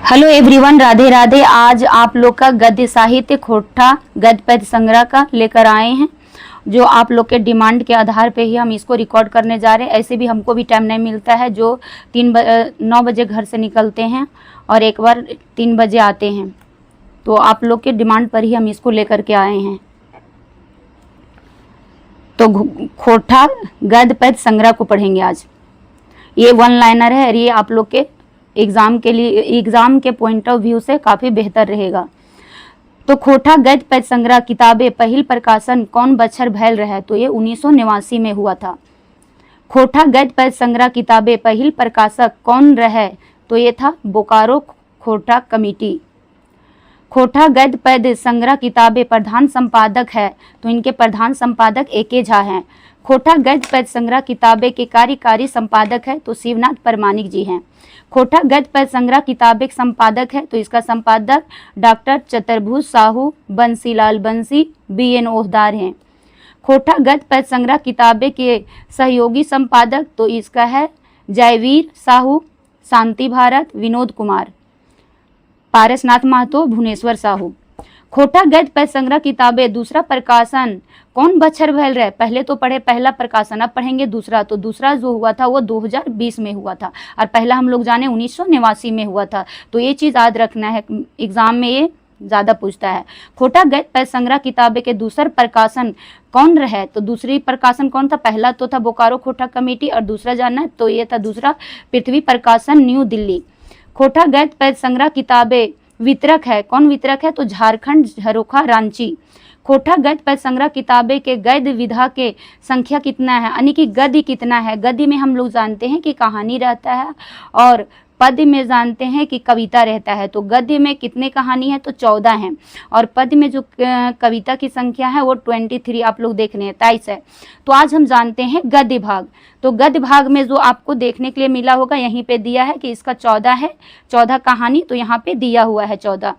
Hello everyone, Radhe Radhe. आज आप लोग का गद्य साहित्य खोटा गद्य पद्य संग्रह का लेकर आए हैं, जो आप लोग के डिमांड के आधार पे ही हम इसको रिकॉर्ड करने जा रहे हैं। ऐसे भी हमको भी टाइम नहीं मिलता है, जो 9 बजे घर से निकलते हैं और एक बार 3 बजे आते हैं, तो आप लोग के डिमांड पर ही हम इसको लेकर के आए हैं। तो खोटा गद्य पद्य संग्रह को पढ़ेंगे आज। ये 1 लाइनर है और ये आप लोग के एग्ज़ाम के लिए, एग्ज़ाम के पॉइंट ऑफ व्यू से काफ़ी बेहतर रहेगा। तो खोटा गद्य पद्य संग्रह किताबें पहिल प्रकाशन कौन बछर भैल रहे, तो ये 1989 में हुआ था। खोटा गद्य पद्य संग्रह किताबें पहिल प्रकाशक कौन रहे, तो ये था बोकारो खोटा कमेटी। खोटा गद्य पद्य संग्रह किताबें प्रधान संपादक है, तो इनके प्रधान संपादक ए.के. झा हैं। खोटा गद्य पद्य संग्रह किताबें के कार्यकारी संपादक है, तो शिवनाथ परमानिक जी हैं। खोटा गद्य पद्य संग्रह किताबें संपादक है, तो इसका संपादक डॉक्टर चतुर्भुज साहू बंसीलाल बंसी BN ओहदार हैं। खोटा गद्य पद्य संग्रह किताबें के सहयोगी संपादक, तो इसका है जयवीर साहू, शांति भारत, विनोद कुमार, पारसनाथ महतो, भुवनेश्वर साहू। खोटा गद्य पद्य संग्रह किताबें दूसरा प्रकाशन कौन बछर भैल रहे, पहले तो पढ़े पहला प्रकाशन, अब पढ़ेंगे दूसरा। तो दूसरा जो हुआ था वो 2020 में हुआ था और पहला हम लोग जाने 1989 में हुआ था। तो ये चीज़ याद रखना है, एग्जाम में ये ज़्यादा पूछता है। खोटा गद्य पद्य संग्रह किताबें के दूसरा प्रकाशन कौन रहे, तो दूसरी प्रकाशन कौन था, पहला तो था बोकारो खोटा कमेटी और दूसरा जानना है तो ये था दूसरा पृथ्वी प्रकाशन न्यू दिल्ली। खोटा गद्य पद्य संग्रह किताबें वितरक है, कौन वितरक है, तो झारखंड झरोखा रांची। खोटा गद्य पद्य संग्रह किताबें के गद्य विधा के संख्या कितना है, यानी कि गद्य कितना है। गद्य में हम लोग जानते हैं कि कहानी रहता है और पद्य में जानते हैं कि कविता रहता है। तो गद्य में कितने कहानी है, तो 14 हैं और पद्य में जो कविता की संख्या है वो 23, आप लोग देख रहे हैं 23 है। तो आज हम जानते हैं गद्य भाग। तो गद्य भाग में जो आपको देखने के लिए मिला होगा, यहीं पे दिया है कि इसका 14 है, 14 कहानी, तो यहाँ पे दिया हुआ है 14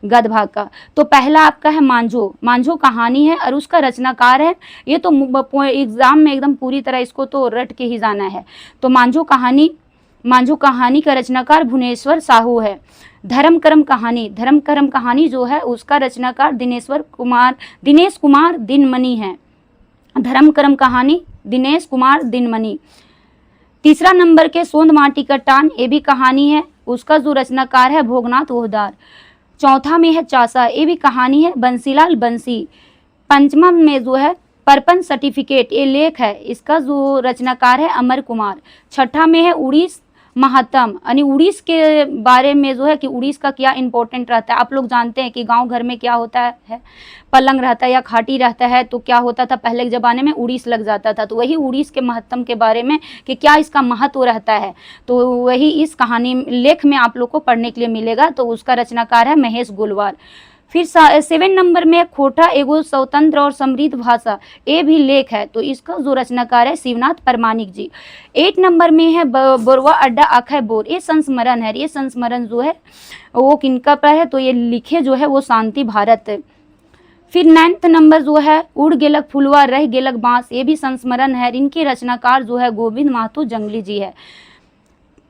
गद्य भाग का। तो पहला आपका है मांझो। मांझो कहानी है और उसका रचनाकार है, ये तो एग्जाम में एकदम पूरी तरह इसको तो रट के ही जाना है। तो मांझो कहानी का रचनाकार भुवनेश्वर साहू है। धर्म कर्म कहानी जो है उसका रचनाकार दिनेश कुमार दिनमणि है। धर्म कर्म कहानी दिनेश कुमार दिनमणि। तीसरा नंबर के सोंद माटी का टान, ये भी कहानी है, उसका जो रचनाकार है भोगनाथ ओहदार। चौथा में है चासा, ये भी कहानी है, बंसीलाल बंसी। पंचमा में जो है परपन सर्टिफिकेट, ये लेख है, इसका जो रचनाकार है अमर कुमार। छठा में है उड़ीस महात्म, यानी उड़ीस के बारे में जो है कि उड़ीस का क्या इंपॉर्टेंट रहता है। आप लोग जानते हैं कि गांव घर में क्या होता है, पलंग रहता है या खाटी रहता है, तो क्या होता था पहले के ज़माने में उड़ीस लग जाता था। तो वही उड़ीस के महत्व के बारे में कि क्या इसका महत्व रहता है, तो वही इस कहानी लेख में आप लोग को पढ़ने के लिए मिलेगा। तो उसका रचनाकार है महेश गोलवार। फिर 7 नंबर में खोटा एगो स्वतंत्र और समृद्ध भाषा, ये भी लेख है, तो इसका जो रचनाकार है शिवनाथ परमानिक जी। 8 नंबर में है बोरवा अड्डा अखय बोर, ये संस्मरण है। ये संस्मरण जो है वो किनका पर है, तो ये लिखे जो है वो शांति भारत। फिर 9th नंबर जो है उड़ गेलक फुलवा रह गेलक बांस, ये भी संस्मरण है, इनके रचनाकार जो है गोविंद महतो जंगली जी है।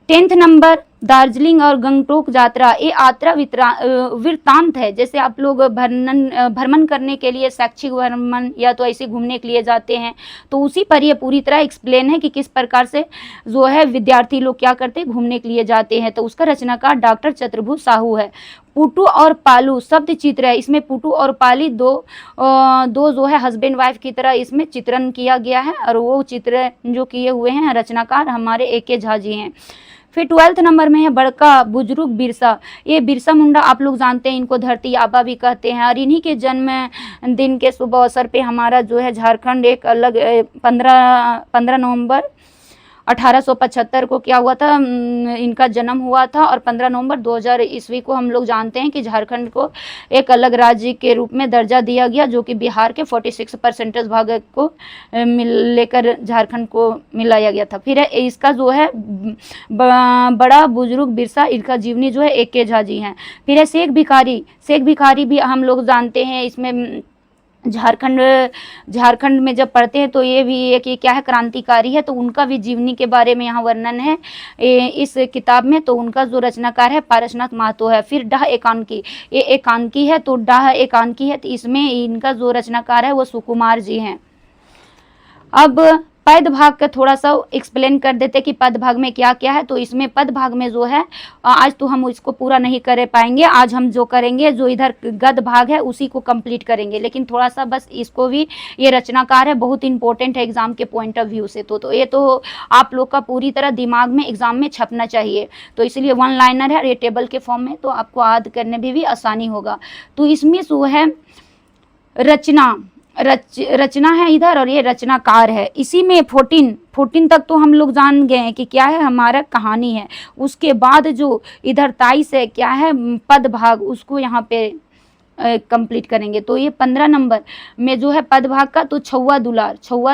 10th नंबर दार्जिलिंग और गंगटोक यात्रा, ये यात्रा वृत्तांत है। जैसे आप लोग भ्रमण करने के लिए, शैक्षिक भ्रमण या तो ऐसे घूमने के लिए जाते हैं, तो उसी पर ये पूरी तरह एक्सप्लेन है कि किस प्रकार से जो है विद्यार्थी लोग क्या करते हैं, घूमने के लिए जाते हैं। तो उसका रचनाकार डॉक्टर चतुर्भुज साहू है। पुटू और पालू शब्द चित्र है, इसमें पुटू और पाली दो जो है हस्बैंड वाइफ की तरह इसमें चित्रण किया गया है और वो चित्र जो किए हुए हैं रचनाकार हमारे ए.के. झा जी हैं। फिर 12th नंबर में है बड़का बुजुर्ग बिरसा, ये बिरसा मुंडा आप लोग जानते हैं, इनको धरती आबा भी कहते हैं और इन्हीं के जन्म दिन के शुभ अवसर पे हमारा जो है झारखंड एक अलग 15 नवंबर 1875 को क्या हुआ था, इनका जन्म हुआ था और 15 नवंबर 2000 ईस्वी को हम लोग जानते हैं कि झारखंड को एक अलग राज्य के रूप में दर्जा दिया गया, जो कि बिहार के 46% भाग को लेकर झारखंड को मिलाया गया था। फिर इसका जो है बड़ा बुजुर्ग बिरसा, इनका जीवनी जो है ए.के. झा जी हैं। फिर है शेख भिखारी भी हम लोग जानते हैं, इसमें झारखंड में जब पढ़ते हैं तो ये भी एक ये क्या है, क्रांतिकारी है, तो उनका भी जीवनी के बारे में यहाँ वर्णन है इस किताब में। तो उनका जो रचनाकार है पारसनाथ महतो है। फिर डाह एकांकी, ये एकांकी है, तो डाह एकांकी है, तो इसमें इनका जो रचनाकार है वो सुकुमार जी हैं। अब पद भाग का थोड़ा सा एक्सप्लेन कर देते कि पद भाग में क्या क्या है। तो इसमें पद भाग में जो है, आज तो हम इसको पूरा नहीं कर पाएंगे, आज हम जो करेंगे जो इधर गद भाग है उसी को कंप्लीट करेंगे, लेकिन थोड़ा सा बस इसको भी, ये रचनाकार है, बहुत इंपॉर्टेंट है एग्जाम के पॉइंट ऑफ व्यू से। तो ये तो आप लोग का पूरी तरह दिमाग में एग्जाम में छपना चाहिए, तो इसलिए वन लाइनर है, ये टेबल के फॉर्म में, तो आपको याद करने में भी आसानी होगा। तो इसमें जो है रचना है इधर, और ये रचनाकार है। इसी में 14 तक तो हम लोग जान गए हैं कि क्या है, हमारा कहानी है। उसके बाद जो इधर 23 है क्या है, पद भाग, उसको यहाँ पे कंप्लीट करेंगे। तो ये 15 नंबर में जो है पद भाग का, तो छौवा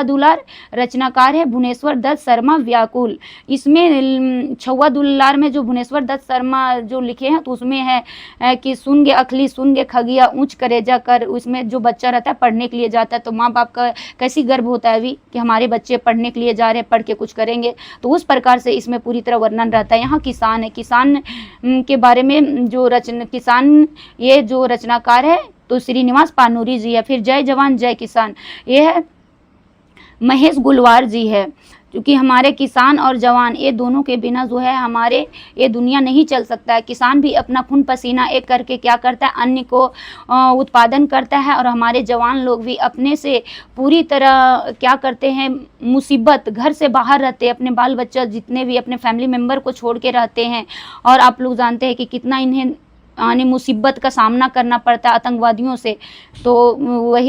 दुलार रचनाकार है भुवनेश्वर दत्त शर्मा व्याकुल। इसमें छौवा दुलार में जो भुवनेश्वर दत्त शर्मा जो लिखे हैं, तो उसमें है कि सुन गे अखली, सुन गे खगिया, ऊंच करेजा कर। उसमें जो बच्चा रहता है पढ़ने के लिए जाता है, तो माँ बाप का कैसी गर्व होता है अभी कि हमारे बच्चे पढ़ने के लिए जा रहे हैं, पढ़ के कुछ करेंगे। तो उस प्रकार से इसमें पूरी तरह वर्णन रहता है। यहाँ किसान है, किसान के बारे में जो किसान ये जो रचनाकार है तो श्रीनिवास पानूरी जी है। फिर जय जवान जय किसान, ये है महेश गुलवार जी है। क्योंकि हमारे किसान और जवान ये दोनों के बिना जो है हमारे ये दुनिया नहीं चल सकता है। किसान भी अपना खून पसीना एक करके क्या करता है, अन्न को उत्पादन करता है, और हमारे जवान लोग भी अपने से पूरी तरह क्या करते हैं, मुसीबत, घर से बाहर रहते हैं, अपने बाल बच्चा जितने भी अपने फैमिली मेम्बर को छोड़ के रहते हैं। और आप लोग जानते हैं कि कितना इन्हें मुसीबत का सामना करना पड़ता है आतंकवादियों से। तो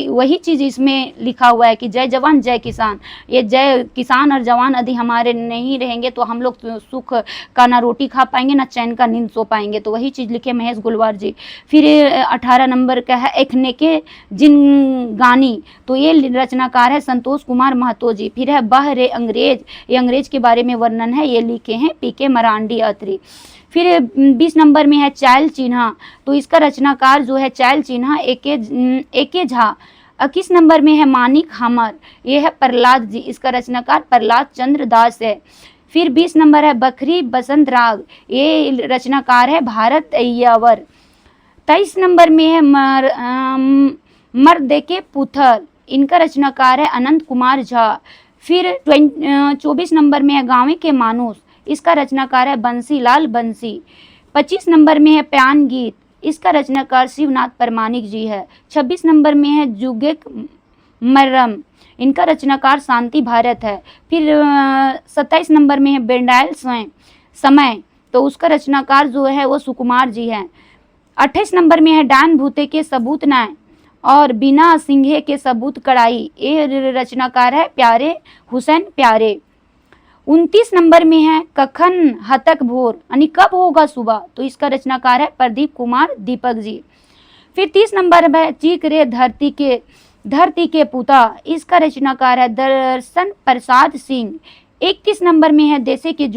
वही चीज़ इसमें लिखा हुआ है कि जय जवान जय किसान। ये जय किसान और जवान यदि हमारे नहीं रहेंगे तो हम लोग सुख का ना रोटी खा पाएंगे ना चैन का नींद सो पाएंगे। तो वही चीज़ लिखे महेश गुलवार जी। फिर 18 नंबर का है एखने के जिनगानी, तो ये रचनाकार है संतोष कुमार महतो जी। फिर है बह रे अंग्रेज, ये अंग्रेज के बारे में वर्णन है, ये लिखे हैं पीके मरांडी अत्री। फिर 20 नंबर में है चायल चिन्हा, तो इसका रचनाकार जो है चायल चिन्हा एके झा। 21 नंबर में है मानिक हमर, ये है प्रहलाद जी, इसका रचनाकार प्रहलाद चंद्र दास है। फिर 20 नंबर है बखरी बसंत राग, ये रचनाकार है भारत अय्यावर। 23 नंबर में है मर्द के पुथल, इनका रचनाकार है अनंत कुमार झा। फिर 24 नंबर में है गाँव के मानुस, इसका रचनाकार है बंसीलाल बंसी। 25 नंबर में है प्यान गीत, इसका रचनाकार शिवनाथ परमानिक जी है। 26 नंबर में है जुगेक मर्रम, इनका रचनाकार शांति भारत है। फिर 27 नंबर में है बेंडायल समय, तो उसका रचनाकार जो है वो सुकुमार जी है। 28 नंबर में है डान भूते के सबूत नाय और बिना सिंघे के सबूत कड़ाई, ये रचनाकार है प्यारे हुसैन प्यारे। 29 नंबर में है कखन हतक भोर, यानी कब होगा सुबह, तो इसका रचनाकार है प्रदीप कुमार दीपक जी। फिर 30 नंबर में चीक रे धरती के पुता, इसका रचनाकार है दर्शन प्रसाद सिंह। 31 नंबर में है देसे के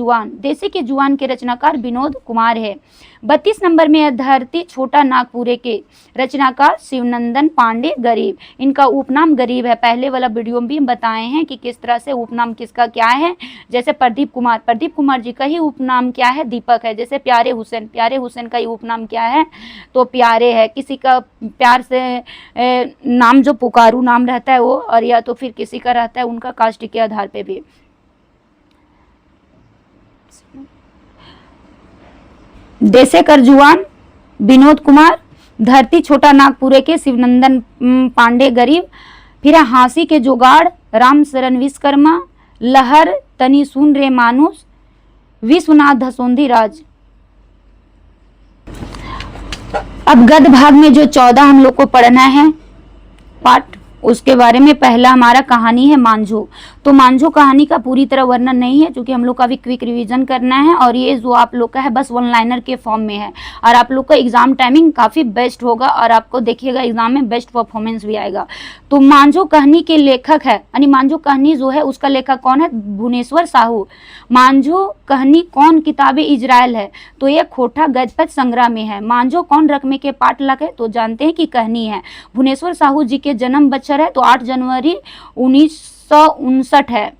जुआन के रचनाकार विनोद कुमार है। 32 नंबर में है धरती छोटा नागपुरे के रचनाकार शिवनंदन पांडे गरीब, इनका उपनाम गरीब है। पहले वाला वीडियो में भी बताए हैं कि किस तरह से उपनाम किसका क्या है। जैसे प्रदीप कुमार जी का ही उपनाम क्या है, दीपक है। जैसे प्यारे हुसैन का ही उपनाम क्या है, तो प्यारे है। किसी का प्यार से नाम जो पुकारू नाम रहता है वो, और या तो फिर किसी का रहता है उनका कास्ट के आधार पे भी। देसे कर जुआन विनोद कुमार, धरती छोटा नागपुरे के शिवनंदन पांडे गरीब। फिर हाँसी के जुगाड़ राम शरण विश्वकर्मा, लहर तनी सुन रे मानुस विश्वनाथ धसोंधी राज। अब गद भाग में जो 14 हम लोग को पढ़ना है, पार्ट उसके बारे में पहला हमारा कहानी है मांझो। तो मांझो कहानी का पूरी तरह वर्णन नहीं है क्योंकि हम लोग का भी क्विक रिवीजन करना है और ये जो आप लोग का है बस वन लाइनर के फॉर्म में है और आप लोग का एग्जाम टाइमिंग काफ़ी बेस्ट होगा और आपको देखिएगा एग्जाम में बेस्ट परफॉर्मेंस भी आएगा। तो मांझो कहानी के लेखक है यानी मांझो कहानी जो है उसका लेखक कौन है? भुवनेश्वर साहू। मांझो कहानी कौन किताब इजराइल है? तो ये खोटा गजपत संग्रह में है। मांझो कौन रकमे के पाठलक है? तो जानते हैं कि कहानी है। भुवनेश्वर साहू जी के जन्म बच्चर है तो 8 जनवरी 1959 है।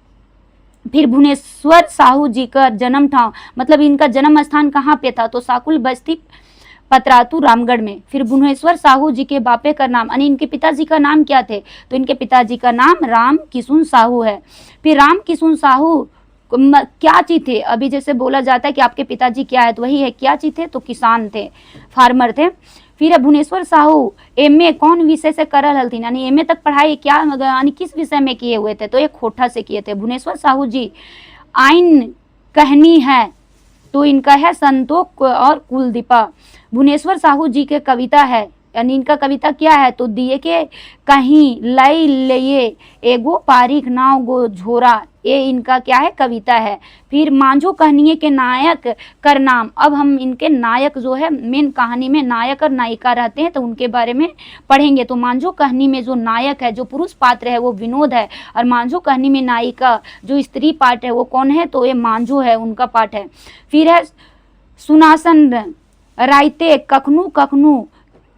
फिर भुवनेश्वर साहू जी का जन्म ठाव मतलब इनका जन्म स्थान कहाँ पे था? तो साकुल बस्ती पतरातू रामगढ़ में। फिर भुवनेश्वर साहू जी के बापे का नाम यानी इनके पिताजी का नाम क्या थे? तो इनके पिताजी का नाम राम किशुन साहू है। फिर राम किशुन साहू क्या चीज थे? अभी जैसे बोला जाता है कि आपके पिताजी क्या है तो वही है, क्या चीज थे? तो किसान थे, फार्मर थे। फिर भुवनेश्वर साहू एमए कौन विषय से करल हलथिन यानी एमए तक पढ़ाई क्या यानी किस विषय में किए हुए थे? तो ये खोटा से किए थे। भुवनेश्वर साहू जी आइन कहनी है तो इनका है संतोष और कुलदीपा। भुवनेश्वर साहू जी के कविता है यानी इनका कविता क्या है? तो दिए के कहीं लई लिए एगो पारिक नाव गो झोरा, ये इनका क्या है? कविता है। फिर मांझो कहानी के नायक कर नाम। अब हम इनके नायक जो है मेन कहानी में नायक और नायिका रहते हैं तो उनके बारे में पढ़ेंगे। तो मांझो कहानी में जो नायक है जो पुरुष पात्र है वो विनोद है और मांझो कहानी में नायिका जो स्त्री पार्ट है वो कौन है? तो ये मांझो है, उनका पार्ट है। फिर है सुनासन रायते कखनू कखनू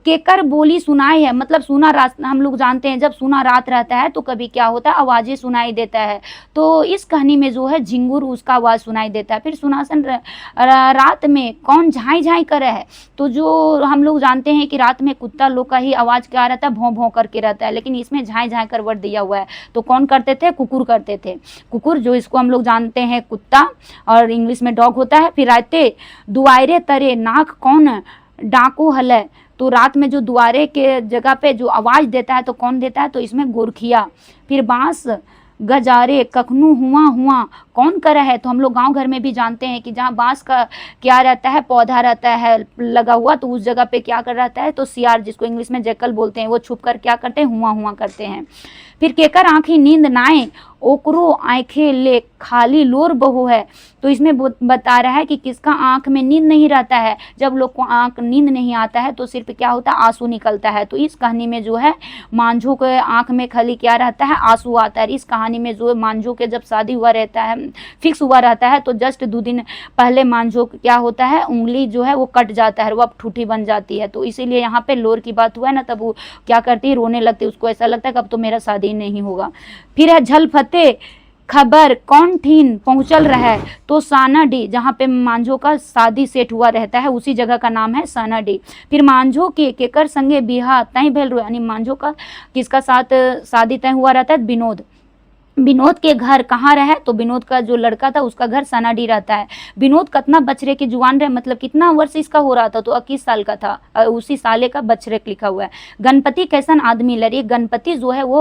केकर बोली सुनाई है मतलब सुना रात हम लोग जानते हैं जब सुना रात रहता है तो कभी क्या होता है आवाज़ें सुनाई देता है। तो इस कहानी में जो है झिंगुर उसका आवाज़ सुनाई देता है। फिर सुनासन रात में कौन झाई झाई करे है? तो जो हम लोग जानते हैं कि रात में कुत्ता लोग का ही आवाज़ क्या रहता है? भौं भौं करके रहता है, लेकिन इसमें झाई झाई कर वर्ड दिया हुआ है। तो कौन करते थे? कुकुर करते थे। कुकुर जो इसको हम लोग जानते हैं कुत्ता और इंग्लिश में डॉग होता है। फिर रायते दुआरे तरे नाक कौन डाको हल। तो रात में जो दुआरे के जगह पे जो आवाज़ देता है तो कौन देता है? तो इसमें गोरखिया। फिर बांस गजारे कखनू हुआ हुआ कौन करा है? तो हम लोग गांव घर में भी जानते हैं कि जहाँ बांस का क्या रहता है? पौधा रहता है लगा हुआ, तो उस जगह पे क्या कर रहता है? तो सियार जिसको इंग्लिश में जैकल बोलते हैं वो छुप कर क्या करते हैं? हुआ हुआ करते हैं। फिर केकर आँखी नींद नाए ओकरो आँखें ले खाली लोर बहू है। तो इसमें बता रहा है कि किसका आँख में नींद नहीं रहता है। जब लोग को आँख नींद नहीं आता है तो सिर्फ क्या होता है? आंसू निकलता है। तो इस कहानी में जो है मांझो के आँख में खाली क्या रहता है? आंसू आता है। इस कहानी में जो मांझो के जब शादी हुआ रहता है फिक्स हुआ रहता है तो जस्ट 2 दिन पहले मांझो क्या होता है? उंगली जो है वो कट जाता है, वो अब ठूठी बन जाती है। तो इसीलिए यहाँ पे लोर की बात हुआ है ना, तब वो क्या करती है? रोने लगती है। उसको ऐसा लगता है कि अब तो मेरा शादी नहीं होगा। फिर है झल फते खबर कौन ठीन पहुंचल रहा है? तो सानाडी, जहाँ पे मांझो का शादी सेट हुआ रहता है उसी जगह का नाम है सानाडी। फिर मांझो के केकर संगे बिहा तय भेल यानी मांझो का किसका साथ शादी तय हुआ रहता है? विनोद। विनोद के घर कहाँ रहे? तो विनोद का जो लड़का था उसका घर सनाडी रहता है। विनोद कितना बछरे के जुआन रहे मतलब कितना वर्ष इसका हो रहा था? तो 21 साल का था, उसी साले का बछरे लिखा हुआ है। गणपति कैसन आदमी लड़ी? गणपति जो है वो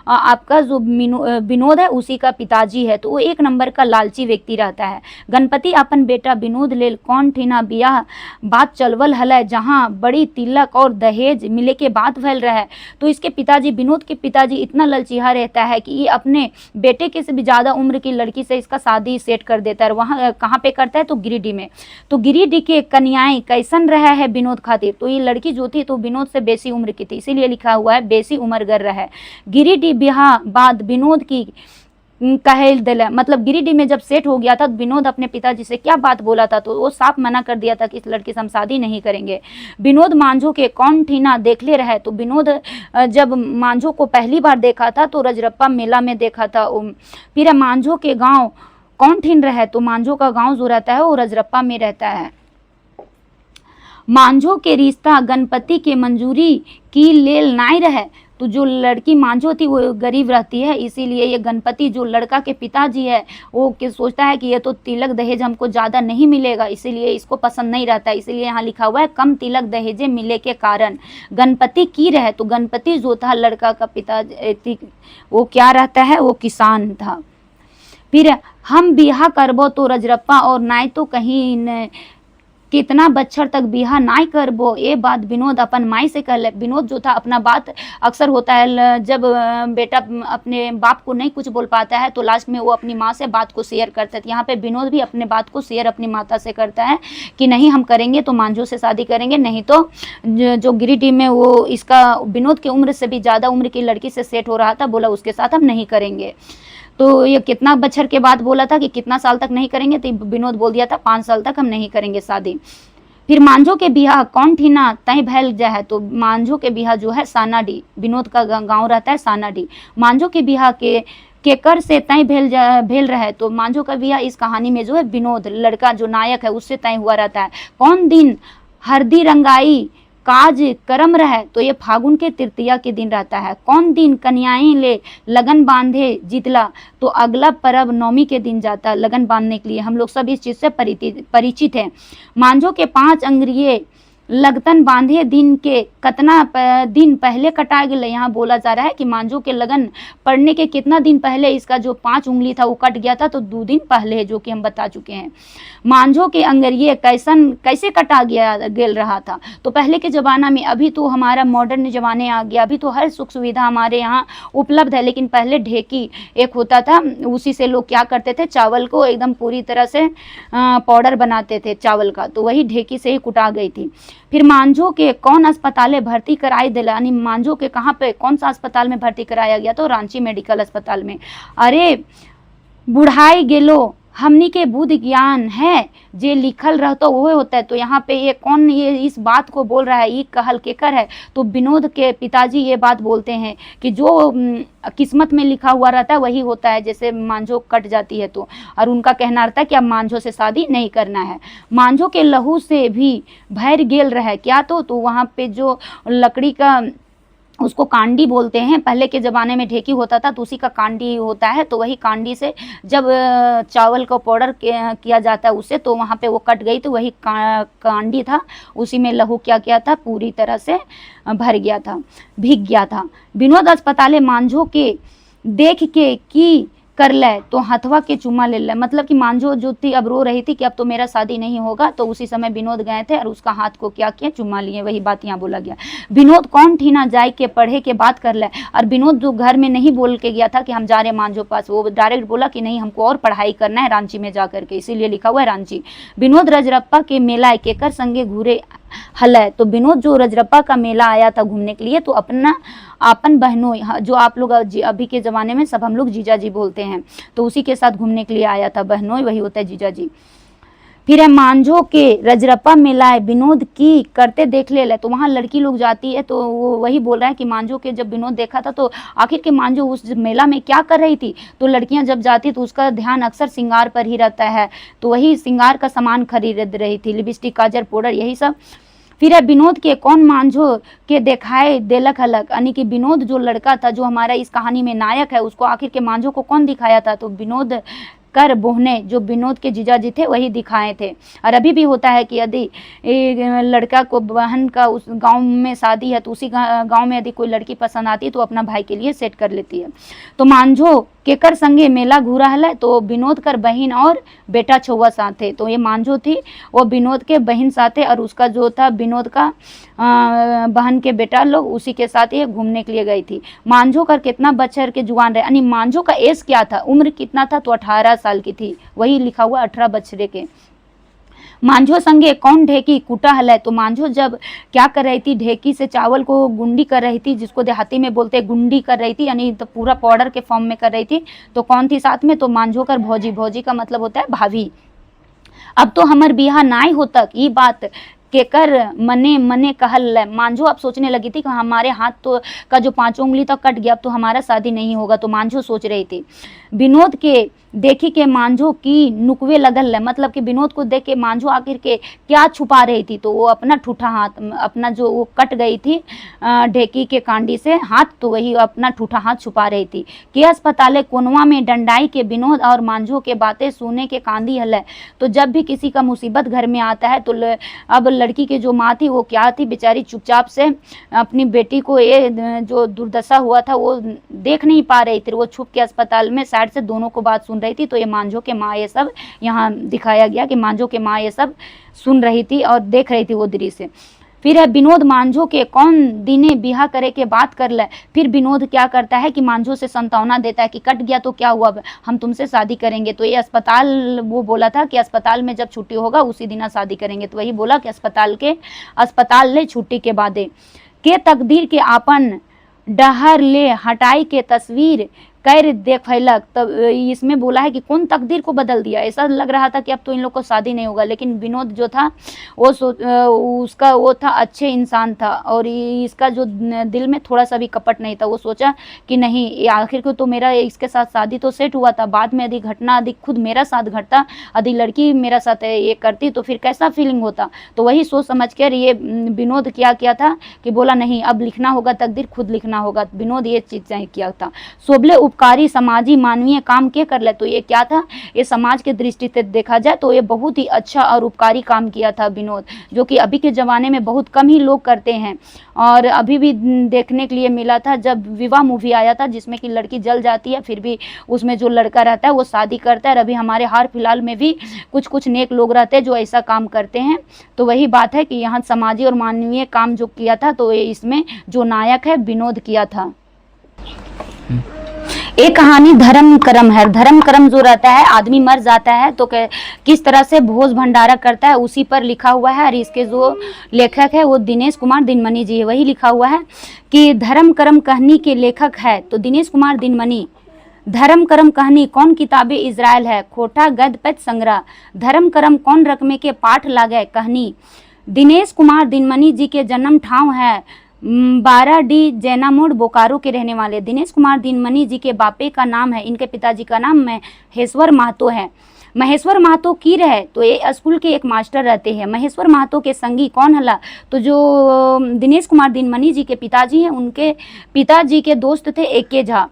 आपका जो विनोद है उसी का पिताजी है, तो वो 1 नंबर का लालची व्यक्ति रहता है। गणपति अपन बेटा विनोद लेल कौन ठीना बियाह बात चलवल हल जहाँ बड़ी तिलक और दहेज मिले के बात भैल रहे। तो इसके पिताजी विनोद के पिताजी इतना ललचिहा रहता है कि ये अपने बेटे के से भी ज़्यादा उम्र की लड़की से इसका शादी सेट कर देता है। वहाँ कहाँ पे करता है? तो गिरिडीह में। तो गिरिडीह के कन्याएं कैसन रहा है विनोद खातिर? तो ये लड़की जो थी तो विनोद से बेसी उम्र की थी, इसीलिए लिखा हुआ है बेसी उम्र गर रहा है। गिरिडीह ब्याह बाद विनोद की कहल दिला मतलब गिरिडीह में जब सेट हो गया था तो विनोद अपने पिताजी से क्या बात बोला था? तो वो साफ मना कर दिया था कि इस लड़की से हम शादी नहीं करेंगे। विनोद मांझो के कौन ठीना देख ले रहे? तो विनोद जब मांझो को पहली बार देखा था तो रजरप्पा मेला में देखा था। फिर मांझो के गांव कौन ठीन रहे? तो मांझो का गांव जो रहता है वो रजरप्पा में रहता है। मांझो के रिश्ता गणपति के मंजूरी की लेल नाई रहे। तो जो लड़की मांझो थी वो गरीब रहती है, इसीलिए ये गणपति जो लड़का के पिताजी है वो सोचता है कि ये तो तिलक दहेज हमको ज़्यादा नहीं मिलेगा, इसीलिए इसको पसंद नहीं रहता। इसीलिए यहाँ लिखा हुआ है कम तिलक दहेजे मिले के कारण गणपति की रहे। तो गणपति जो था लड़का का पिता वो क्या रहता है? वो किसान था। फिर हम बिहा करबो तो रजरप्पा और नाई तो कहीं कितना बच्चर तक बिहा नाई करबो, ये बात विनोद अपन माई से कहले। विनोद जो था अपना बात, अक्सर होता है जब बेटा अपने बाप को नहीं कुछ बोल पाता है तो लास्ट में वो अपनी माँ से बात को शेयर करता है। यहाँ पे विनोद भी अपने बात को शेयर अपनी माता से करता है कि नहीं हम करेंगे तो मांझो से शादी करेंगे, नहीं तो जो गिरिडीह में वो इसका विनोद की उम्र से भी ज़्यादा उम्र की लड़की से सेट हो रहा था, बोला उसके साथ हम नहीं करेंगे। तो ये कितना बछर के बाद बोला था कि कितना साल तक नहीं करेंगे, तो विनोद बोल दिया था 5 साल तक हम नहीं करेंगे शादी। फिर मांझो के बिहा कौन ठीना तय भैल जाए, तो मांझो के बिहा जो है सानाडी, विनोद का गांव रहता है सानाडी। मांझो के बिहा के कर से तय भेल रहे, तो मांझो का बिहा इस कहानी में जो है विनोद लड़का जो नायक है उससे तय हुआ रहता है। कौन दिन हरदी रंगाई काज करम रहे, तो ये फागुन के तृतीया के दिन रहता है। कौन दिन कन्याएं ले लगन बांधे जीतला, तो अगला पर्व नौमी के दिन जाता लगन बांधने के लिए। हम लोग सब इस चीज़ से परिचित हैं। मांझो के 5 अंग्रिये लगतन बांधे दिन के कतना दिन पहले कटा गया। यहाँ बोला जा रहा है कि मांझो के लगन पड़ने के कितना दिन पहले इसका जो 5 उंगली था वो कट गया था, तो 2 दिन पहले, जो कि हम बता चुके हैं। मांझो के अंगरिये कैसे कटा गेल रहा था, तो पहले के ज़माना में, अभी तो हमारा मॉडर्न ज़माने आ गया, अभी तो हर सुख सुविधा हमारे यहाँ उपलब्ध है, लेकिन पहले ढेकी एक होता था, उसी से लोग क्या करते थे, चावल को एकदम पूरी तरह से पाउडर बनाते थे चावल का, तो वही ढेकी से ही कुटा गई थी। फिर मांझो के कौन अस्पताल में भर्ती कराई दिला, यानी मांझो के कहाँ पे कौन सा अस्पताल में भर्ती कराया गया, तो रांची मेडिकल अस्पताल में। अरे बुढ़ाई गेलो हमनी के बुद्ध ज्ञान है, जे लिखल रहता वो होता है। तो यहाँ पे ये कौन ये इस बात को बोल रहा है, ये कहल केकर है, तो विनोद के पिताजी ये बात बोलते हैं कि जो किस्मत में लिखा हुआ रहता है वही होता है, जैसे मांझो कट जाती है तो, और उनका कहना रहता है कि अब मांझो से शादी नहीं करना है। मांझो के लहू से भी भैर गेल रहे क्या, तो वहाँ पे जो लकड़ी का उसको कांडी बोलते हैं, पहले के ज़माने में ढेकी होता था तो उसी का कांडी होता है, तो वही कांडी से जब चावल का पाउडर किया जाता है उससे, तो वहाँ पे वो कट गई, तो वही कांडी था, उसी में लहू क्या था पूरी तरह से भर गया था, भीग गया था। विनोद अस्पताल मांझो के देख के की कर ले, तो हथवा के चुम्मा ले ले, मतलब कि मांझो जो थी अब रो रही थी कि अब तो मेरा शादी नहीं होगा, तो उसी समय विनोद गए थे और उसका हाथ को क्या किया, चुम्मा लिए, वही बात यहाँ बोला गया। विनोद कौन ठीना जाए के पढ़े के बात कर ले, और विनोद जो घर में नहीं बोल के गया था कि हम जा रहे मांझो पास, वो डायरेक्ट बोला कि नहीं हमको और पढ़ाई करना है रांची में जा करके, इसीलिए लिखा हुआ है रांची। विनोद रजरप्पा के मेला केकर संगे घूरे हल है, तो विनोद जो रजरप्पा का मेला आया था घूमने के लिए, तो अपन बहनों, जो आप लोग अभी के ज़माने में सब हम लोग जीजा जी बोलते हैं, तो उसी के साथ घूमने के लिए आया था, बहनों वही होता है जीजा जी। फिर है मांझो के रजरप्पा मेलाए विनोद की करते देख ले, तो वहाँ लड़की लोग जाती है, तो वो वही बोल रहा है कि मांझो के जब विनोद देखा था तो आखिर के मांझो उस मेला में क्या कर रही थी, तो लड़कियां जब जाती तो उसका ध्यान अक्सर श्रृंगार पर ही रहता है, तो वही श्रृंगार का सामान खरीद रही थी, लिपस्टिक काजल पाउडर यही सब। फिर है विनोद के कौन मांझो के दिखाए देलक हलक, यानी कि विनोद जो लड़का था जो हमारा इस कहानी में नायक है, उसको आखिर के मांझो को कौन दिखाया था, तो विनोद कर बोहने जो विनोद के जीजा जी थे वही दिखाए थे। और अभी भी होता है कि यदि लड़का को बहन का उस गांव में शादी है तो उसी गांव में यदि कोई लड़की पसंद आती है तो अपना भाई के लिए सेट कर लेती है। तो मांझो केकर संगे मेला घूरा है, तो विनोद कर बहन और बेटा छुआ साथ थे, तो ये मांझो थी वो विनोद के बहन साथे, और उसका जो था विनोद का बहन के बेटा लोग उसी के साथ ये घूमने के लिए गई थी। मांझो कर कितना बच्चर के जुआन रहे, यानी मांझो का एज क्या था, उम्र कितना था, तो 18 साल की थी, वही लिखा हुआ 18 बछरे के। मांझो संगे कौन ढेकी कुटा हल, तो मांझो जब क्या कर रही थी, ढेकी से चावल को गुंडी कर रही थी, जिसको देहाती में बोलते हैं गुंडी कर रही थी, यानी तो पूरा पाउडर के फॉर्म में कर रही थी, तो कौन थी साथ में, तो मांझो कर भौजी, भौजी का मतलब होता है भाभी। अब तो हमर बिहा नाई हो तक, ये बात केकर मने मने कहल, मांझो अब सोचने लगी थी कि हमारे हाथ तो का जो 5 उंगली तक कट गया, अब तो हमारा शादी नहीं होगा, तो मांझो सोच रही थी। विनोद के देखी के मांझो की नुकवे लगल, मतलब कि विनोद को देख के मांझो आखिर के क्या छुपा रही थी, तो वो अपना ठूठा हाथ, अपना जो वो कट गई थी ढेकी के कांडी से हाथ, तो वही अपना ठूठा हाथ छुपा रही थी। के अस्पताल कोनवा में डंडाई के विनोद और मांझो के बातें सुने के कांदी हल, तो जब भी किसी का मुसीबत घर में आता है तो अब लड़की की जो माँ थी वो क्या थी बेचारी, चुपचाप से अपनी बेटी को ये जो दुर्दशा हुआ था वो देख नहीं पा रही थी, वो छुप के अस्पताल में साइड से दोनों को बात सुन रही थी। तो ये मांझो के माँ ये सब यहाँ दिखाया गया कि मांझो के माँ ये सब सुन रही थी और देख रही थी वो दृश्य। फिर है विनोद मांझो के कौन दिने बिहा करे के बात कर ले। फिर विनोद क्या करता है कि मांझो से संतावना देता है कि कट गया तो क्या हुआ, हम तुमसे शादी करेंगे। तो ये अस्पताल, वो बोला था कि अस्पताल में जब छुट्टी होगा उसी दिन शादी करेंगे। तो वही बोला कि अस्पताल ले छुट्टी के बादे के तकदीर के आपन डहर ले हटाई के तस्वीर कर देखलक। तब इसमें बोला है कि कौन तकदीर को बदल दिया। ऐसा लग रहा था कि अब तो इन लोग को शादी नहीं होगा, लेकिन विनोद जो था वो उसका वो था अच्छे इंसान था और इसका जो दिल में थोड़ा सा भी कपट नहीं था। वो सोचा कि नहीं, आखिर को तो मेरा इसके साथ शादी तो सेट हुआ था, बाद में यदि घटना यदि खुद मेरा साथ घटता, यदि लड़की मेरा साथ ये करती तो फिर कैसा फीलिंग होता। तो वही सोच समझ कर ये विनोद क्या किया था कि बोला नहीं, अब लिखना होगा तकदीर, खुद लिखना होगा। विनोद ये चीज़ किया था। सोबले उपकारी समाजी मानवीय काम के कर ले। तो ये क्या था, ये समाज के दृष्टि से देखा जाए तो ये बहुत ही अच्छा और उपकारी काम किया था विनोद, जो कि अभी के ज़माने में बहुत कम ही लोग करते हैं। और अभी भी देखने के लिए मिला था जब विवाह मूवी आया था, जिसमें कि लड़की जल जाती है, फिर भी उसमें जो लड़का रहता है वो शादी करता है। और अभी हमारे हाल फिलहाल में भी कुछ नेक लोग रहते हैं जो ऐसा काम करते हैं। तो वही बात है कि यहाँ समाजी और मानवीय काम जो किया था, तो ये इसमें जो नायक है विनोद किया था। एक कहानी धर्म कर्म है। धर्म कर्म जो रहता है, आदमी मर जाता है तो किस तरह से भोज भंडारा करता है, उसी पर लिखा हुआ है। और इसके जो लेखक है वो दिनेश कुमार दिनमणि जी है। वही लिखा हुआ है कि धर्म कर्म कहानी के लेखक है तो दिनेश कुमार दिनमणि। धर्म कर्म कहानी कौन किताबे इज़राइल है, खोटा गद पद संग्रह। धर्म कर्म कौन रकमे के पाठ लागे कहानी। दिनेश कुमार दिनमणि जी के जन्म ठाव है 12D जैना मोड़ बोकारो के रहने वाले। दिनेश कुमार दिनमणि जी के बापे का नाम है, इनके पिताजी का नाम महेश्वर महतो है। महेश्वर महतो की रहे तो ये स्कूल के एक मास्टर रहते हैं। महेश्वर महतो के संगी कौन हला, तो जो दिनेश कुमार दिनमणि जी के पिताजी हैं उनके पिताजी के दोस्त थे एके झा।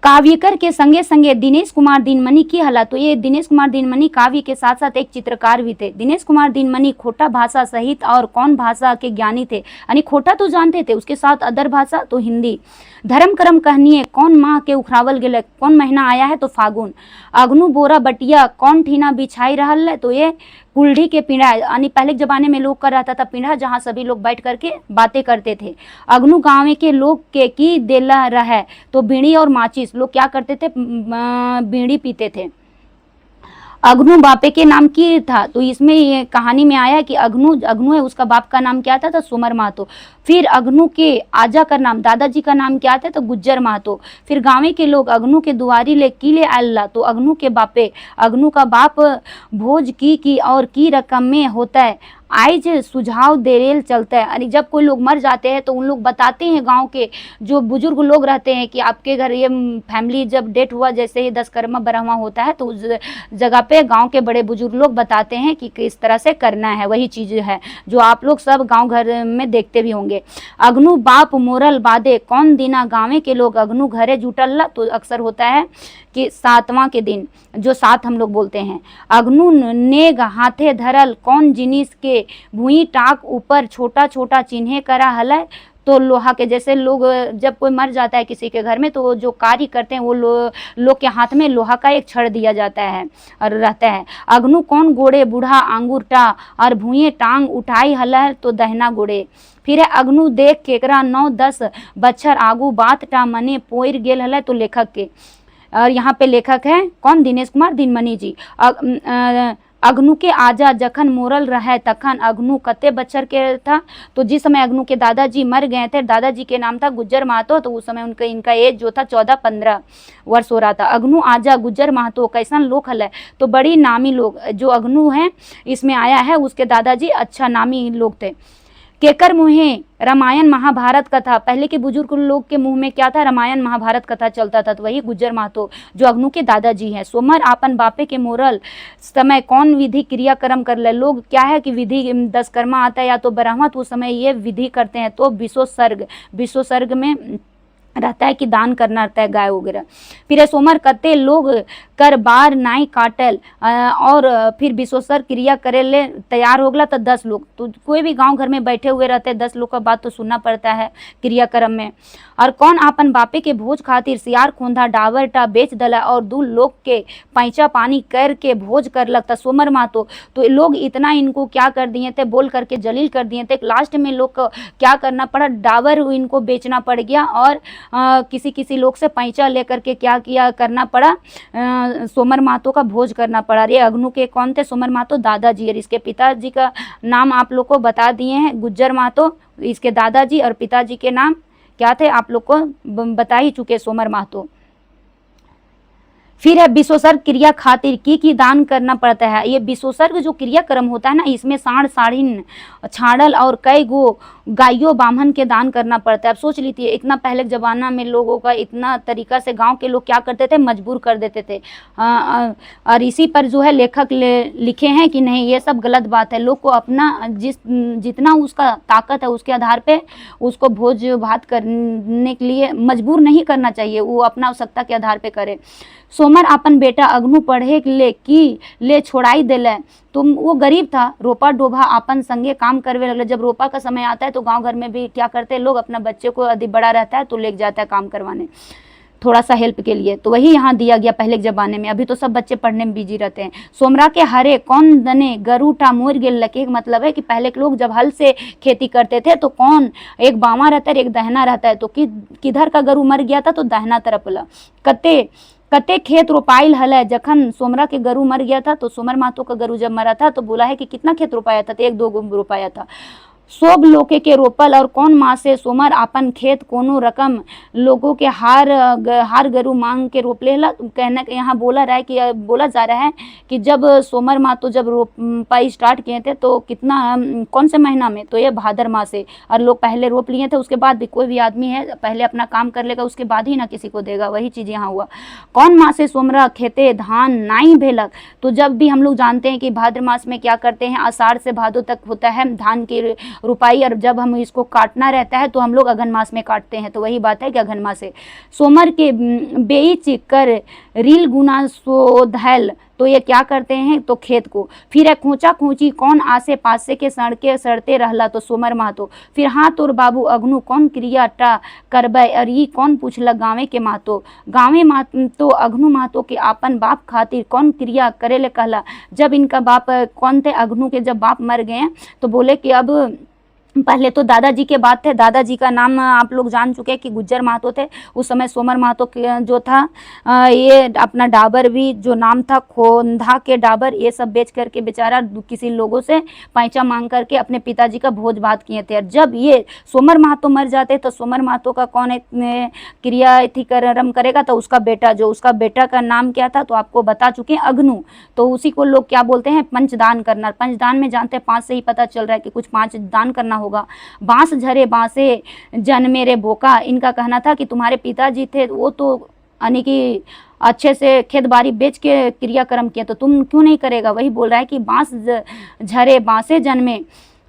काव्यकर के संगे संगे दिनेश कुमार दिनमणि की हला, तो ये दिनेश कुमार दिनमणि काव्य के साथ साथ एक चित्रकार भी थे। दिनेश कुमार दिनमणि खोटा भाषा सहित और कौन भाषा के ज्ञानी थे, यानी खोटा तो जानते थे, उसके साथ अदर भाषा तो हिंदी। धर्म कर्म कहनिए कौन माह के उखरावल गेले, कौन महीना आया है तो फागुन। अग्नु बोरा बटिया कौन ठीना बिछाई रहल है, तो ये कुल्ढी के पीढ़ा, यानी पहले के जमाने में लोग कर रहता था पीढ़ा, जहाँ सभी लोग बैठ करके बातें करते थे। अग्नु गाँव के लोग के की देला रहे, तो बीड़ी और माचिस, लोग क्या करते थे, बीड़ी पीते थे। अग्नु बापे के नाम की था, तो इसमें ये कहानी में आया कि अग्नु है, उसका बाप का नाम क्या था, तो सुमर महतो। फिर अग्नु के आजा का नाम, दादाजी का नाम क्या था, तो गुज्जर महतो। फिर गाँव के लोग अग्नु के दुआरी ले की ले आल्ला, तो अग्नु के बापे, अग्नु का बाप भोज की और की रकम में होता है आइज सुझाव देरेल चलता है। यानी जब कोई लोग मर जाते हैं तो उन लोग बताते हैं, गांव के जो बुजुर्ग लोग रहते हैं कि आपके घर ये फैमिली जब डेट हुआ, जैसे ही 10 कर्मा बरहमा होता है तो उस जगह पे गांव के बड़े बुजुर्ग लोग बताते हैं कि किस तरह से करना है। वही चीज़ है जो आप लोग सब गांव घर में देखते भी होंगे। अग्नु बाप मोरल बादे कौन दिना गाँव के लोग अग्नु घरे जुटल्ला, तो अक्सर होता है कि 7वां के दिन, जो 7 हम लोग बोलते हैं। अग्नु नेग हाथे धरल कौन जिनिस के भूई टाक ऊपर छोटा छोटा चिन्हे करा हलय, तो लोहा के, जैसे लोग जब कोई मर जाता है किसी के घर में तो जो कार्य करते हैं वो लोग के हाथ में लोहा का एक छड़ दिया जाता है और रहता है। अग्नु कौन गोड़े बूढ़ा आंगूरटा और भूये टांग उठाई हलय, तो दहना गोड़े। फिर है अग्नु देख केकरा 9-10 बच्छर आगू बात टा मने पोir गेल हलय, तो लेखक के। और यहाँ पे लेखक है कौन, दिनेश कुमार दिनमणि जी। अग्नु के आजा जखन मोरल रहे तखन अग्नु कते बच्चर के था, तो जिस समय अग्नु के दादाजी मर गए थे, दादाजी के नाम था गुज्जर महतो, तो उस समय इनका एज जो था 14-15 वर्ष हो रहा था। अग्नु आजा गुज्जर महतो कैसन लोग हल है, तो बड़ी नामी लोग, जो अग्नु है इसमें आया है उसके दादाजी अच्छा नामी लोग थे। केकर मुहे रामायण महाभारत कथा, पहले के बुजुर्ग लोग के मुंह में क्या था, रामायण महाभारत कथा चलता था, तो वही गुज्जर महतो जो अग्नु के दादाजी हैं। सोमर आपन बापे के मोरल समय कौन विधि क्रियाक्रम कर ले, लोग क्या है कि विधि 10 कर्मा आता है या तो ब्राह्मण, तो उस समय ये विधि करते हैं। तो विश्व सर्ग में रहता है कि दान करना रहता है गाय वगैरह। फिर सोमर कते लोग कर बार नाई काटल और फिर विश्वसर क्रिया करे ले तैयार हो गला तो 10 लोग। तो कोई भी गांव घर में बैठे हुए रहते 10 लोग का बात तो सुनना पड़ता है क्रियाक्रम में। और कौन आपन बापे के भोज खातिर सियार खोंधा डाबर टा बेच दला और 2 लोग के पैंचा पानी कर के भोज कर लगता सोमर मातो। तो लोग इतना इनको क्या कर दिए थे, बोल करके जलील कर दिए थे। लास्ट में लोग को क्या करना पड़ा, डाबर इनको बेचना पड़ गया और किसी किसी लोग से पैंचा लेकर के क्या किया करना पड़ा, सोमर मातो का भोज करना पड़ा। ये अग्नू के कौन थे, सोमर मातो दादाजी। और इसके पिताजी का नाम आप लोग को बता दिए हैं, गुज्जर मातो इसके दादाजी, और पिताजी के नाम क्या थे आप लोग को बता ही चुके, सोमर मातो। फिर है विश्वसर्ग क्रिया खातिर की दान करना पड़ता है। ये विश्वसर्ग जो क्रियाक्रम होता है ना, इसमें साढ़ साढ़ीन छाड़ल और कई गो गायों बामन के दान करना पड़ता है। अब सोच लीजिए इतना पहले के ज़माना में लोगों का इतना तरीका से गांव के लोग क्या करते थे, मजबूर कर देते थे। और इसी पर जो है लेखक लिखे हैं कि नहीं ये सब गलत बात है। लोग को अपना जितना उसका ताकत है उसके आधार पे उसको भोज भात करने के लिए मजबूर नहीं करना चाहिए, वो अपना आवश्यकता के आधार पे करे। सोमर अपन बेटा अग्नू पढ़े ले छोड़ाई दिले। तुम वो गरीब था, रोपा डोभा अपन संगे काम करवे लगले। जब रोपा का समय आता है तो गांव घर में भी क्या करते हैं लोग, अपना बच्चे को यदि बड़ा रहता है तो ले जाता है काम करवाने थोड़ा सा हेल्प के लिए। तो वही यहाँ दिया गया पहले के जमाने में। अभी तो सब बच्चे पढ़ने में बिजी रहते हैं। सोमरा के हरे कौन दने गरुटा मोर गेल लके, मतलब है कि पहले के लोग जब हल से खेती करते थे तो कौन एक बामा रहता है एक दहना रहता है, तो किधर का गरु मर गया था तो दहना तरफ वाला। कते खेत रोपाइल हल, जखन सोमरा के गरु मर गया था तो सोमर मातो का गरु जब मरा था तो बोला है कि कितना खेत रोपाया था, तो 1-2 गो रोपाया था। सोब लोके के रोपल और कौन माँ से सोमर अपन खेत कोनो रकम लोगों के हार गरु मांग के रोप लेला। कहना यहाँ बोला जा रहा है कि जब सोमर माँ तो जब रोपाई स्टार्ट किए थे तो कितना कौन से महीना में, तो ये भादर माह से। और लोग पहले रोप लिए थे, उसके बाद भी कोई भी आदमी है पहले अपना काम कर लेगा उसके बाद ही ना किसी को देगा, वही चीज़ यहाँ हुआ। कौन माँ से सोमरा खेते धान नाई भेलक। तो जब भी हम लोग जानते हैं कि भाद्र मास में क्या करते हैं, आषाढ़ से भादो तक होता है धान की रुपाई, और जब हम इसको काटना रहता है तो हम लोग अघन मास में काटते हैं। तो वही बात है कि अघन मास से सोमर के बेच कर रील गुना सोधल। तो ये क्या करते हैं तो खेत को। फिर है खोचा खोची कौन आसे पासे के सड़के सड़ते रहला, तो सोमर मातो। फिर हाँ तोर बाबू अग्नू कौन क्रिया टा करबै, और ये कौन पूछला गाँवे के मातो। गाँवे मातो अग्नू मातो के आपन बाप खातिर कौन क्रिया करे ले कहला। जब इनका बाप कौन थे, अग्नू के जब बाप मर गए तो बोले कि अब पहले तो दादाजी के बात थे, दादाजी का नाम आप लोग जान चुके हैं कि गुज्जर महतो थे। उस समय सोमर महतो जो था ये अपना डाबर भी जो नाम था खोंधा के डाबर, ये सब बेच करके बेचारा किसी लोगों से पैंचा मांग करके अपने पिताजी का भोज भात किए थे। और जब ये सोमर महतो मर जाते तो सोमर महतो का कौन क्रिया थी कर्म करेगा, तो उसका बेटा का नाम क्या था तो आपको बता चुके हैं, अग्नू। तो उसी को लोग क्या बोलते हैं, पंचदान करना। पंचदान में जानते हैं 5 से ही पता चल रहा है कि कुछ 5 दान करना होगा। बांस झरे बांसे जन्मे रे बोका, इनका कहना था कि तुम्हारे पिताजी थे वो तो यानी कि अच्छे से खेत बाड़ी बेच के क्रियाक्रम किए, तो तुम क्यों नहीं करेगा। वही बोल रहा है कि बांस झरे बांसे जन्मे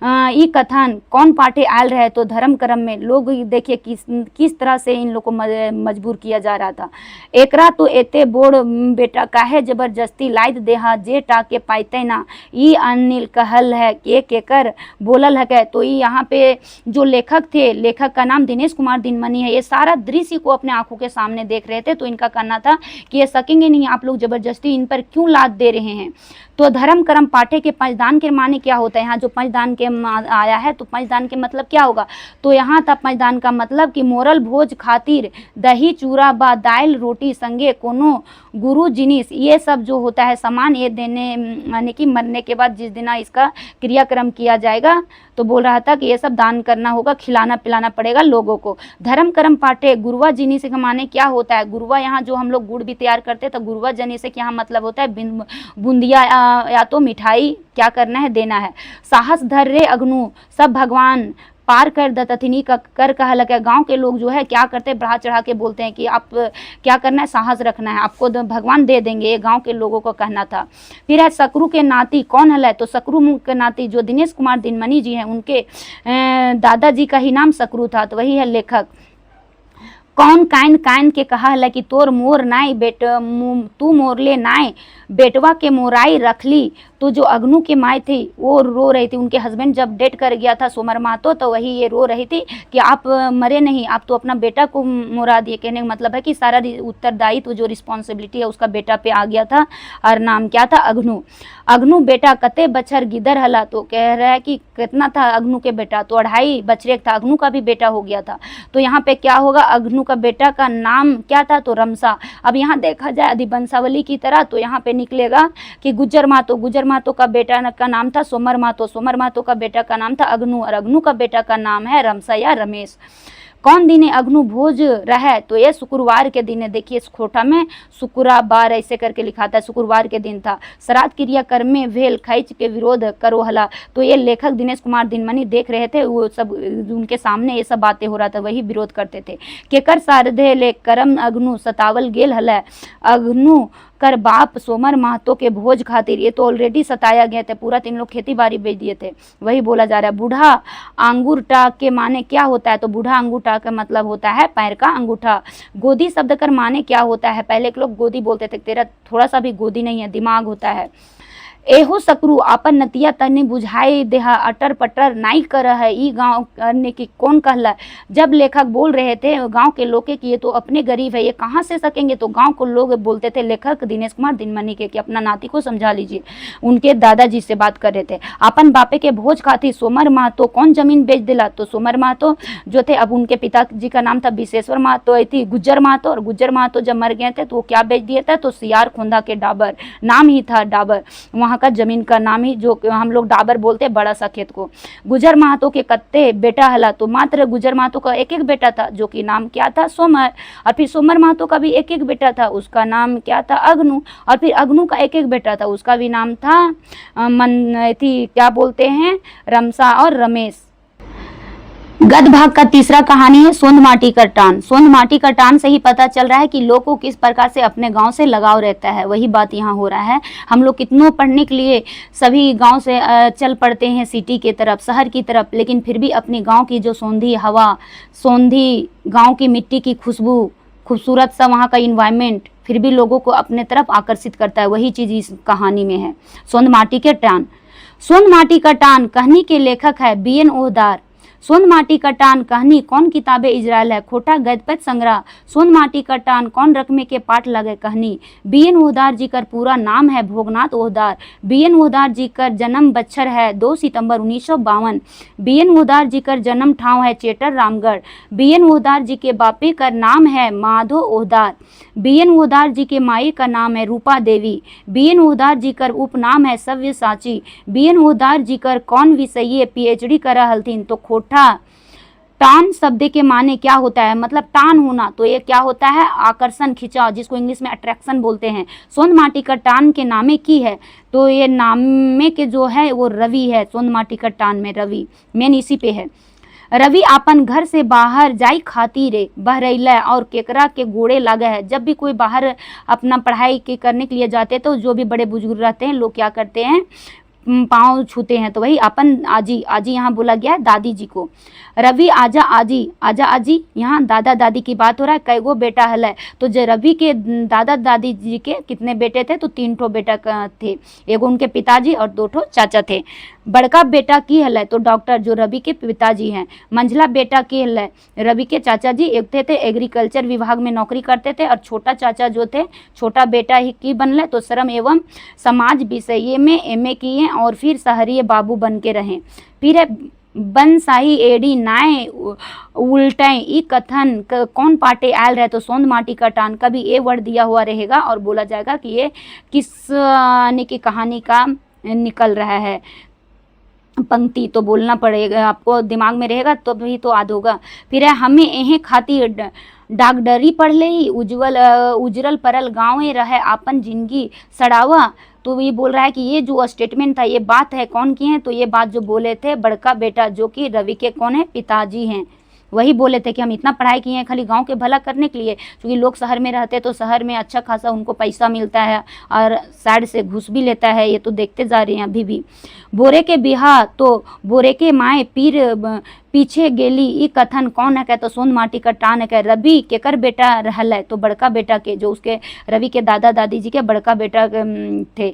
ये कथन कौन पाठे आयल रहे। तो धर्म कर्म में लोग देखिए किस तरह से इन लोग को मजबूर किया जा रहा था। एकरा तो एते बोड़ बेटा काहे जबरदस्ती लाद देहा जे टाके पाइते ना, ये अनिल कहल है के केकर बोलल है। तो ये यहाँ पे जो लेखक थे, लेखक का नाम दिनेश कुमार दिनमनी है, ये सारा दृश्य को अपने आंखों के सामने देख रहे थे। तो इनका कहना था कि ये सकेंगे नहीं, आप लोग जबरदस्ती इन पर क्यों लाद दे रहे हैं। तो धर्म कर्म पाठे के पंचदान के माने क्या होता है, यहाँ जो पंचदान के आया है तो पंचदान के मतलब क्या होगा। तो यहाँ था पंचदान का मतलब कि मोरल भोज खातिर दही चूरा बा दाल रोटी संगे कोनो गुरु जिनिस, ये सब जो होता है सामान ये देने, यानी कि मरने के बाद जिस दिन इसका क्रियाक्रम किया जाएगा तो बोल रहा था कि ये सब दान करना होगा, खिलाना पिलाना पड़ेगा लोगों को। धर्म कर्म पाठे गुरुवा जिनिस का माने क्या होता है। गुरुवा यहाँ जो हम लोग गुड़ भी तैयार करते हैं तो गुरुवा जिनिस के यहाँ मतलब होता है बूंदिया या तो मिठाई क्या करना है, देना है। साहस धर रे अग्नू सब भगवान पार कर दतथिनी का कर कहा लगा। गांव के लोग जो है क्या करते हैं, बढ़ा चढ़ा के बोलते हैं कि आप क्या करना है, साहस रखना है, आपको भगवान दे देंगे, ये गांव के लोगों को कहना था। फिर है सकरू के नाती कौन है, तो सकरू के नाती जो दिनेश कुमार दिनमनी जी हैं उनके दादाजी का ही नाम सकरू था, तो वही है लेखक। कौन काइन काइन के कहा है कि तोर मोर नाई बेट तू मोरले नाय बेटवा के मोराई रख ली। तो जो अग्नू की माई थी वो रो रही थी, उनके हस्बैंड जब डेट कर गया था सोमर मातो, तो वही ये रो रही थी कि आप मरे नहीं, आप तो अपना बेटा को मोरा दिए। कहने का मतलब है कि सारा उत्तरदायित्व जो रिस्पॉन्सिबिलिटी है उसका बेटा पे आ गया था, और नाम क्या था, अग्नू। अग्नू बेटा कते बछर गिदर हला, तो कह रहा है कि कितना था अग्नू के बेटा, तो 2.5 बछरेक था, अग्नू का भी बेटा हो गया था। तो यहाँ पे क्या होगा, अग्नू का बेटा का नाम क्या था, तो रमसा। अब यहाँ देखा जाए अधिवंशावली की तरह, तो यहाँ पे निकलेगा कि गुज्जर महतो का बेटा का नाम था सोमर महतो का बेटा का नाम था अग्नू, और अग्नू का बेटा का नाम है रमसा या रमेश। कौन दिने अग्नू भोज रहे, तो ये शुक्रवार के दिन है। देखिए इस खोटा में शुक्रवार ऐसे करके लिखा था, शुक्रवार के दिन था। श्राद्ध क्रिया कर्म में वेल खैच के विरोध करो हला, तो ये लेखक दिनेश कुमार दिनमणि देख रहे थे, वो सब उनके सामने ये सब बातें हो रहा था, वही विरोध करते थे। केकर सारधे ले करम अग्नू सतावल गेल हला, अग्नू कर बाप सोमर महतो के भोज खातिर, ये तो ऑलरेडी सताया गया थे, पूरा 3 लोग खेती बाड़ी बेच दिए थे, वही बोला जा रहा है। बूढ़ा आंगूर टाक के माने क्या होता है, तो बूढ़ा आंगूर टाक का मतलब होता है पैर का अंगूठा। गोदी शब्द कर माने क्या होता है, पहले के लोग गोदी बोलते थे, तेरा थोड़ा सा भी गोदी नहीं है, दिमाग होता है। एहो सकरू आपन नतिया तने बुझाई देहा अटर पटर नाई कर है, ई गांव करने की कौन कहला। जब लेखक बोल रहे थे गांव के लोग कि ये तो अपने गरीब है, ये कहाँ से सकेंगे, तो गांव को लोग बोलते थे लेखक दिनेश कुमार दिनमणि के कि अपना नाती को समझा लीजिए। उनके दादाजी से बात कर रहे थे। अपन बापे के भोज खाती सोमर महतो कौन जमीन बेच दिला, तो सोमर महतो जो थे, अब उनके पिताजी का नाम था विशेश्वर महतो, थी गुज्जर महतो, और गुज्जर महतो जब मर गए थे तो वो क्या बेच दिया था, तो सियार खोंदा के डाबर, नाम ही था डाबर, वहाँ का जमीन का नाम ही जो हम लोग डाबर बोलते हैं, बड़ा सा खेत को। गुजर महतो के कत्ते बेटा हला, तो मात्र गुजर महतो का एक बेटा था, जो कि नाम क्या था, सोमर। और फिर सोमर महतो का भी एक बेटा था, उसका नाम क्या था, अग्नू। और फिर अग्नू का एक बेटा था, उसका भी नाम था क्या बोलते हैं, रमसा और रमेश। गद भाग का तीसरा कहानी है सोंध माटी का टान। सोंध माटी का टान से ही पता चल रहा है कि लोगों को किस प्रकार से अपने गांव से लगाव रहता है, वही बात यहाँ हो रहा है। हम लोग कितनों पढ़ने के लिए सभी गांव से चल पड़ते हैं सिटी के तरफ, शहर की तरफ, लेकिन फिर भी अपनी गांव की जो सोंधी हवा, सोंधी गांव की मिट्टी की खुशबू, खूबसूरत सा वहाँ का इन्वायरमेंट फिर भी लोगों को अपने तरफ आकर्षित करता है। वही चीज़ इस कहानी में है, सोंध माटी के टान। सोंध माटी का टान कहानी के लेखक है BN ओहदार। सोंध माटी का टान कहानी कौन किताबे इजराइल है, खोटा गद्यपद संग्रह। सोंध माटी का टान कौन रकमे के पाठ लगे कहानी। BN ओहदार जी का पूरा नाम है भोगनाथ ओहदार। BN ओहदार जी का जन्म बच्छर है 2 सितंबर 1952। BN ओहदार जी का जन्म ठाव है चेटर रामगढ़। BN ओहदार जी के बापे का नाम है माधो ओहदार। BN ओहदार जी के माई का नाम है रूपा देवी। BN ओहदार जी का उपनाम है सव्यसाची। BN ओहदार जी का कौन विषय PhD करा हलथिन, तो खोटा। टान शब्द के माने क्या होता है, मतलब टान होना, तो ये क्या होता है, आकर्षण, खिंचाव, जिसको इंग्लिश में अट्रैक्शन बोलते हैं। सोंध माटी का टान के नामे की है, तो ये नामे के जो है वो रवि है। सोंध माटी का टान में रवि मेन इसी पे है। रवि आपन घर से बाहर जाई खाती रे बहरैला और केकरा के गोड़े लगे है। जब भी कोई बाहर अपना पढ़ाई के करने के लिए जाते हैं तो जो भी बड़े बुजुर्ग रहते हैं लोग क्या करते हैं, पाँव छूते हैं, तो वही अपन आजी, आजी यहाँ बोला गया है दादी जी को। रवि आजा आजी, आजा आजी, यहाँ दादा दादी की बात हो रहा है। कैगो बेटा हल, तो जो रवि के दादा दादी जी के कितने बेटे थे, तो 3 ठो बेटा थे, एगो उनके पिताजी और 2 ठो चाचा थे। बड़का बेटा की हल, तो डॉक्टर जो रवि के पिताजी हैं। मंझला बेटा की हल, रवि के चाचा जी एक थे एग्रीकल्चर विभाग में नौकरी करते थे, और छोटा चाचा जो थे, छोटा बेटा ही की बनल, तो श्रम एवं समाज विषय में MA किए और फिर शहरीय बाबू बन के रहे। फिर बनसाही एडी नाय उल्टे ई कथन कौन पाटे आयल रहे, तो सोंध माटी का टान का भी ए वर्ड दिया हुआ रहेगा और बोला जाएगा कि ये किस की कहानी का निकल रहा है। पंक्ति तो बोलना पड़ेगा, आपको दिमाग में रहेगा तो भी तो याद होगा। फिर है हमें एहे खातिर डॉक्टरी पढ़ ले ही उजरल परल गाँव रहे आपन जिंदगी सड़ावा। तो ये बोल रहा है कि ये जो स्टेटमेंट था, ये बात है कौन की है, तो ये बात जो बोले थे बड़का बेटा जो कि रवि के कौन है, पिताजी हैं। वही बोले थे कि हम इतना पढ़ाई किए हैं खाली गांव के भला करने के लिए, क्योंकि लोग शहर में रहते तो शहर में अच्छा खासा उनको पैसा मिलता है और साइड से घूस भी लेता है, ये तो देखते जा रहे हैं अभी भी। बोरे के बिहा तो बोरे के माए पीर पीछे गेली ई कथन कौन है, तो सोन माटी का टान है। रवि केकर बेटा रहल है, तो बड़का बेटा के, जो उसके रवि के दादा दादी जी के बड़का बेटा थे।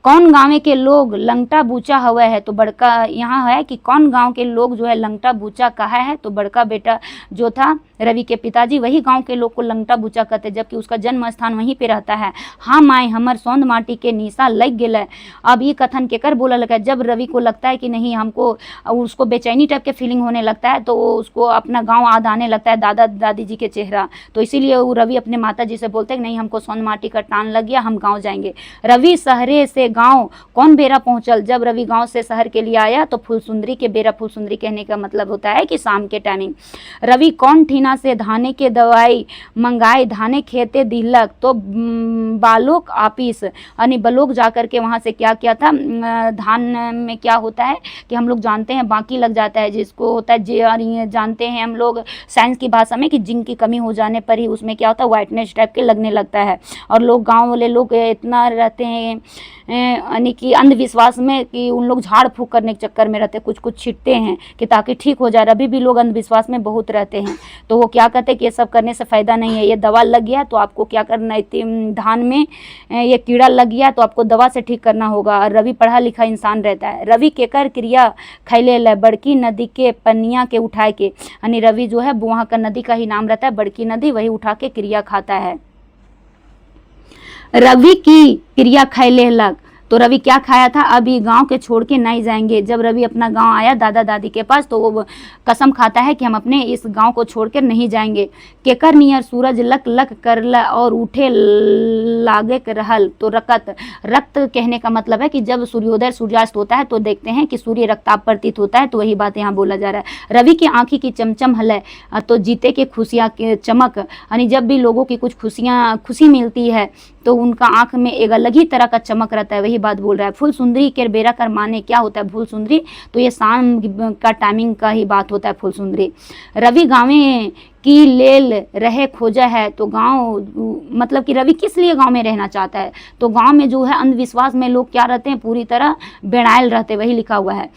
कौन गाँव के लोग लंगटा बूचा हुआ है, तो बड़का यहाँ है कि कौन गांव के लोग जो है लंगटा बूचा कहा है, तो बड़का बेटा जो था रवि के पिताजी वही गांव के लोग को लंगटा बूचा कहते, जबकि उसका जन्म स्थान वहीं पे रहता है। हाँ माए हमर सौंद माटी के निशा लग गया है। अब ये कथन केकर बोला लगा, जब रवि को लगता है कि नहीं हमको, उसको बेचैनी टाइप के फीलिंग होने लगता है, तो उसको अपना गाँव याद आने लगता है, दादा दादी जी के चेहरा, तो इसीलिए वो रवि अपने माता जी से बोलते हैं नहीं हमको सौंद माटी का टान लग गया, हम गाँव जाएंगे। रवि शहरे से गाँव कौन बेरा पहुंचल, जब रवि गांव से शहर के लिए आया तो फुलसुंदरी के बेरा, फुलसुंदरी कहने का मतलब होता है कि शाम के टाइमिंग। रवि कौन ठीना से धाने के दवाई मंगाए, धाने खेते दिलक, तो बालोक आपिस यानी बलोक जाकर के वहाँ से क्या किया था, धान में क्या होता है कि हम लोग जानते हैं बाकी लग जाता है, जिसको होता है जानते हैं हम लोग साइंस की भाषा में कि जिंक की कमी हो जाने पर ही उसमें क्या होता है वाइटनेस टाइप के लगने लगता है। और लोग गाँव वाले लोग इतना रहते हैं यानी कि अंधविश्वास में कि उन लोग झाड़ फूक करने के चक्कर में रहते, कुछ कुछ छिटते हैं कि ताकि ठीक हो जाए। अभी भी लोग अंधविश्वास में बहुत रहते हैं, तो वो क्या कहते हैं कि ये सब करने से फ़ायदा नहीं है, ये दवा लग गया तो आपको क्या करना है, धान में ये कीड़ा लग गया तो आपको दवा से ठीक करना होगा। और रवि पढ़ा लिखा इंसान रहता है। रवि केकर क्रिया खैले ल बड़की नदी के पनिया के उठाए के, यानी रवि जो है वहाँ का नदी का ही नाम रहता है बड़की नदी, वही उठा के क्रिया खाता है। रवि की क्रिया खैले लग, तो रवि क्या खाया था, अभी गांव के छोड़ के नहीं जाएंगे। जब रवि अपना गांव आया दादा दादी के पास तो वो कसम खाता है कि हम अपने इस गांव को छोड़कर नहीं जाएंगे। केकर नियर सूरज लक लक करला और उठे लागे रहल, तो रक्त, रक्त कहने का मतलब है कि जब सूर्योदय सूर्यास्त होता है तो देखते हैं कि सूर्य रक्ताभ प्रतीत होता है, तो वही बात यहाँ बोला जा रहा है। रवि की आंखी की चमचम हल, तो जीते के खुशियाँ के चमक, यानी जब भी लोगों की कुछ खुशी मिलती है तो उनका आंख में एक अलग ही तरह का चमक रहता है, वही बात बोल रहा है। फुल सुंदरी के बेरा कर माने क्या होता है फुल सुंदरी, तो ये शाम का टाइमिंग का ही बात होता है फुल सुंदरी। रवि गाँव की लेल रहे खोजा है, तो गांव मतलब कि रवि किस लिए गांव में रहना चाहता है, तो गांव में जो है अंधविश्वास में लोग क्या रहते हैं पूरी तरह बेड़ायल रहते, वही लिखा हुआ है।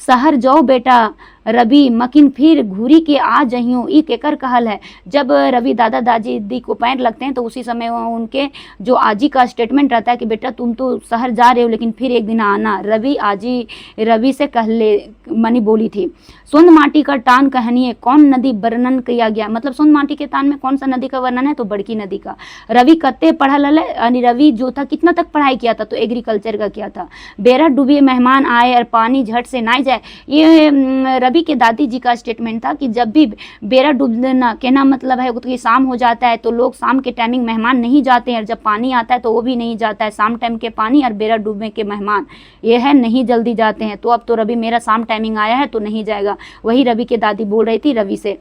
शहर जाओ बेटा रवि मकिन फिर घूरी के आ जहियो ई केकर कहल है, जब रवि दादा दादी को पैर लगते हैं तो उसी समय उनके जो आजी का स्टेटमेंट रहता है कि बेटा तुम तो शहर जा रहे हो लेकिन फिर एक दिन आना, रवि आजी रवि से कहले मनी बोली थी। सोंद माटी का टान कहनिए कौन नदी वर्णन किया गया, मतलब सोंद माटी के तान में कौन सा नदी का वर्णन है, तो बड़की नदी का। रवि कत्ते पढ़ा लल, यानी रवि जो था कितना तक पढ़ाई किया था, तो एग्रीकल्चर का किया था। बेरा डूबे मेहमान आए और पानी झट से ना जाए, ये रवि के दादी जी का स्टेटमेंट था कि जब भी बेरा डूबना कहना मतलब है कि शाम हो जाता है तो लोग शाम के टाइमिंग मेहमान नहीं जाते हैं, और जब पानी आता है तो वो भी नहीं जाता है, शाम टाइम के पानी और बेरा डूबने के मेहमान ये है नहीं जल्दी जाते हैं। तो अब तो रवि मेरा शाम टाइमिंग आया है तो नहीं जाएगा, वही रवि के दादी बोल रही थी रवि से।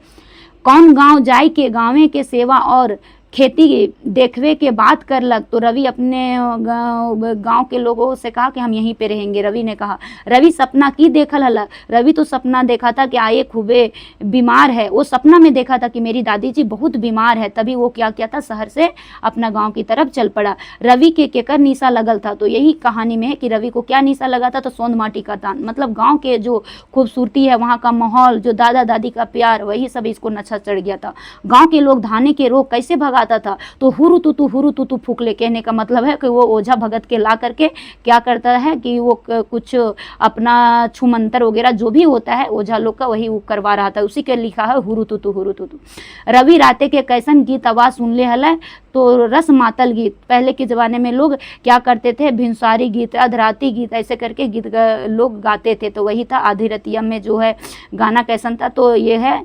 कौन गांव जाए के गाँवे के सेवा और खेती देखवे के बात करलक, तो रवि अपने गांव के लोगों से कहा कि हम यहीं पे रहेंगे। रवि ने कहा रवि सपना की देखल हल, रवि तो सपना देखा था कि आए खूबे बीमार है, वो सपना में देखा था कि मेरी दादी जी बहुत बीमार है, तभी वो क्या किया था शहर से अपना गांव की तरफ चल पड़ा। रवि के केकर निशा लगल था, तो यही कहानी में है कि रवि को क्या निशा लगा था, तो सोंद माटी का तान, मतलब गाँव के जो खूबसूरती है वहाँ का माहौल जो दादा दादी का प्यार वही सब इसको नशा चढ़ गया था। गाँव के लोग धाने के रोग कैसे भगा था, तो हुरु तुतु फूकले कहने का मतलब है कि वो ओझा भगत के ला करके क्या करता है कि वो कुछ अपना छुमंतर वगैरह जो भी होता है ओझा लोग का वही वो करवा रहा था, उसी के लिखा है हुरु तुतु। रवि राते के कैसन गीत आवाज सुन ले हल, तो रस मातल गीत, पहले के ज़माने में लोग क्या करते थे भिनसारी गीत अधराती गीत ऐसे करके गीत लोग गाते थे, तो वही था आधी रतिया में जो है गाना कैसन था, तो ये है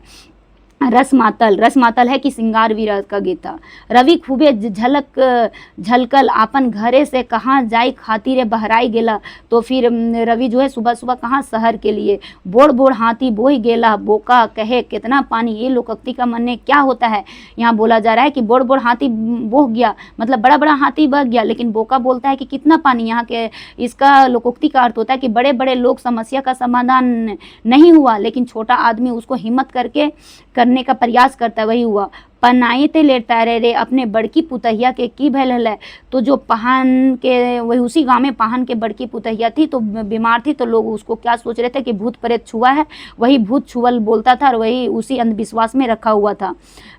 रस मातल है कि सिंगार विरह का गीता। रवि खूबे झलकल आपन घरे से कहाँ जाई खातिर बहराई गेला। तो फिर रवि जो है सुबह सुबह कहाँ, शहर के लिए। बोड़ बोड़ हाथी बोही गेला बोका कहे कितना पानी। ये लोकोक्ति का माने क्या होता है, यहाँ बोला जा रहा है कि बोड़ बोड़ हाथी बोह गया, मतलब बड़ा बड़ा हाथी बह गया, लेकिन बोका बोलता है कि कितना पानी। यहाँ के इसका लोकोक्ति का अर्थ होता है कि बड़े बड़े लोग समस्या का समाधान नहीं हुआ, लेकिन छोटा आदमी उसको हिम्मत करके करने का प्रयास करता है, वही हुआ। पनाई ते लेटता रे अपने बड़की पुतहिया के की भैल है। तो जो पहान के, वही उसी गांव में पहान के बड़की पुतहिया थी, तो बीमार थी, तो लोग उसको क्या सोच रहे थे कि भूत प्रेत छुआ है, वही भूत छुअल बोलता था और वही उसी अंधविश्वास में रखा हुआ था।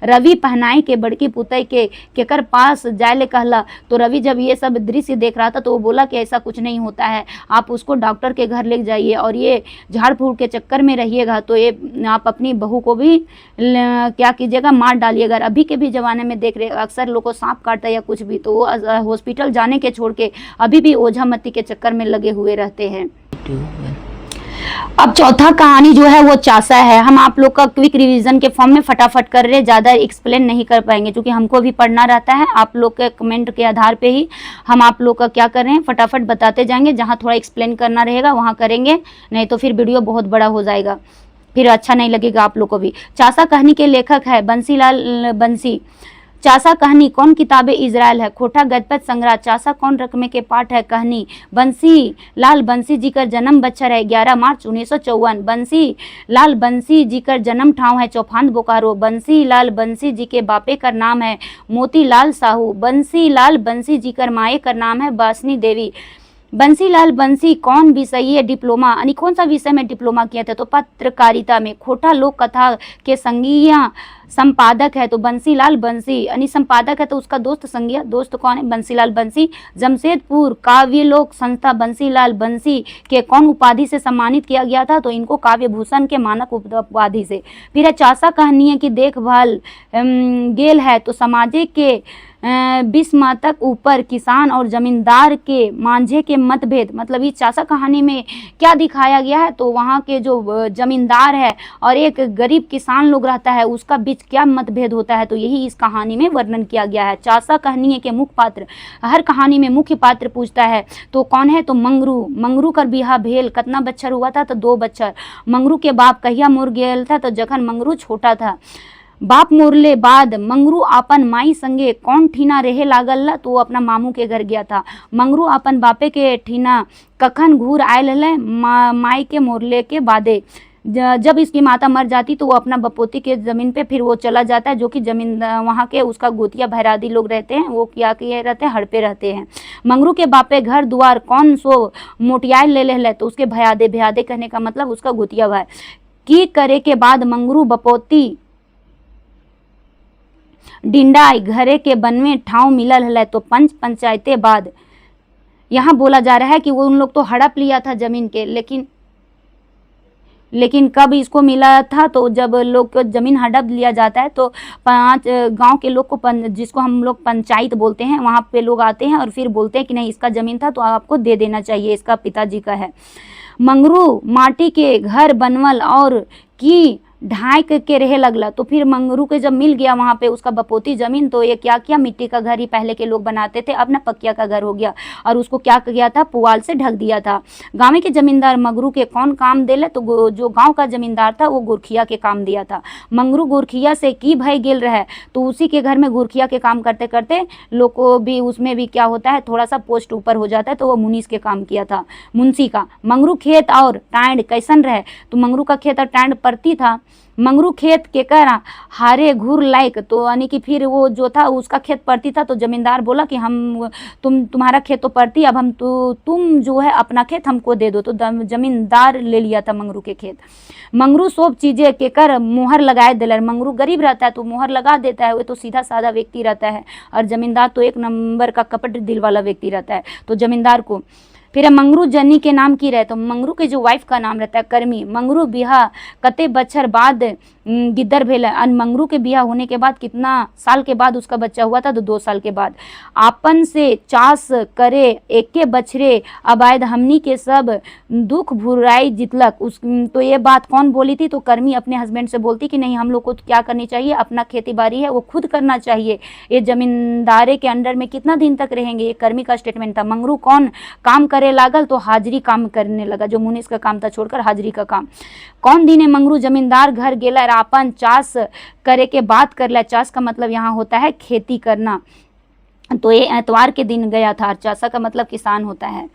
रवि पहनाई के बड़की पुतह के केकर पास जायले कहला। तो रवि जब ये सब दृश्य देख रहा था तो वो बोला कि ऐसा कुछ नहीं होता है, आप उसको डॉक्टर के घर ले जाइए और ये झाड़ फूक के चक्कर में रहिएगा तो ये आप अपनी बहू को भी क्या कीजिएगा, मार डालिएगा। अगर अभी के भी ज़माने में देख रहे अक्सर लोग को सांप काटता है या कुछ भी, तो वो हॉस्पिटल जाने के छोड़ के अभी भी ओझा मत्ती के चक्कर में लगे हुए रहते हैं। अब चौथा कहानी जो है वो चासा है। हम आप लोग का क्विक रिवीजन के फॉर्म में फटाफट कर रहे, ज़्यादा एक्सप्लेन नहीं कर पाएंगे क्योंकि हमको भी पढ़ना रहता है। आप लोग के कमेंट के आधार पे ही हम आप लोग का क्या कर रहे हैं, फटाफट बताते जाएंगे। जहाँ थोड़ा एक्सप्लेन करना रहेगा वहाँ करेंगे, नहीं तो फिर वीडियो बहुत बड़ा हो जाएगा, फिर अच्छा नहीं लगेगा आप लोग को भी। चासा कहानी के लेखक है बंसीलाल बंसी। चासा कहानी कौन किताबे इजराइल है, खोटा गदपत संग्रह। चासा कौन रकमे के पाठ है, कहानी। बंसी लाल बंसी जी का जन्म बच्छर है 11 मार्च 1954। बंसी लाल बंसी जी का जन्म ठाव है चौफान बोकारो। बंसी लाल बंसी जी के बापे का नाम है मोती लाल साहू। बंसी लाल बंसी जी का माए का नाम है बासनी देवी। बंसीलाल बंसी कौन विषय डिप्लोमा, यानी कौन सा विषय में डिप्लोमा किया था, तो पत्रकारिता में। खोटा लोक कथा के संघीय संपादक है, तो बंसीलाल बंसी यानी संपादक है, तो उसका दोस्त संघीय दोस्त कौन है, बंसीलाल बंसी। जमशेदपुर काव्य लोक संस्था बंसीलाल बंसी के कौन उपाधि से सम्मानित किया गया था, तो इनको काव्य भूषण के मानक उपाधि से। फिर है चासा कहानी की देखभाल गेल है, तो समाजे के 20 माह तक ऊपर किसान और जमींदार के मांझे के मतभेद, मतलब इस चासा कहानी में क्या दिखाया गया है, तो वहाँ के जो जमींदार है और एक गरीब किसान लोग रहता है उसका बीच क्या मतभेद होता है, तो यही इस कहानी में वर्णन किया गया है। चासा कहानी के मुख्य पात्र, हर कहानी में मुख्य पात्र पूछता है तो कौन है, तो मंगरू। मंगरू कर बिहा भेल कितना बच्चर हुआ था, तो 2 बच्चर। मंगरू के बाप कहिया मुर गेल था, तो जखन मंगरू छोटा था। बाप मोरले बाद मंगरू अपन माई संगे कौन ठीना रहे लागल, तो वो अपना मामू के घर गया था। मंगरू अपन बापे के ठीना कखन घूर आयल है, माई के मोरले के बादे। जब इसकी माता मर जाती तो वो अपना बपोती के ज़मीन पे फिर वो चला जाता है, जो कि ज़मीन वहाँ के उसका गोतिया भैरादी लोग रहते हैं, वो क्या किए रहते हैं, हड़पे रहते हैं। मंगरू के बापे घर द्वार कौन सो मोटियाए ले ले, तो उसके भयादे, भयादे कहने का मतलब उसका गोतिया भाई। की करे के बाद मंगरू बपोती डिंडाई घरे के बनवे ठाव मिलल है, तो पंचायते बाद। यहाँ बोला जा रहा है कि वो उन लोग तो हड़प लिया था ज़मीन के, लेकिन कब इसको मिला था, तो जब लोग को ज़मीन हड़प लिया जाता है तो 5 गांव के लोग को जिसको हम लोग पंचायत बोलते हैं, वहाँ पे लोग आते हैं और फिर बोलते हैं कि नहीं इसका ज़मीन था तो आपको दे देना चाहिए, इसका पिताजी का है। मंगरू माटी के घर बनवल और की ढाई के रहे लगला, तो फिर मंगरू के जब मिल गया वहाँ पे उसका बपोती ज़मीन, तो ये क्या किया, मिट्टी का घर ही पहले के लोग बनाते थे, अब ना पक्किया का घर हो गया और उसको क्या किया था, पुआल से ढक दिया था। गाँव के जमींदार मंगरू के कौन काम देले, तो जो गांव का जमींदार था वो गुरखिया के काम दिया था। मंगरू गुरखिया से की भय गेल रहे, तो उसी के घर में गुरखिया के काम करते करते लोग को भी उसमें भी क्या होता है, थोड़ा सा पोस्ट ऊपर हो जाता है, तो वो मुनीस के काम किया था, मुंशी का। मंगरू खेत और टाँड कैसन रहे, तो मंगरू का खेत और टाँड परती था। मंगरू खेत के कर हारे घूर लायक, तो यानी कि फिर वो जो था उसका खेत परती था, तो जमींदार बोला कि हम तुम्हारा खेत तो परती, अब हम तुम जो है अपना खेत हमको दे दो, तो जमींदार ले लिया था मंगरू के खेत। मंगरू सब चीज़ें के कर मोहर लगाए दिलर, मंगरू गरीब रहता है तो मोहर लगा देता है, वो तो सीधा साधा व्यक्ति रहता है, और जमींदार तो एक नंबर का कपट दिल वाला व्यक्ति रहता है, तो जमींदार को फिर है मंगरू जनी के नाम की रहे, तो मंगरू के जो वाइफ का नाम रहता है कर्मी। मंगरू बिहा कते बच्छर बाद गिद्दर भेल, और मंगरू के बिहा होने के बाद कितना साल के बाद उसका बच्चा हुआ था, तो 2 साल के बाद। आपन से चास करे एके बछरे अबायद हमनी के सब दुख भुराई जितलक। उस तो ये बात कौन बोली थी, तो कर्मी अपने हस्बैंड से बोलती कि नहीं हम लोग को क्या करनी चाहिए, अपना खेती बाड़ी है वो खुद करना चाहिए, ये जमींदारे के अंडर में कितना दिन तक रहेंगे, ये कर्मी का स्टेटमेंट था। मंगरू कौन काम करे लागल, तो हाजिरी काम करने लगा, जो मुनीस का काम था छोड़कर हाजिरी का काम। कौन दिने मंगरू जमींदार घर गेला और आपन चास करे के बात कर ला। चास का मतलब यहाँ होता है खेती करना, तो ये एतवार के दिन गया था, और चासा का मतलब किसान होता है।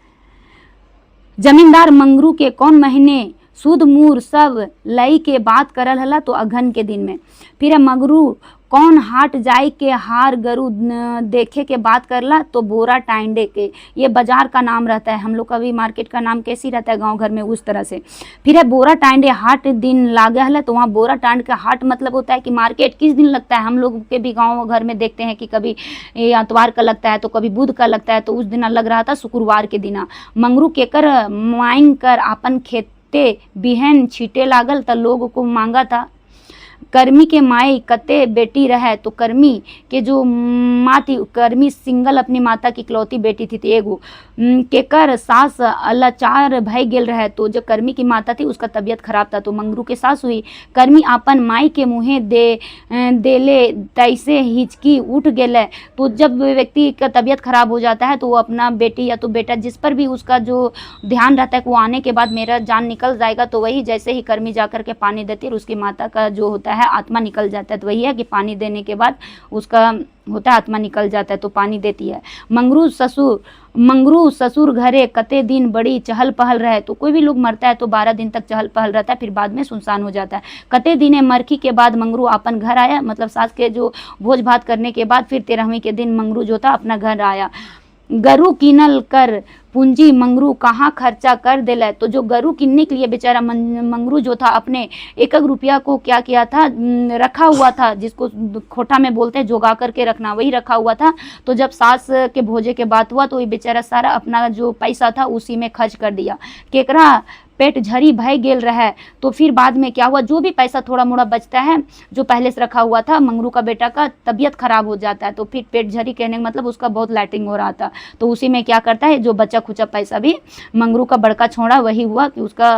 जमींदार मंगरू के कौन महीने सूद मूर सब लई के बात करल हला, तो अघन के दिन में। फिर मंगरू कौन हाट जाई के हार गरु देखे के बात करला, तो बोरा टाइंडे के, ये बाजार का नाम रहता है, हम लोग का भी मार्केट का नाम कैसी रहता है गांव घर में उस तरह से। फिर है बोरा टाइंडे हाट दिन लागे हला, तो वहाँ बोरा टाइंड का हाट मतलब होता है कि मार्केट किस दिन लगता है। हम लोग के भी गाँव घर में देखते हैं कि कभी इतवार का लगता है तो कभी बुध का लगता है, तो उस दिन लग रहा था शुक्रवार के दिना। मंगरू केकर मांग कर आपन खेते बिहन छीटे लागल, तो लोग को मांगा था। कर्मी के माई कते बेटी रहे, तो कर्मी के जो माँ थी, कर्मी सिंगल अपनी माता की इकलौती बेटी थी, एगो केकर सास लाचार भय गेल रहे, तो जो कर्मी की माता थी उसका तबीयत खराब था, तो मंगरू के सास हुई। कर्मी आपन माई के मुँहे देले तैसे हिचकी उठ गेले, तो जब व्यक्ति का तबीयत खराब हो जाता है तो वो अपना बेटी या तो बेटा जिस पर भी उसका जो ध्यान रहता है कि वो आने के बाद मेरा जान निकल जाएगा, तो वही जैसे ही कर्मी जाकर के पानी देती है उसकी माता का जो होता है आत्मा निकल जाता है, तो वही है कि पानी देने के बाद उसका होता है आत्मा निकल जाता है, तो पानी देती है। मंगरू ससुर घरे कते दिन बड़ी चहल पहल रहे, तो कोई भी लोग मरता है तो 12 दिन तक चहल पहल रहता है, फिर बाद में सुनसान हो जाता है। कते दिने मरखी के बाद मंगरू अपन घर आया, मतलब सास के जो भोज भात करने के बाद फिर 13वीं के दिन मंगरू जो था अपना घर आया। गरु किनल कर पूंजी मंगरू कहाँ खर्चा कर दिला, तो जो गरु किनने के लिए बेचारा मंगरू जो था अपने 1 रुपया को क्या किया था, रखा हुआ था, जिसको खोटा में बोलते हैं जोगा करके रखना, वही रखा हुआ था। तो जब सास के भोजे के बात हुआ तो ये बेचारा सारा अपना जो पैसा था उसी में खर्च कर दिया। केकरा पेट झरी भय गेल रहा, तो फिर बाद में क्या हुआ, जो भी पैसा थोड़ा मोड़ा बचता है जो पहले से रखा हुआ था, मंगरू का बेटा का तबीयत खराब हो जाता है, तो फिर पेट झरी कहने का मतलब उसका बहुत लैटिंग हो रहा था, तो उसी में क्या करता है जो बचा खुचा पैसा भी मंगरू का बड़का छोड़ा वही हुआ कि उसका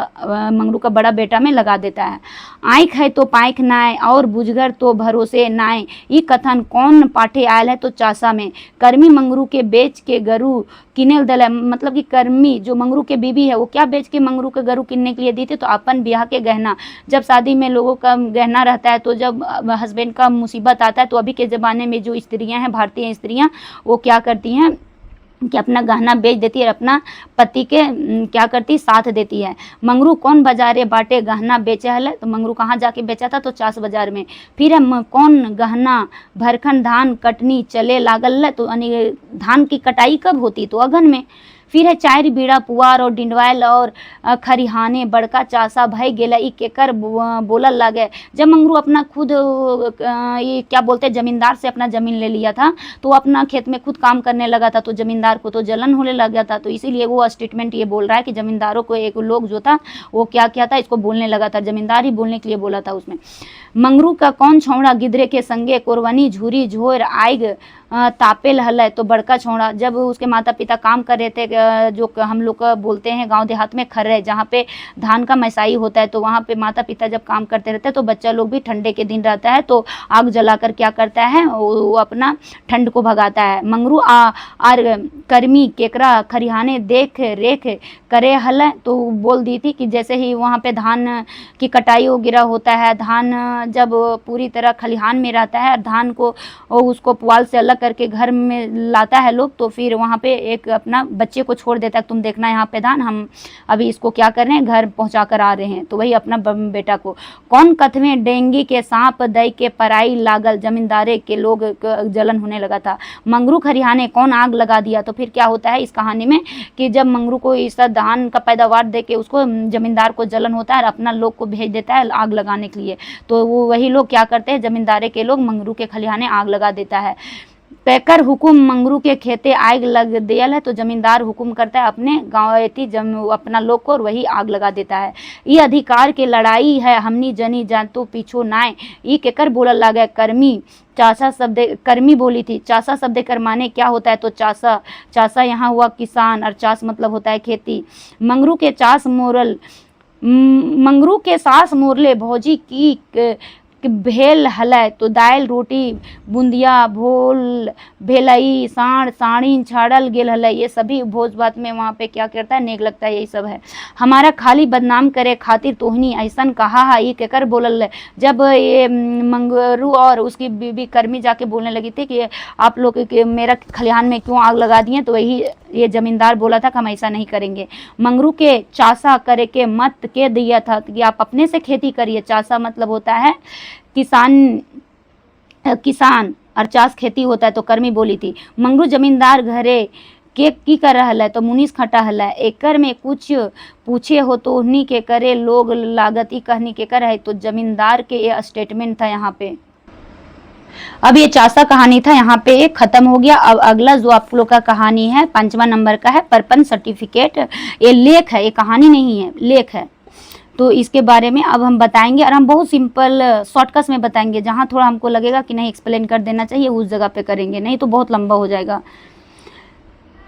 मंगरू का बड़ा बेटा में लगा देता है। आँख है तो पाँख नाय और बुझगर तो भरोसे नाय, ये कथन कौन पाठे आयल है, तो चासा में। कर्मी मंगरू के बेच के गरु किनेल दल, मतलब कि कर्मी जो मंगरू के बीबी है वो क्या बेच के मंगरू के गरु किनने के लिए दी थी, तो अपन ब्याह के गहना। जब शादी में लोगों का गहना रहता है तो जब हस्बैंड का मुसीबत आता है तो अभी के ज़माने में जो स्त्रियां हैं, भारतीय स्त्रियां, वो क्या करती हैं कि अपना गहना बेच देती है और अपना पति के क्या करती साथ देती है। मंगरू कौन बाजारे बाटे गहना बेचे हल, तो मंगरू कहाँ जाके बेचा था, तो चास बाजार में। फिर हम कौन गहना भरखन धान कटनी चले लागल, तो यानी धान की कटाई कब होती, तो अगन में। फिर है चार बीड़ा पुआर और डिंडवाइल और खरिहाने बड़का चासा भय गेला, ई केकर बोलल लगे। जब मंगरू अपना खुद ये क्या बोलते हैं जमींदार से अपना ज़मीन ले लिया था, तो अपना खेत में खुद काम करने लगा था, तो जमींदार को तो जलन होने लगा था, तो इसीलिए वो स्टेटमेंट ये बोल रहा है कि जमींदारों को एक लोग जो था वो क्या किया था, इसको बोलने लगा था, जमींदार ही बोलने के लिए बोला था उसमें। मंगरू का कौन छौड़ा गिदरे के संगे कोरवनी झूरी झोर आइग तापेल हल, तो बड़का छौड़ा जब उसके माता पिता काम कर रहे थे, जो हम लोग बोलते हैं गांव देहात में खर्रे, जहाँ पे धान का मैसाई होता है, तो वहाँ पे माता पिता जब काम करते रहते हैं तो बच्चा लोग भी ठंडे के दिन रहता है तो आग जलाकर क्या करता है, वो अपना ठंड को भगाता है। मंगरू आर कर्मी केकरा खरिहाने देख रेख करे हल, तो बोल दी थी कि जैसे ही वहाँ पे धान की कटाई वगैरह होता है, धान जब पूरी तरह खलिहान में रहता है, धान को उसको पुआल से अलग करके घर में लाता है लोग, तो फिर वहाँ पे एक अपना बच्चे को छोड़ देता है, तुम देखना यहाँ पे धान, हम अभी इसको क्या कर रहे हैं, घर पहुँचा कर आ रहे हैं, तो वही अपना बेटा को। कौन कथवे डेंगी के सांप दई के पराई लागल, जमींदारे के लोग जलन होने लगा था। मंगरू खरिहाने कौन आग लगा दिया, तो फिर क्या होता है इस कहानी में कि जब मंगरू को इस धान का पैदावार दे के उसको जमींदार को जलन होता है और अपना लोग को भेज देता है आग लगाने के लिए, तो वो वही लोग क्या करते हैं, जमींदारे के लोग मंगरू के खलिहाने आग लगा देता है। कहकर हुकुम मंगरू के खेते आग लग दियल है। तो जमींदार हुकुम करता है अपने गाँव अपना लोग को, और वही आग लगा देता है। ये अधिकार के लड़ाई है हमनी जनी जानतो पीछो नाय, ये केकर बोलल लागे कर्मी चासा शब्द, कर्मी बोली थी। चासा शब्द कर माने क्या होता है, तो चासा, चासा यहाँ हुआ किसान, और चास मतलब होता है खेती। मंगरू के चास मोरल, मंगरू के सास मोरले भौजी की भेल हलै, तो दाल रोटी बूंदिया भोल भेलई साढ़ साड़ीन छाड़ल गेल हलै। ये सभी भोज भात में वहाँ पे क्या करता है, नेक लगता है, यही सब है। हमारा खाली बदनाम करे खातिर तोहनी ऐसन कहा है, ये केकर बोलल है। जब ये मंगरू और उसकी बीबी कर्मी जाके बोलने लगी थी कि आप लोग मेरा खलिहान में क्यों आग लगा दिए, तो वही ये जमींदार बोला था कि हम ऐसा नहीं करेंगे। मंगरू के चासा करे के मत के दिया था कि आप अपने से खेती करिए। चासा मतलब होता है किसान, किसान और चास खेती होता है। तो कर्मी बोली थी मंगरू जमींदार घरे के की कर रहल है, तो मुनीस खटा हल है। एकर में कुछ पूछे हो तो उन्हीं के करे लोग लागत ही कहनी के कर है। तो जमींदार के ये स्टेटमेंट था यहाँ पे। अब ये चासा कहानी था यहाँ पे खत्म हो गया। अब अगला जो आप लोग का कहानी है 5वां नंबर का है परपन सर्टिफिकेट। ये लेख है, ये कहानी नहीं है, लेख है। तो इसके बारे में अब हम बताएंगे, और हम बहुत सिंपल शॉर्टकट में बताएंगे। जहाँ थोड़ा हमको लगेगा कि नहीं एक्सप्लेन कर देना चाहिए उस जगह पे करेंगे, नहीं तो बहुत लंबा हो जाएगा।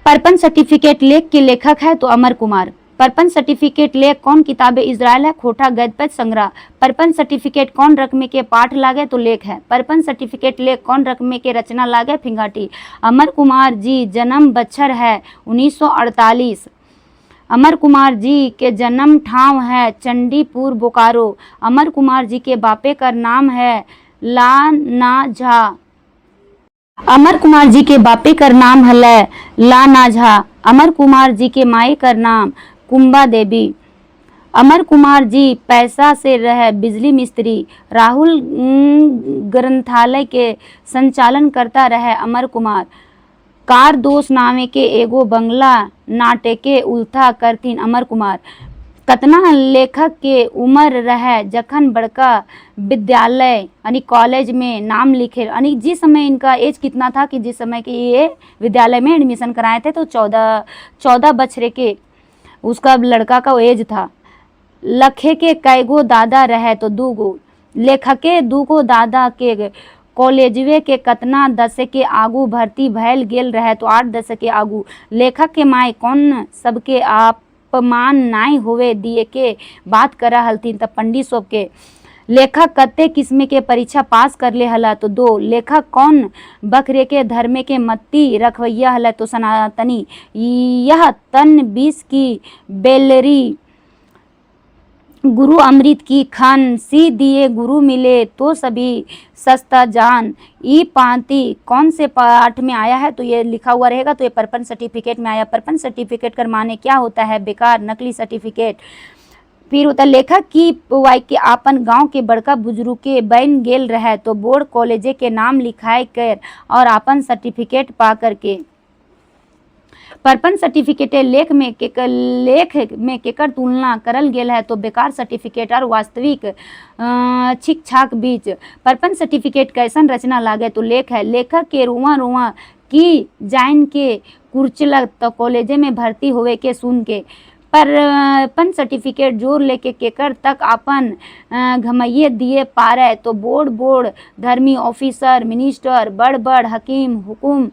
परपन सर्टिफिकेट लेख के लेखक है तो अमर कुमार। परपन सर्टिफिकेट लेख कौन किताबे इजराइल है, खोटा गद्यपद संग्रह। परपन सर्टिफिकेट कौन रकमे के पाठ लागे, तो लेख है। परपन सर्टिफिकेट लेख कौन रकमे के रचना लागे, फिंगाटी। अमर कुमार जी जन्म बच्छर है 1948। अमर कुमार जी के जन्म ठाव है चंडीपुर बोकारो। अमर कुमार जी के बापे का नाम है लाना झा। अमर कुमार जी के बापे का नाम है लाना झा। अमर कुमार जी के माई का नाम कुंबा देवी। अमर कुमार जी पैसा से रहे बिजली मिस्त्री। राहुल ग्रंथालय के संचालन करता रहे अमर कुमार। कार दोष नामे के एगो बंगला नाटके उल्था करतीन अमर कुमार। कतना लेखक के उम्र रहे जखन बड़का विद्यालय यानी कॉलेज में नाम लिखे, यानी जिस समय इनका एज कितना था कि जिस समय के ये विद्यालय में एडमिशन कराए थे, तो 14 बछरे के उसका लड़का का एज था। लखे के कैगो दादा रहे, तो 2 गो। लेखक के 2 गो दादा के कॉलेजवे के कतना दशक के आगू भर्ती भैल गेल रहे, तो 8 दशक के आगू। लेखक के माई कौन सबके अपमान नाई होवे दिए के बात करा हलतीन, तब पंडित सब के। लेखक कते किस्म के परीक्षा पास कर ले हला, तो 2। लेखक कौन बकरे के धर्मे के मत्ती रखवैया हला, तो सनातनी। यह तन 20 की बेलरी गुरु अमृत की खान, सी दिए गुरु मिले तो सभी सस्ता जान। ई पांति कौन से पाठ में आया है, तो ये लिखा हुआ रहेगा, तो ये परपन सर्टिफिकेट में आया। परपन सर्टिफिकेट का माने क्या होता है, बेकार नकली सर्टिफिकेट। फिर होता लेखक की वाई के आपन गांव के बड़का बुजुर्ग के बन गेल रहे, तो बोर्ड कॉलेजे के नाम लिखाए कर और आपन सर्टिफिकेट पा करके। परपन सर्टिफिकेट लेख में केकर तुलना करल गेल है, तो बेकार सर्टिफिकेट और वास्तविक छिक छाक बीच। परपन सर्टिफिकेट कैसन रचना लागे, तो लेख है। लेखक के रुआ रुआ की जान के कुर्चलक, तो कॉलेजे में भर्ती होवे के सुन के। परपन सर्टिफिकेट जोर लेके केकर तक अपन घमैये दिए पारे, तो बोर्ड धर्मी ऑफिसर मिनिस्टर बड़ हकीम हुकुम।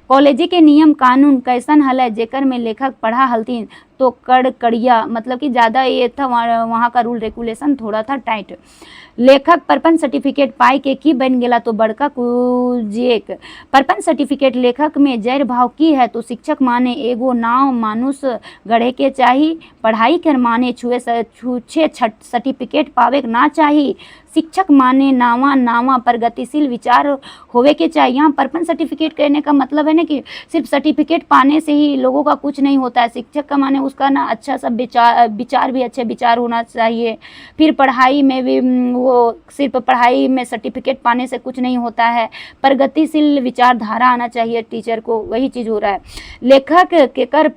कॉलेज के नियम कानून कैसन हल जेकर में लेखक पढ़ा हलतीन, तो कड़कड़िया मतलब कि ज़्यादा ये था, वहाँ का रूल रेगुलेशन थोड़ा था टाइट। लेखक परपन सर्टिफिकेट पाई के की बन गेला, तो बड़का कुजेक। परपन सर्टिफिकेट लेखक में जैर भाव की है, तो शिक्षक माने एगो नाव मानुष गढ़े के चाही। पढ़ाई कर माने छूछे सर्टिफिकेट पावे ना चाही। शिक्षक माने नावा प्रगतिशील विचार होवे के चाहिए। यहाँ परपन सर्टिफिकेट कहने का मतलब है ना कि सिर्फ सर्टिफिकेट पाने से ही लोगों का कुछ नहीं होता है। शिक्षक का माने उसका ना अच्छा सा विचार भी अच्छे विचार होना चाहिए। फिर पढ़ाई में भी वो सिर्फ पढ़ाई में सर्टिफिकेट पाने से कुछ नहीं होता है, प्रगतिशील विचारधारा आना चाहिए टीचर को, वही चीज़ हो रहा है। लेखक केकर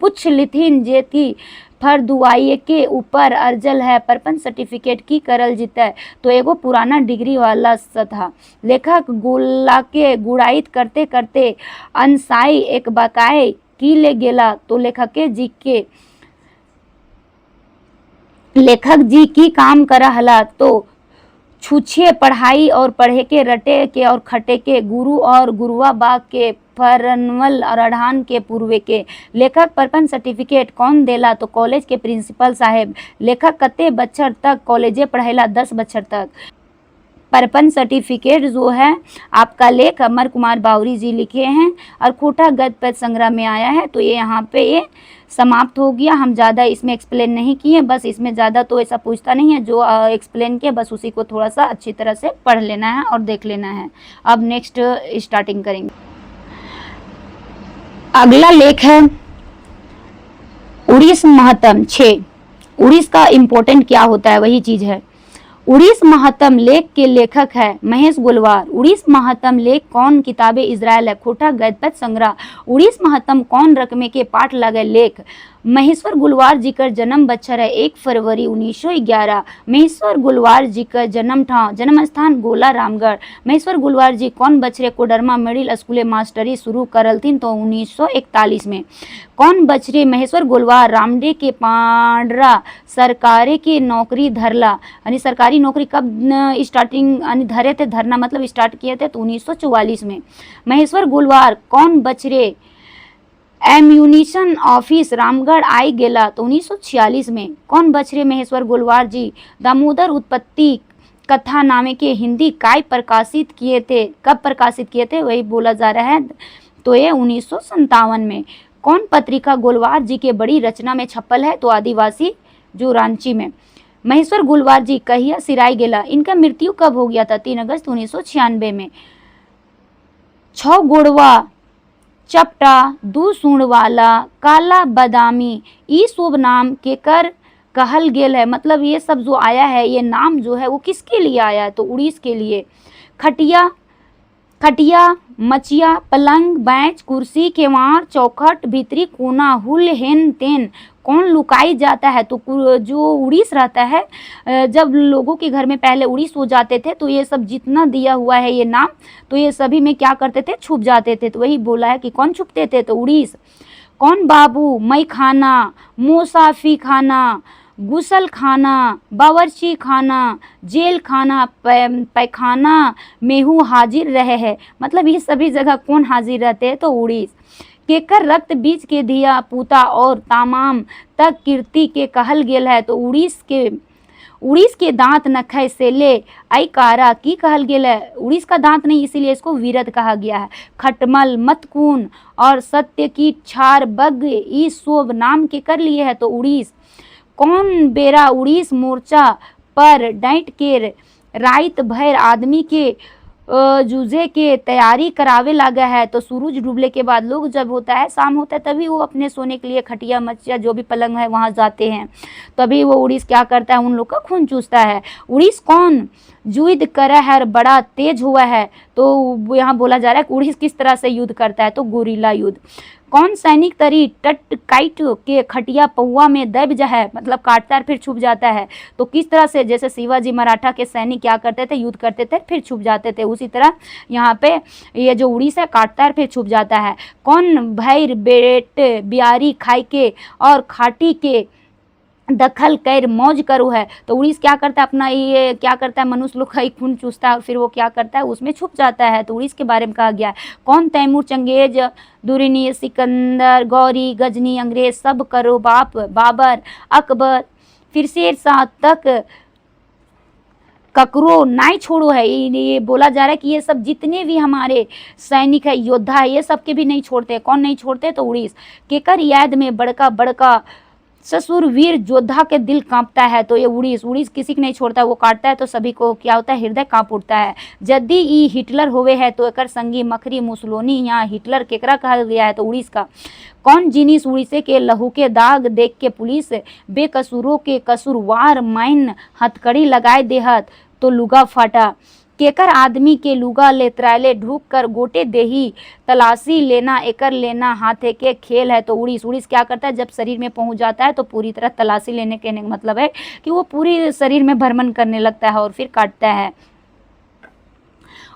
पुछ लिथिन जे की फर दुआई के ऊपर अर्जल है, परपन सर्टिफिकेट की करल जीतै। तो एगो पुराना डिग्री वाला था। लेखक गोला के गुड़ाइत करते करते अनसाई एक बकाए की ले गेला। तो लेखक जी की काम करा हला। तो छूछे पढ़ाई और पढ़े के, रटे के और खटे के, गुरु और गुरुआ बाग के, फरनवल और अढ़ान के पूर्वे के। लेखक परपन सर्टिफिकेट कौन देला? तो कॉलेज के प्रिंसिपल साहेब। लेखक कते बच्चर तक कॉलेजे पढ़ेला? 10 बच्चर तक। परपन सर्टिफिकेट जो है आपका लेख अमर कुमार बावरी जी लिखे हैं और खोटा गद्य पद्य संग्रह में आया है। तो ये यहाँ पे ये समाप्त हो गया। हम ज़्यादा इसमें एक्सप्लेन नहीं किए, बस इसमें ज़्यादा तो ऐसा पूछता नहीं है, जो एक्सप्लेन किया बस उसी को थोड़ा सा अच्छी तरह से पढ़ लेना है और देख लेना है। अब नेक्स्ट स्टार्टिंग करेंगे। अगला लेख है उड़ीस महत्तम 6। उड़ीस का इम्पोर्टेंट क्या होता है वही चीज है। उड़ीस महत्तम लेख के लेखक है महेश गुलवार। उड़ीस महत्तम लेख कौन किताबे इजराइल है? खोटा गद्य पद्य संग्रह। उड़ीस महत्तम कौन रकमे के पाठ लगे लेख? महेश्वर गुलवार जी का जन्म बच्छर है 1 फरवरी 1911। महेश्वर गुलवार जी का जन्म स्थान गोला रामगढ़। महेश्वर गुलवार जी कौन बछरे कोडरमा मिडिल स्कूल मास्टरी शुरू करल थीन? तो 1941 में। कौन बछरे महेश्वर गुलवार रामडे के पांडरा सरकारी की नौकरी धरला? यानी सरकारी नौकरी कब स्टार्टिंग यानी धरे थे, धरना मतलब स्टार्ट किए थे? तो 1944 में। महेश्वर गुलवार कौन बछरे एम्यूनिशन ऑफिस रामगढ़ आई गेला? तो 1946 में। कौन बछरे महेश्वर गुलवार जी दामोदर उत्पत्ति कथा नामे के हिंदी काय प्रकाशित किए थे? कब प्रकाशित किए थे वही बोला जा रहा है। तो ये 1957 में। कौन पत्रिका गुलवार जी के बड़ी रचना में छपल है? तो आदिवासी जो रांची में। महेश्वर गुलवार जी कहिया सिराई गेला? इनका मृत्यु कब हो गया था? 3 अगस्त 1996 में। 6 गोड़वा चपटा, 2 सूंड वाला, काला बादामी, ई शुभ नाम के कर कहल गेल है। मतलब ये सब जो आया है, ये नाम जो है वो किसके लिए आया है? तो उड़ीस के लिए। खटिया, मचिया, पलंग, बेंच, कुर्सी, केवाड़, चौखट, भीतरी कोना, हुल, हेन तेन कौन लुकाई जाता है? तो जो उड़ीस रहता है, जब लोगों के घर में पहले उड़ीस हो जाते थे तो ये सब जितना दिया हुआ है ये नाम, तो ये सभी में क्या करते थे? छुप जाते थे। तो वही बोला है कि कौन छुपते थे? तो उड़ीस। कौन बाबू मई खाना, मोसाफी खाना, गुसल खाना, बावर्ची खाना, जेल खाना, पैखाना मेहू हाजिर रहे हैं। मतलब ये सभी जगह कौन हाजिर रहते हैं? तो उड़ीस। केकर रक्त बीज के दिया पूता और तामाम तक कीर्ति के कहल गेल है? तो उड़ीस के दांत नखै से ले ऐकारा की कहल गेल है। उड़ीस का दांत नहीं, इसीलिए इसको वीरत कहा गया है। खटमल, मतकून और सत्य की छार बग ई शोभ नाम के कर लिए है? तो उड़ीस। कौन बेरा उड़ीस मोर्चा पर डैट के राइत भर आदमी के जूझे के तैयारी करावे लगा है? तो सूरज डूबने के बाद लोग जब होता है शाम होता है तभी वो अपने सोने के लिए खटिया मचिया जो भी पलंग है वहाँ जाते हैं, तभी वो उड़ीस क्या करता है? उन लोग का खून चूसता है। उड़ीस कौन युद्ध करा है और बड़ा तेज हुआ है? तो यहाँ बोला जा रहा है कि उड़ीस किस तरह से युद्ध करता है? तो गोरिल्ला युद्ध। कौन सैनिक तरी टट काइट के खटिया पौआ में दब जा है? मतलब काटता है फिर छुप जाता है। तो किस तरह से? जैसे शिवाजी मराठा के सैनिक क्या करते थे? युद्ध करते थे फिर छुप जाते थे, उसी तरह यहाँ पे ये जो उड़ीस है काटता है फिर छुप जाता है। कौन भैर बेट बियारी खाई के और खाटी के दखल कर मौज करो है? तो उड़ीस क्या करता है? अपना ये क्या करता है? मनुष्य लोग का ही खून चूसता है और फिर वो क्या करता है? उसमें छुप जाता है। तो उड़ीस के बारे में कहा गया है। कौन तैमूर, चंगेज, दुर्रानी, सिकंदर, गौरी, गजनी, अंग्रेज सब करो बाप, बाबर, अकबर, फिर शेर शाह तक ककरो नहीं छोड़ो है। ये बोला जा रहा है कि ये सब जितने भी हमारे सैनिक है, योद्धा है, ये सब के भी नहीं छोड़ते। कौन नहीं छोड़ते? तो उड़ीस। केकर याद में बड़का बड़का ससुरवीर योद्धा के दिल कांपता है? तो ये उड़ीस किसी को नहीं छोड़ता, वो काटता है तो सभी को क्या होता है? हृदय कांप उठता है। यदि ई हिटलर होवे है तो एकर संगी मखरी मुसोलिनी, यहाँ हिटलर केकरा कहा गया है? तो उड़ीस का। कौन जिनिस उड़ीसे के लहू के दाग देख के पुलिस बेकसूरों के कसूरवार माइन हथकड़ी लगाए देहत? तो लुगा फाटा। केकर आदमी के लुगा ले त्रायले ढूक कर गोटे देही तलाशी लेना एकर लेना हाथे के खेल है। तो उड़ीस उड़ीस क्या करता है, जब शरीर में पहुंच जाता है तो पूरी तरह तलाशी लेने के मतलब है कि वो पूरी शरीर में भ्रमण करने लगता है और फिर काटता है।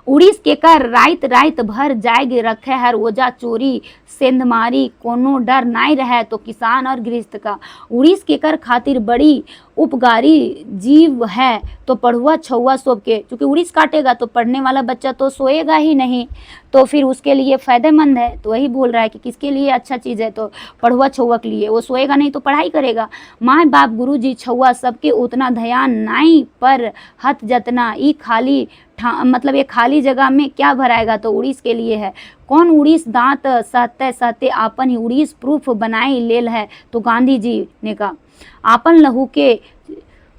उड़ीस केकर राइत राइत भर जाग रखे हर ओजा चोरी सेंधमारी कोनो डर नाई रहे। तो किसान और गृहस्थ का उड़ीस केकर खातिर बड़ी उपकारी जीव है। तो पढ़ुआ छुआ सोब के, क्योंकि उड़ीस काटेगा तो पढ़ने वाला बच्चा तो सोएगा ही नहीं, तो फिर उसके लिए फ़ायदेमंद है। तो वही बोल रहा है कि किसके लिए अच्छा चीज़ है, तो पढ़ुआ छुआ के लिए। वो सोएगा नहीं तो पढ़ाई करेगा। माँ बाप गुरुजी छुआ सबके उतना ध्यान नाई पर हथ जतना ई खाली मतलब ये खाली जगह में क्या भराएगा, तो उड़ीस के लिए है। कौन उड़ीस दांत सहते सहते आपन ही उड़ीस प्रूफ बनाई लेल है। तो गांधी जी ने कहा आपन लहू के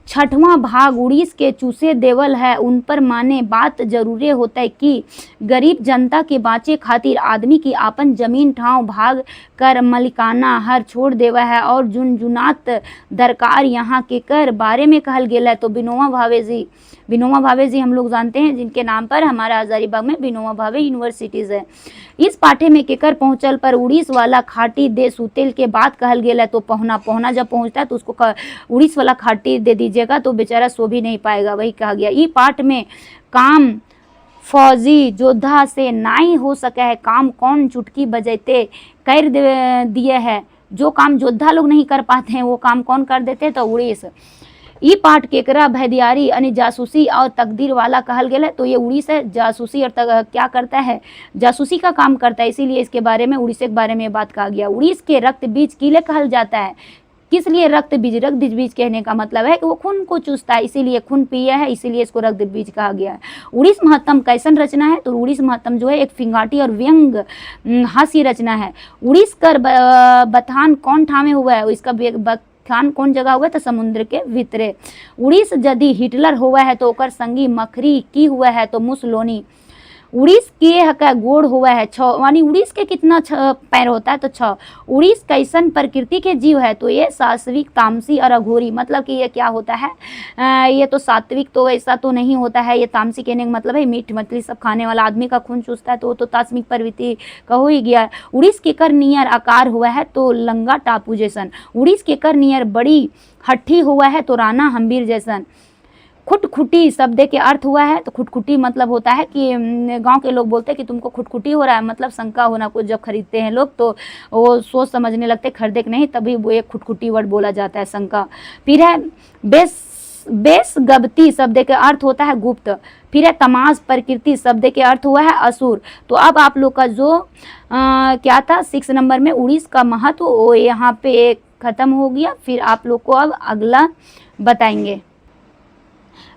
6वां भाग उड़ीस के चूसे देवल है। उन पर माने बात जरूरे होता है कि गरीब जनता के बाँचे खातिर आदमी की आपन जमीन ठाव भाग कर मलिकाना हर छोड़ देवा है। और जुनजुनात दरकार यहाँ के कर बारे में कहल गेल है। तो विनोबा भावे जी हम लोग जानते हैं, जिनके नाम पर हमारा हजारीबाग में विनोबा भावे यूनिवर्सिटीज़ है। इस पाठे में केकर पहुंचल पर उड़ीस वाला खाटी दे सुतेल के बात कहल गेल है। तो पहुना जब पहुंचता है तो उसको उड़ीस वाला खाटी दे दीजिएगा तो बेचारा सो भी नहीं पाएगा, वही कहा गया। ये पाठ में काम फौजी योद्धा से नाई हो सके है, काम कौन चुटकी बजैते कर दिए है। जो काम योद्धा लोग नहीं कर पाते हैं वो काम कौन कर देते, तो उड़ीस। ई पाठ केकरा भैदियारी यानी जासूसी और तकदीर वाला कहल गेल है। तो ये उड़ीस है, जासूसी और क्या करता है, जासूसी का काम करता है, इसीलिए इसके बारे में उड़ीस के बारे में बात कहा गया। उड़ीस के रक्त बीज किले कहल जाता है। किस लिए रक्त बीज कहने का मतलब है कि वो खून को चूसता है, इसीलिए खून पिया है, इसीलिए इसको रक्त बीज कहा गया है। उड़ीस महत्तम कैसन रचना है, तो उड़ीस महत्तम जो है एक फिंगाटी और व्यंग हास्य रचना है। उड़ीस कर बथान कौन ठामे हुआ है, इसका बथान कौन जगह हुआ है, तो समुद्र के भीतरे। उड़ीस यदि हिटलर हुआ है तो ओकर संगी मखरी की हुआ है, तो मुसलोनी। उड़ीस के का गोड़ हुआ है 6, यानी उड़ीस के कितना पैर होता है, तो 6। उड़ीस कैसन प्रकृति के जीव है, तो ये सात्विक तामसी और अघोरी, मतलब कि ये क्या होता है, ये तो सात्विक तो ऐसा तो नहीं होता है, ये तामसी कहने का मतलब है मीट मछली सब खाने वाला आदमी का खून चूसता है, तो वो तो तास्मिक प्रवृत्ति का हो ही गया। उड़ीस के कर नियर आकार हुआ है, तो लंगा टापू जैसन। उड़ीस के कर नियर बड़ी हट्ठी हुआ है, तो राना हम्बीर जैसन। खुटखुटी शब्द के अर्थ हुआ है, तो खुटखुटी मतलब होता है कि गांव के लोग बोलते हैं कि तुमको खुटखुटी हो रहा है, मतलब शंका होना। कुछ जब खरीदते हैं लोग तो वो सोच समझने लगते खरीदे कि नहीं, तभी वो एक खुटखुटी वर्ड बोला जाता है, शंका। फिर है बेसगबती शब्द के अर्थ होता है गुप्त। फिर है तमाश प्रकृति शब्द के अर्थ हुआ है असुर। तो अब आप लोग का जो क्या था 6 नंबर में उड़ीस का महत्व वो यहाँ पे खत्म हो गया। फिर आप लोग को अब अगला बताएंगे।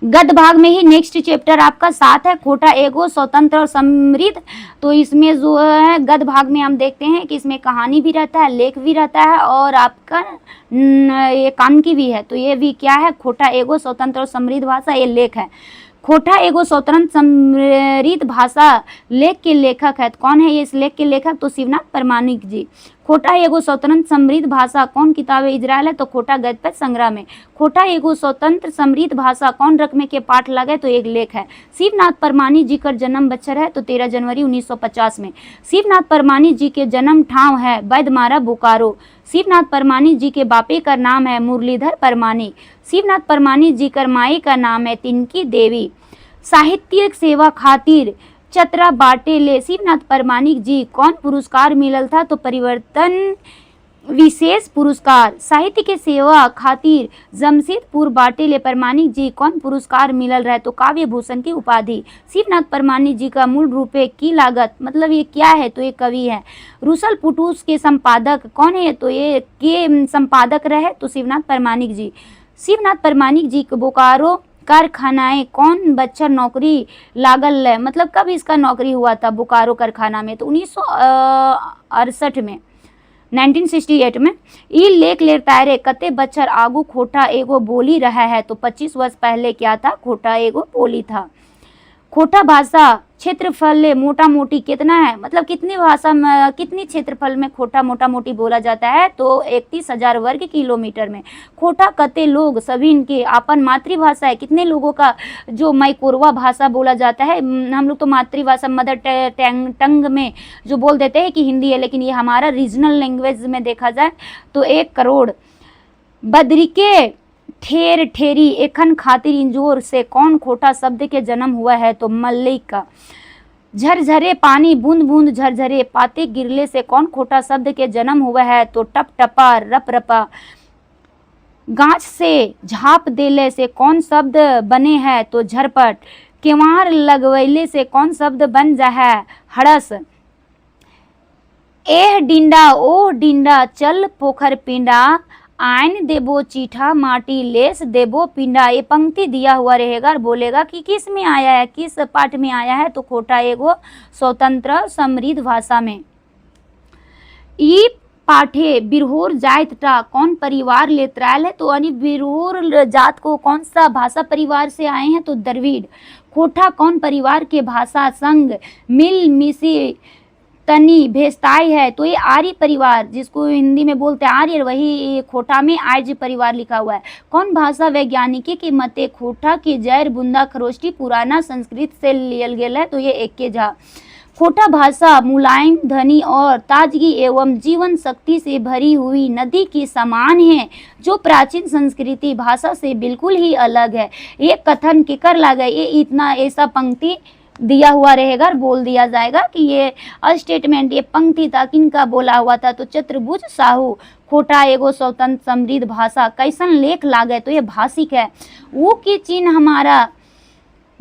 गद्य भाग में ही नेक्स्ट चैप्टर आपका 7 है, खोटा एगो स्वतंत्र और समृद्ध। तो इसमें जो है गद्य भाग में हम देखते हैं कि इसमें कहानी भी रहता है, लेख भी रहता है और आपका ये कान की भी है। तो ये भी क्या है, खोटा एगो स्वतंत्र और समृद्ध भाषा, ये लेख है। खोटा एगो स्वतंत्र समृद्ध भाषा लेख के लेखक है। कौन है ये इस लेख के लेखक, तो शिवनाथ परमाणिक जी। खोटा एगो स्वतंत्र समृद्ध भाषा कौन किताब इजराइल है, तो खोटा गद्य संग्रह में। खोटा एगो स्वतंत्र समृद्ध भाषा कौन रकमे के पाठ लगे, तो एक लेख है। शिवनाथ परमाणिक जी का जन्म बच्चर है, तो 13 जनवरी 1950 में। शिवनाथ परमाणिक जी के जन्म ठाव है बैदमारा बोकारो। शिवनाथ परमाणिक जी के बापे का नाम है मुरलीधर परमाणिक। शिवनाथ परमाणिक जी का माई का नाम है तिनकी देवी। साहित्यिक सेवा खातिर चतरा बाटे ले शिवनाथ परमाणिक जी कौन पुरस्कार मिलल था, तो परिवर्तन विशेष पुरस्कार। साहित्य के सेवा खातिर जमशेदपुर बाटे ले परमाणिक जी कौन पुरस्कार मिलल रहे, तो काव्य भूषण की उपाधि। शिवनाथ परमाणिक जी का मूल रूप है की लागत, मतलब ये क्या है, तो ये कवि है। रुसल पुटूस के संपादक कौन है, तो ये के संपादक रहे, तो शिवनाथ परमाणिक जी। शिवनाथ परमाणिक जी को बोकारो कारखानाएं कौन बच्चर नौकरी लागल है, मतलब कब इसका नौकरी हुआ था बोकारो कारखाना में, तो 1968 में, 1968 में। ई लेख लेतारे कते बच्चर आगू खोटा एगो बोली रहा है, तो 25 वर्ष पहले क्या था, खोटा एगो बोली था। खोटा भाषा क्षेत्रफल मोटा मोटी कितना है, मतलब कितनी भाषा में कितनी क्षेत्रफल में खोटा मोटा मोटी बोला जाता है, तो 31,000 वर्ग किलोमीटर में। खोटा कते लोग सभी इनके आपन मातृभाषा है, कितने लोगों का जो मैकोरवा भाषा बोला जाता है, हम लोग तो मातृभाषा मदर टंग में जो बोल देते हैं कि हिंदी है, लेकिन ये हमारा रीजनल लैंग्वेज में देखा जाए तो 1 करोड़। बद्रिके ठेर ठेरी एखन खातिर इंजोर से कौन खोटा शब्द के जन्म हुआ है, तो मल्लिका। झरझरे पानी बूंद बूंद झरझरे पाते गिरले से कौन खोटा शब्द के जन्म हुआ है, तो टप टपा रप रपा। गाछ से झाप देले से कौन शब्द बने हैं, तो झरपट। केवार लगवैले से कौन शब्द बन जा है, हड़स। एह डिंडा ओह डिंडा चल पोखर पिंडा आइन देबो चीठा माटी लेस देबो पिंडा। ये पंक्ति दिया हुआ रहेगा और बोलेगा कि किस में आया है, किस पाठ में आया है, तो खोटा एगो स्वतंत्र समृद्ध भाषा में। ई पाठे बिरहोर जात कौन परिवार ले त्रायल है, तो यानी बिरहोर जात को कौन सा भाषा परिवार से आए हैं, तो द्रविड़। खोटा कौन परिवार के भाषा संग मिल मिसी तनी भेजताई है, तो ये आर्य परिवार, जिसको हिंदी में बोलते हैं आर्य, वही खोटा में आर्य परिवार लिखा हुआ है। कौन भाषा वैज्ञानिकी के मते खोटा की जैर बुंदा खरोष्टी पुराना संस्कृत से लियल गेल है, तो ये एके झा। खोटा भाषा मुलायम धनी और ताजगी एवं जीवन शक्ति से भरी हुई नदी की समान है, जो प्राचीन संस्कृति भाषा से बिल्कुल ही अलग है। ये कथन केकर लागे, ये इतना ऐसा पंक्ति दिया हुआ रहेगा और बोल दिया जाएगा कि ये स्टेटमेंट, ये पंक्ति था किनका बोला हुआ था, तो चतुर्भुज साहू। खोटा एगो स्वतंत्र समृद्ध भाषा कैसन लेख लागे, तो ये भाषिक है। वो की चिन्ह हमारा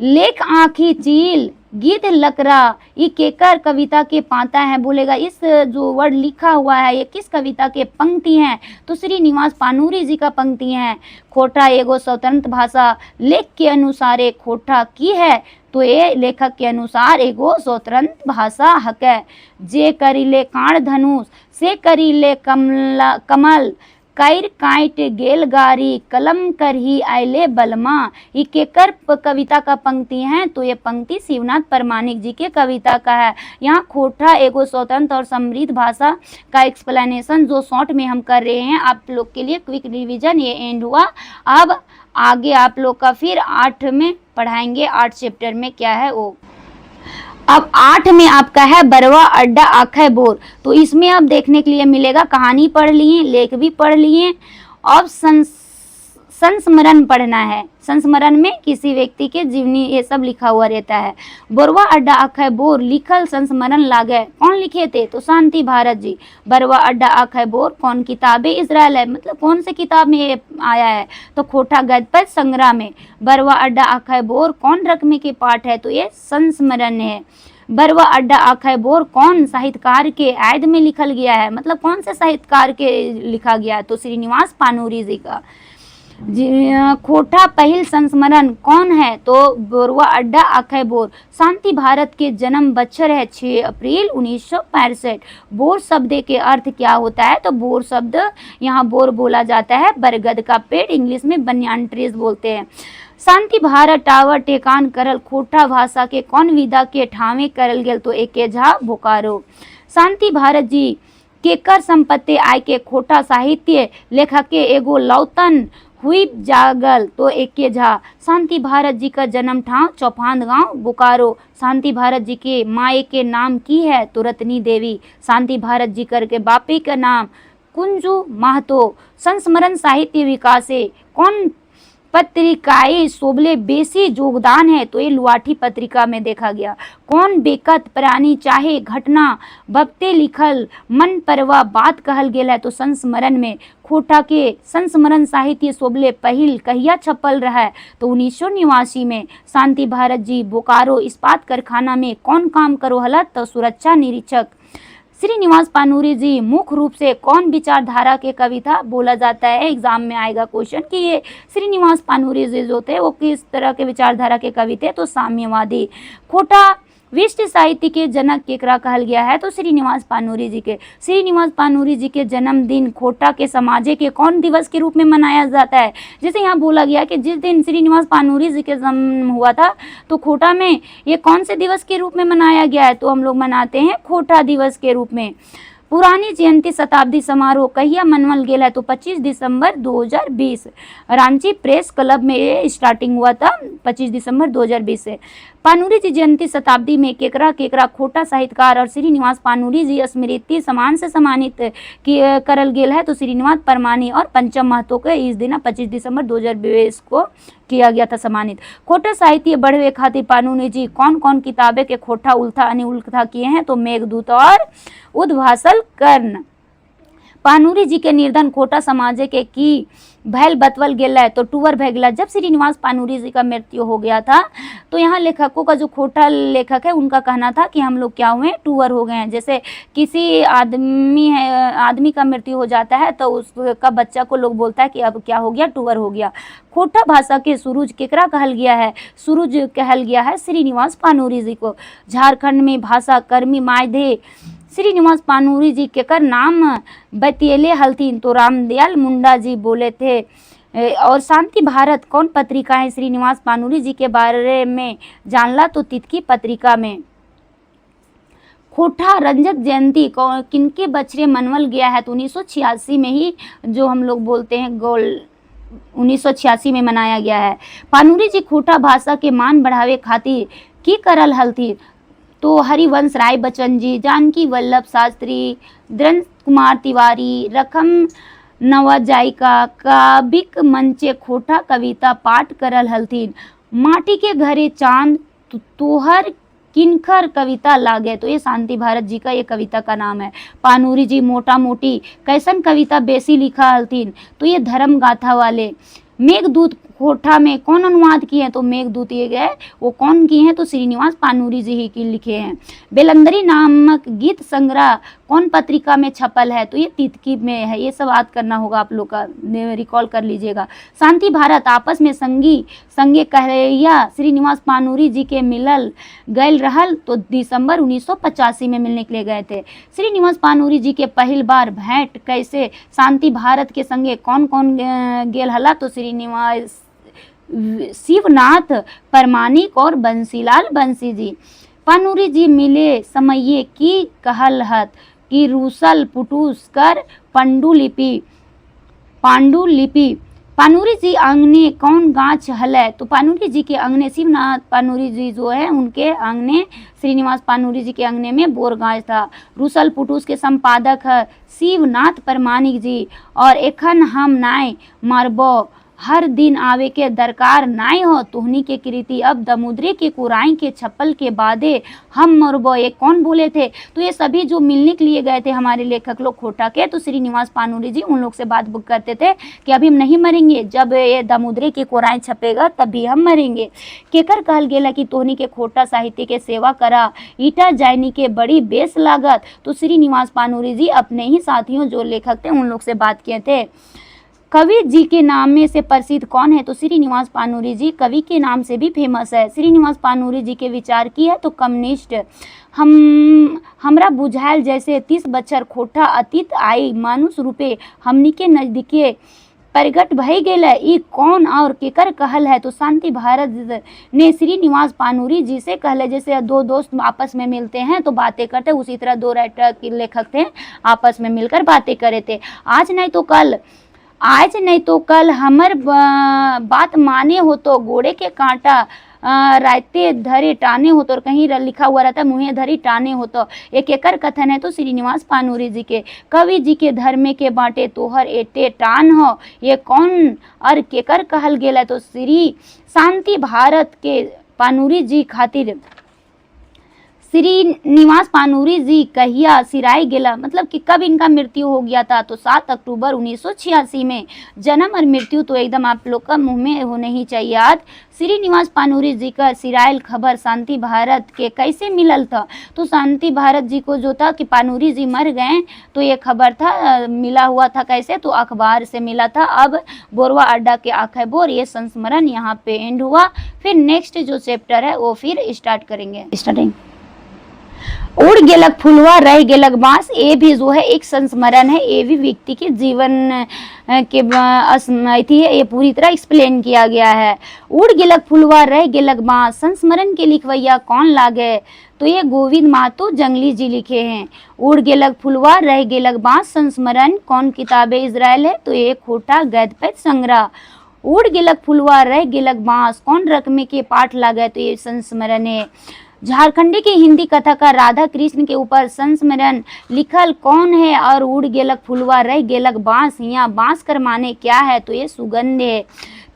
लेख आँखी चील गीत लकरा, ये केकर कविता के पाता है, बोलेगा इस जो वर्ड लिखा हुआ है ये किस कविता के पंक्ति हैं, तो श्रीनिवास पानूरी जी का पंक्ति हैं। खोटा एगो स्वतंत्र भाषा लेख के अनुसार एक खोटा की है, तो ये लेखक के अनुसार एगो स्वतंत्र भाषा हकै। जे करिले कांड धनुष से करिले कमल कैर कांट गेल गारी कलम कर ही आयले बलमा। ये केकर कविता का पंक्ति है, तो ये पंक्ति शिवनाथ परमाणिक जी के कविता का है। यहाँ खोटा एगो स्वतंत्र और समृद्ध भाषा का एक्सप्लेनेशन जो शॉर्ट में हम कर रहे हैं आप लोग के लिए क्विक रिवीजन, ये एंड हुआ। अब आगे आप लोग का फिर 8 में पढ़ाएंगे, 8 चैप्टर में क्या है वो। अब 8 में आपका है बरवा अड्डा आखे बोर, तो इसमें अब देखने के लिए मिलेगा कहानी पढ़ लिए, लेख भी पढ़ लिए, और संस्मरण पढ़ना है। संस्मरण में किसी व्यक्ति के जीवनी ये सब लिखा हुआ रहता है। बरवा अड्डा आखे बोर लिखल संस्मरण लागे, कौन लिखे थे, तो शांति भारत जी। बरवा अड्डा आखे बोर कौन किताबे इजराइल है, मतलब कौन से किताब में ये आया है, तो खोटा गद्य संग्रह में। बरवा अड्डा आखे बोर कौन रकमे के पाठ है, तो ये संस्मरण है। बरवा अड्डा आखे बोर कौन साहित्यकार के आयद में लिखल गया है, मतलब कौन से साहित्यकार के लिखा गया है, तो श्रीनिवास पानूरी जी का। खोटा पहल संस्मरण कौन है, तो बरवा अड्डा आखे बोर। शांति भारत के जन्म बच्छर है 6 अप्रैल 1965। बोर शब्द के अर्थ क्या होता है, तो बोर शब्द यहाँ बोर बोला जाता है बरगद का पेड़, इंग्लिश में बनियान ट्रीज बोलते हैं। शांति भारत टावर टेकान करल खोटा भाषा के कौन विधा के ठावे करल गेल, तो एके झा बोकारो। शांति भारत जी केकर संपत्ति आय के खोटा साहित्य लेखक के एगो लौतन हुई जागल, तो एके झा। शांति भारत जी का जन्म ठाव चौपान गांव बोकारो। शांति भारत जी के माए के नाम की है, तो रत्नी देवी। शांति भारत जी कर के बापे का नाम कुंजू महतो। संस्मरण साहित्य विकासे कौन पत्रिकाएं सोबले बेसी योगदान है, तो ये लुआठी पत्रिका में देखा गया। कौन बेकत प्राणी चाहे घटना बबते लिखल मन परवा बात कहल गेल है, तो संस्मरण में। खोटा के संस्मरण साहित्य सोबले पहिल कहिया छपल रहा है, तो 1989 में। शांति भारत जी बोकारो इस्पात कारखाना में कौन काम करो हलत, तो सुरक्षा निरीक्षक। श्रीनिवास पानूरी जी मुख्य रूप से कौन विचारधारा के कविता बोला जाता है, एग्जाम में आएगा क्वेश्चन कि ये श्रीनिवास पानूरी जी जो थे वो किस तरह के विचारधारा के कवि थे, तो साम्यवादी। खोटा विश्व साहित्य के जनक केकरा कहल गया है, तो श्रीनिवास पानूरी जी के। श्रीनिवास पानूरी जी के जन्मदिन खोटा के समाजे के कौन दिवस के रूप में मनाया जाता है। जैसे यहाँ बोला गया कि जिस दिन श्रीनिवास पानूरी जी के जन्म हुआ था तो खोटा में ये कौन से दिवस के रूप में मनाया गया है, तो हम लोग मनाते हैं खोटा दिवस के रूप में। पुरानी जयंती शताब्दी समारोह कहिया मनवल गेल है, तो 25 दिसंबर 2020। रांची प्रेस क्लब में ये स्टार्टिंग हुआ था 25 दिसंबर 2020 से। पानूरी जी जयंती शताब्दी में केकरा केकरा खोटा साहित्यकार और श्रीनिवास पानूरी जी स्मृति सम्मान से सम्मानित करल गेल है, तो श्रीनिवास परमानी और पंचम महतो के इस दिन 25 दिसंबर 2020 को किया गया था सम्मानित। खोटा साहित्य बढ़वे खातिर पानूरी जी कौन कौन किताबें के खोटा उल्था उल्था किए हैं, तो मेघदूत और उद्भासल कर्ण। पानूरी जी के निर्धन खोटा समाजे के की भैल बतवल गेल है, तो टूअर भय गेला। जब श्रीनिवास पानूरी जी का मृत्यु हो गया था तो यहाँ लेखकों का जो खोटा लेखक है उनका कहना था कि हम लोग क्या हुए, टूअर हो गए हैं। जैसे किसी आदमी का मृत्यु हो जाता है तो उसका बच्चा को लोग बोलता है कि अब क्या हो गया, टूअर हो गया। खोटा भाषा के सूरज केकरा कहल गया है, सूरज कहल गया है श्रीनिवास पानूरी जी को। झारखंड में भाषा कर्मी मायधे श्रीनिवास पानूरी जी केकर नाम बतियले हलथिन, तो रामदयाल मुंडा जी बोले थे। और शांति भारत कौन पत्रिका है श्रीनिवास पानूरी जी के बारे में जानला, तो तितकी पत्रिका में। खोटा रंजक जयंती किनके बछरे मनवल गया है, तो 1986 में ही जो हम लोग बोलते हैं गोल 1986 में मनाया गया है। पानूरी जी खोटा भाषा के मान बढ़ावे खातिर की करल हलथिन, तो हरिवंश राय बच्चन जी, जानकी वल्लभ शास्त्री, धीरेन्द्र कुमार तिवारी, रकम नवजायिका काबिक मंचे खोटा कविता पाठ करल हलथिन। माटी के घरे चांद तोहर किनखर कविता लागे, तो ये शांति भारत जी का ये कविता का नाम है। पानूरी जी मोटा मोटी कैसन कविता बेसी लिखा हलथिन, तो ये धर्म गाथा वाले। मेघदूत खोटा में कौन अनुवाद किए हैं, तो मेघदूत ये गए वो कौन किए हैं, तो श्रीनिवास पानूरी जी ही की लिखे हैं। बेलंदरी नामक गीत संग्रह कौन पत्रिका में छपल है, तो ये तितकी में है। ये सब याद करना होगा आप लोग का, रिकॉल कर लीजिएगा। शांति भारत आपस में संगे कहैया श्रीनिवास पानूरी जी के मिलल गैल रहल, तो दिसंबर 1985 में मिलने के लिए गए थे। श्रीनिवास पानूरी जी के पहली बार भेंट कैसे शांति भारत के संगे कौन कौन गेल हला, तो श्रीनिवास शिवनाथ परमानिक और बंसीलाल बंसी जी। पानूरी जी मिले समये की कहल हत कि रूसल पुटूस कर पांडुलिपि। पानूरी जी आंगने कौन गाछ हलै, तो पानूरी जी के आंगने शिवनाथ पानूरी जी जो है उनके आंगने श्रीनिवास पानूरी जी के आंगने में बोर गाछ था। रूसल पुटूस के संपादक है शिवनाथ परमानिक जी। और एखन हम नाय मारबो हर दिन आवे के दरकार नाय हो, तुहनी के कृति अब दमुद्री के कुराई के छप्पल के बादे हम मरबो, ये कौन बोले थे, तो ये सभी जो मिलने के लिए गए थे हमारे लेखक लोग खोटा के, तो श्रीनिवास पानूरी जी उन लोग से बात बुक करते थे कि अभी हम नहीं मरेंगे, जब ये दमुद्री के कुराई छपेगा तभी हम मरेंगे। केकर कहल गेला कि तोहनी के खोटा साहित्य के सेवा करा, ईटा जायनी के बड़ी बेस लागत, तो श्रीनिवास पानूरी जी अपने ही साथियों जो लेखक थे उन लोग से बात किए थे। कवि जी के नाम में से प्रसिद्ध कौन है, तो श्रीनिवास पानूरी जी कवि के नाम से भी फेमस है। श्रीनिवास पानूरी जी के विचार की है तो कम्युनिस्ट। हमरा बुझायल जैसे 30 बच्चर खोटा अतीत आई मानुष रूपे हमनी के नजदीके प्रगट भई गेल है। ई कौन और केकर कहल है, तो शांति भारत ने श्रीनिवास पानूरी जी से कहले। जैसे दो दोस्त आपस में मिलते हैं तो बातें करते, उसी तरह दो राइटर के लेखक थे आपस में मिलकर बातें करे थे। आज नहीं तो कल हमर बात माने हो तो घोड़े के कांटा रायते धरे टाने हो, तो कहीं लिखा हुआ रहता मुँहे धरी टाने हो, तो एक एकर कथन है तो श्रीनिवास पानूरी जी के। कवि जी के धर्मे के बाटे तोहर एटे टान हो, ये कौन और केकर कहल गेला, तो श्री शांति भारत के पानूरी जी खातिर श्रीनिवास पानूरी जी कहिया सिराय गेला, मतलब कि कब इनका मृत्यु हो गया था, तो 7 अक्टूबर 1986 में। जन्म और मृत्यु तो एकदम आप लोग का मुंह में होने ही चाहिए याद। श्रीनिवास पानूरी जी का सिरायल खबर शांति भारत के कैसे मिलल था, तो शांति भारत जी को जो था कि पानूरी जी मर गए, तो ये खबर था मिला हुआ था कैसे, तो अखबार से मिला था। अब बोरवा अड्डा के आखे बोर ये संस्मरण यहाँ पे एंड हुआ। फिर नेक्स्ट जो चैप्टर है वो फिर स्टार्ट करेंगे। उड़ गेलक फुलवा रह गेलक बांस, ये भी जो है एक संस्मरण है, ये भी व्यक्ति के जीवन के अथी है, ये पूरी तरह एक्सप्लेन किया गया है। उड़ गेलक फुलवा रह गेलक बांस, संस्मरण के लिखवैया कौन लागे, तो ये गोविंद महतो जंगली जी लिखे हैं। उड़ गेलक फुलवा रह गेलक बांस, संस्मरण कौन किताबे इज़राइल है, तो ये खोटा गद्य पद्य संग्रह। उड़ गेलक फुलवा रह गेलक बांस, कौन रकमे के पाठ लागे, तो ये संस्मरण है। झारखंडी की हिंदी कथाकार राधा कृष्ण के ऊपर संस्मरण लिखल कौन है, और उड़ गेलक फुलवा रह गेलक बांस, यहाँ बांस कर माने क्या है, तो ये सुगंध है।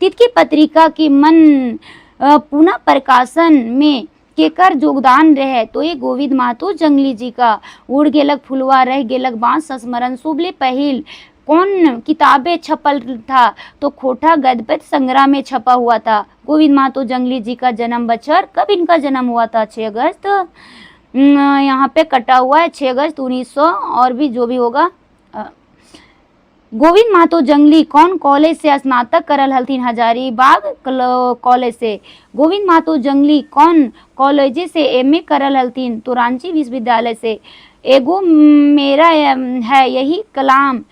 तितकी पत्रिका की मन पुनः प्रकाशन में केकर योगदान रहे, तो ये गोविंद महतो जंगली जी का। उड़ गेलक फुलवा रह गेलक बांस संस्मरण सुबले पहिल कौन किताबें छपल था, तो खोटा गद्य पद्य संग्रह में छपा हुआ था। गोविंद महतो जंगली जी का जन्म बछर कब इनका जन्म हुआ था, 6 अगस्त, यहाँ पे कटा हुआ है 6 अगस्त 1900, और भी जो भी होगा। गोविंद महतो जंगली कौन कॉलेज से स्नातक करल हलथिन, हजारीबाग कॉलेज से। गोविंद महतो जंगली कौन कॉलेज से एमए करल हलथिन, तो रांची विश्वविद्यालय से। एगो मेरा है यही कलाम